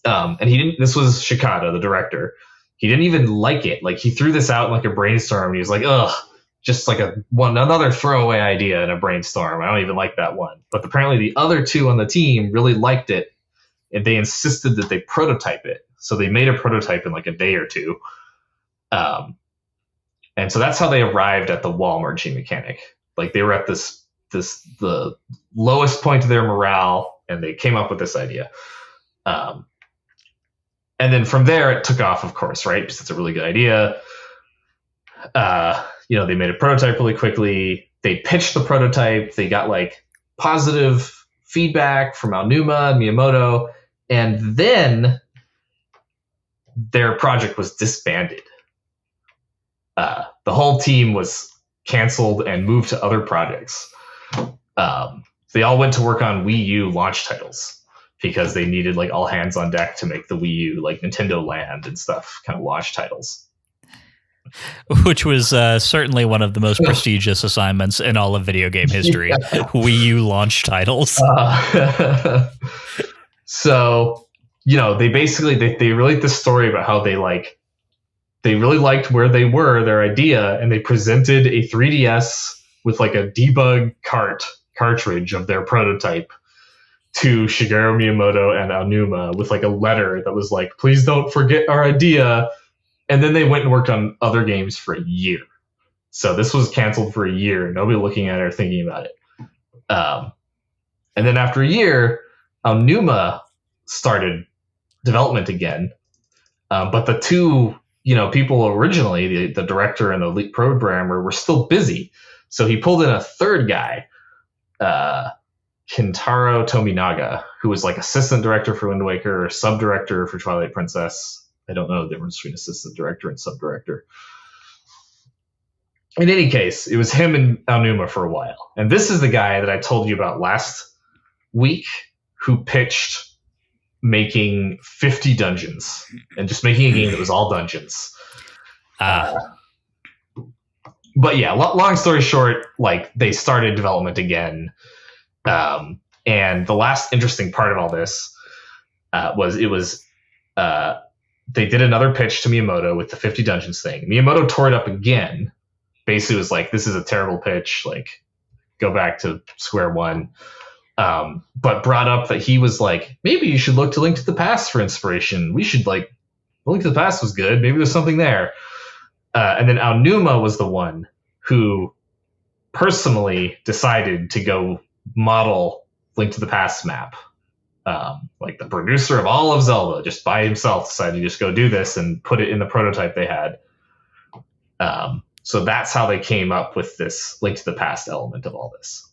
And this was Shikata, the director. He didn't even like it. Like he threw this out in like a brainstorm and he was like, ugh, just like another throwaway idea in a brainstorm. I don't even like that one. But apparently the other 2 on the team really liked it and they insisted that they prototype it. So they made a prototype in like a day or 2. And so that's how they arrived at the wall merging mechanic. Like they were at the lowest point of their morale and they came up with this idea. And then from there, it took off, of course, right? Because it's a really good idea. They made a prototype really quickly. They pitched the prototype. They got like positive feedback from Aonuma and Miyamoto, and then their project was disbanded. The whole team was canceled and moved to other projects. They all went to work on Wii U launch titles because they needed like all hands on deck to make the Wii U, like Nintendo Land and stuff, kind of launch titles. Which was certainly one of the most prestigious assignments in all of video game history. Wii U launch titles. So, they basically they relate this story about how they really liked where they were, their idea, and they presented a 3DS with like a debug cartridge of their prototype to Shigeru Miyamoto and Aonuma with like a letter that was like, please don't forget our idea. And then they went and worked on other games for a year. So this was canceled for a year. Nobody looking at it or thinking about it. And then after a year, Aonuma started development again. But the two, people originally, the director and the lead programmer, were still busy. So he pulled in a third guy, Kintaro Tominaga, who was like assistant director for Wind Waker, sub-director for Twilight Princess. I don't know the difference between assistant director and sub-director. In any case, it was him and Aonuma for a while. And this is the guy that I told you about last week who pitched making 50 dungeons and just making a game that was all dungeons. But yeah, long story short, like they started development again. And the last interesting part of all this was they did another pitch to Miyamoto with the 50 dungeons thing. Miyamoto tore it up again. Basically was like, this is a terrible pitch. Like, go back to square one. But brought up that he was like, maybe you should look to Link to the Past for inspiration. We should Link to the Past was good. Maybe there's something there. And then Aonuma was the one who personally decided to go model Link to the Past map. Like the producer of all of Zelda, just by himself, decided to just go do this and put it in the prototype they had. So that's how they came up with this Link to the Past element of all this.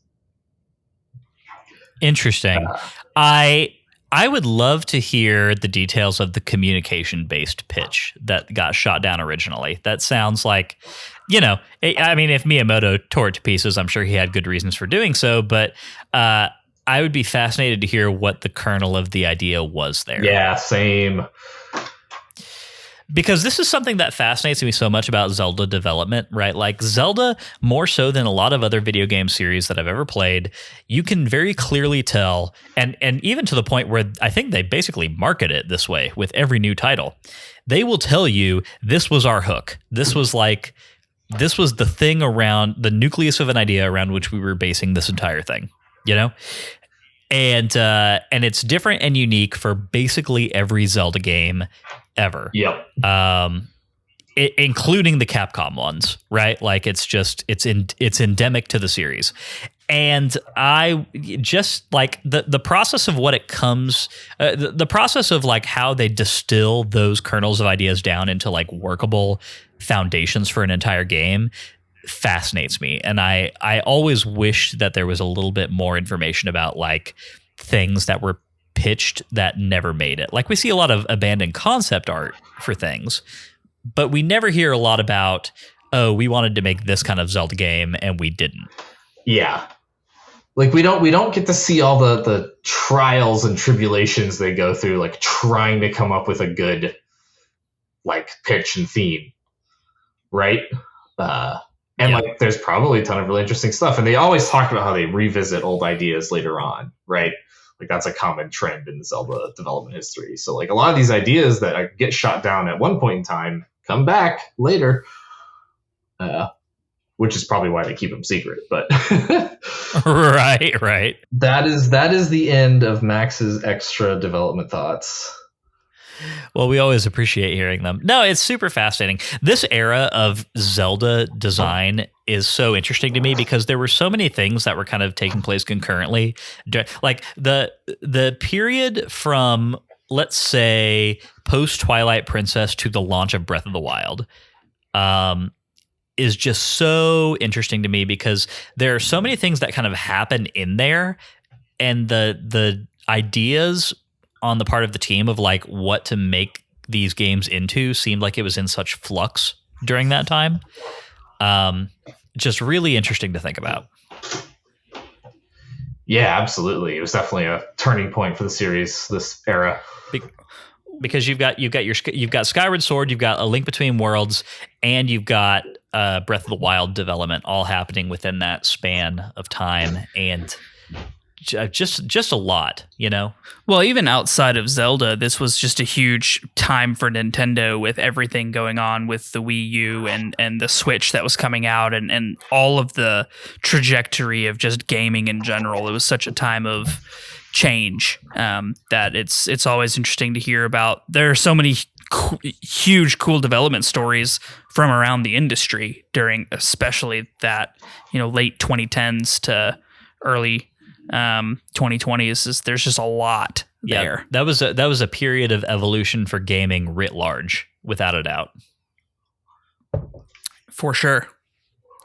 Interesting. I would love to hear the details of the communication-based pitch that got shot down originally. That sounds like, I mean, if Miyamoto tore it to pieces, I'm sure he had good reasons for doing so, but I would be fascinated to hear what the kernel of the idea was there. Yeah, same. Because this is something that fascinates me so much about Zelda development, right? Like Zelda, more so than a lot of other video game series that I've ever played, you can very clearly tell, and even to the point where I think they basically market it this way with every new title. They will tell you, this was our hook. This was the thing around the nucleus of an idea around which we were basing this entire thing. And it's different and unique for basically every Zelda game ever. Yep. Including the Capcom ones, right? Like it's endemic to the series. And I just like the process of what it comes, the process of like how they distill those kernels of ideas down into like workable foundations for an entire game fascinates me. And I always wish that there was a little bit more information about like things that were pitched that never made it. Like we see a lot of abandoned concept art for things, but we never hear a lot about, oh, we wanted to make this kind of Zelda game and we didn't. Yeah. Like we don't get to see all the trials and tribulations they go through, like trying to come up with a good like pitch and theme. Right? Like there's probably a ton of really interesting stuff. And they always talk about how they revisit old ideas later on, right? Like that's a common trend in the Zelda development history. So like a lot of these ideas that get shot down at one point in time come back later, which is probably why they keep them secret. But right. That is the end of Max's extra development thoughts. Well, we always appreciate hearing them. No, it's super fascinating. This era of Zelda design is so interesting to me because there were so many things that were kind of taking place concurrently. Like the period from, let's say, post Twilight Princess to the launch of Breath of the Wild. is just so interesting to me because there are so many things that kind of happen in there, and the ideas on the part of the team of like what to make these games into seemed like it was in such flux during that time. Just really interesting to think about. Yeah, absolutely. It was definitely a turning point for the series, this era. Because you've got Skyward Sword, you've got A Link Between Worlds, and you've got Breath of the Wild development all happening within that span of time, and just a lot, you know? Well, even outside of Zelda, this was just a huge time for Nintendo with everything going on with the Wii U and the Switch that was coming out and all of the trajectory of just gaming in general. It was such a time of change that it's always interesting to hear about. There are so many huge, cool development stories from around the industry during especially that, late 2010s to early 2020s. There's just a lot there. That was a period of evolution for gaming writ large, without a doubt. For sure.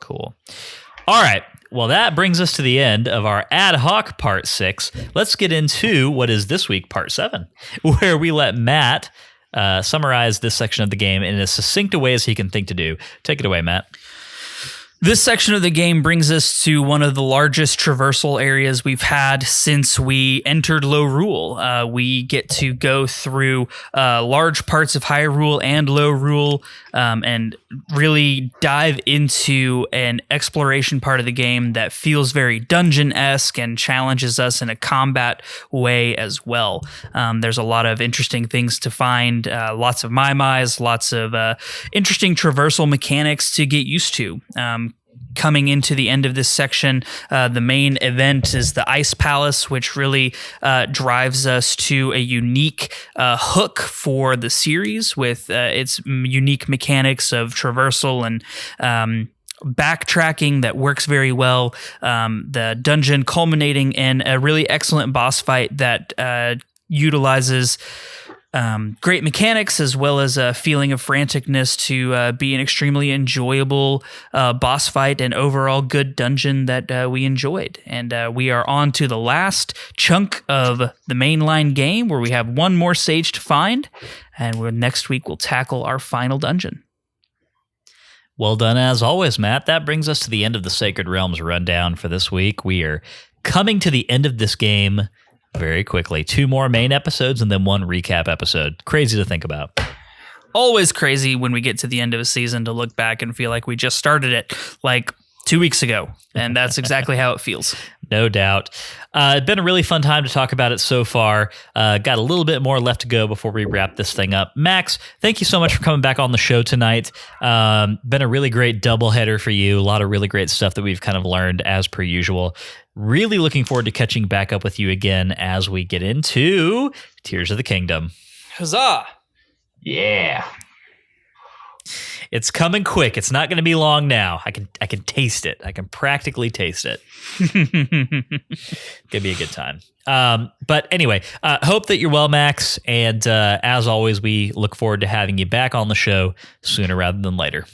Cool. All right. Well, that brings us to the end of our ad hoc part 6. Let's get into what is this week part 7, where we let Matt summarize this section of the game in as succinct a way as he can think to do. Take it away, Matt. This section of the game brings us to one of the largest traversal areas we've had since we entered Lorule. We get to go through large parts of Hyrule and Lorule and really dive into an exploration part of the game that feels very dungeon-esque and challenges us in a combat way as well. There's a lot of interesting things to find, lots of Mai-Mais, lots of interesting traversal mechanics to get used to. Coming into the end of this section, the main event is the Ice Palace, which really drives us to a unique hook for the series with its unique mechanics of traversal and backtracking that works very well. The dungeon culminating in a really excellent boss fight that utilizes great mechanics as well as a feeling of franticness to be an extremely enjoyable boss fight and overall good dungeon that we enjoyed. And we are on to the last chunk of the mainline game where we have one more stage to find, and next week we'll tackle our final dungeon. Well done as always, Matt. That brings us to the end of the Sacred Realms rundown for this week. We are coming to the end of this game very quickly. 2 more main episodes and then 1 recap episode. Crazy to think about. Always crazy when we get to the end of a season to look back and feel like we just started it like 2 weeks ago. And that's exactly how it feels. No doubt. It's been a really fun time to talk about it so far. Got a little bit more left to go before we wrap this thing up. Max, thank you so much for coming back on the show tonight. Been a really great doubleheader for you. A lot of really great stuff that we've kind of learned as per usual. Really looking forward to catching back up with you again as we get into Tears of the Kingdom. Huzzah! Yeah. It's coming quick. It's not going to be long now. I can taste it. I can practically taste it. Gonna be a good time. But anyway, hope that you're well, Max. And as always, we look forward to having you back on the show sooner rather than later.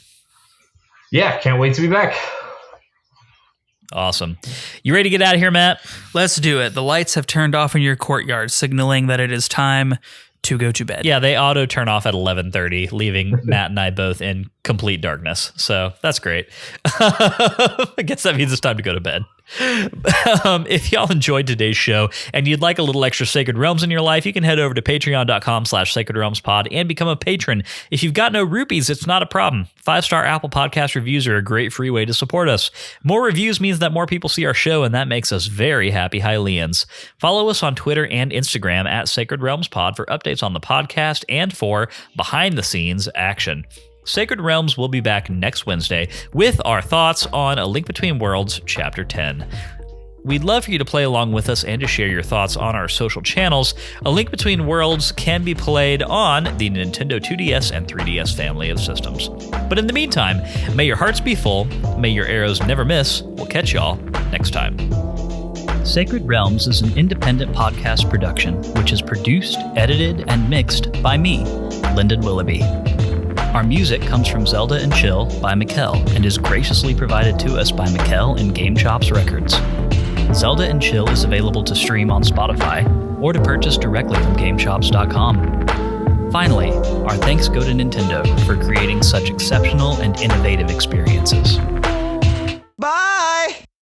Yeah, can't wait to be back. Awesome. You ready to get out of here, Matt? Let's do it. The lights have turned off in your courtyard, signaling that it is time to go to bed. Yeah, they auto turn off at 11:30, leaving Matt and I both in complete darkness. So that's great. I guess that means it's time to go to bed. If y'all enjoyed today's show and you'd like a little extra Sacred Realms in your life, you can head over to patreon.com/sacredrealmspod and become a patron. If you've got no rupees, it's not a problem. 5-star Apple Podcast reviews are a great free way to support us. More reviews means that more people see our show, and that makes us very happy Hylians. Follow us on Twitter and Instagram at Sacred Realms Pod for updates on the podcast and for behind-the-scenes action. Sacred Realms will be back next Wednesday with our thoughts on A Link Between Worlds Chapter 10. We'd love for you to play along with us and to share your thoughts on our social channels. A Link Between Worlds can be played on the Nintendo 2DS and 3DS family of systems. But in the meantime, may your hearts be full, may your arrows never miss. We'll catch y'all next time. Sacred Realms is an independent podcast production, which is produced, edited, and mixed by me, Lyndon Willoughby. Our music comes from Zelda and Chill by Mikkel and is graciously provided to us by Mikkel and Game Chops Records. Zelda and Chill is available to stream on Spotify or to purchase directly from GameChops.com. Finally, our thanks go to Nintendo for creating such exceptional and innovative experiences.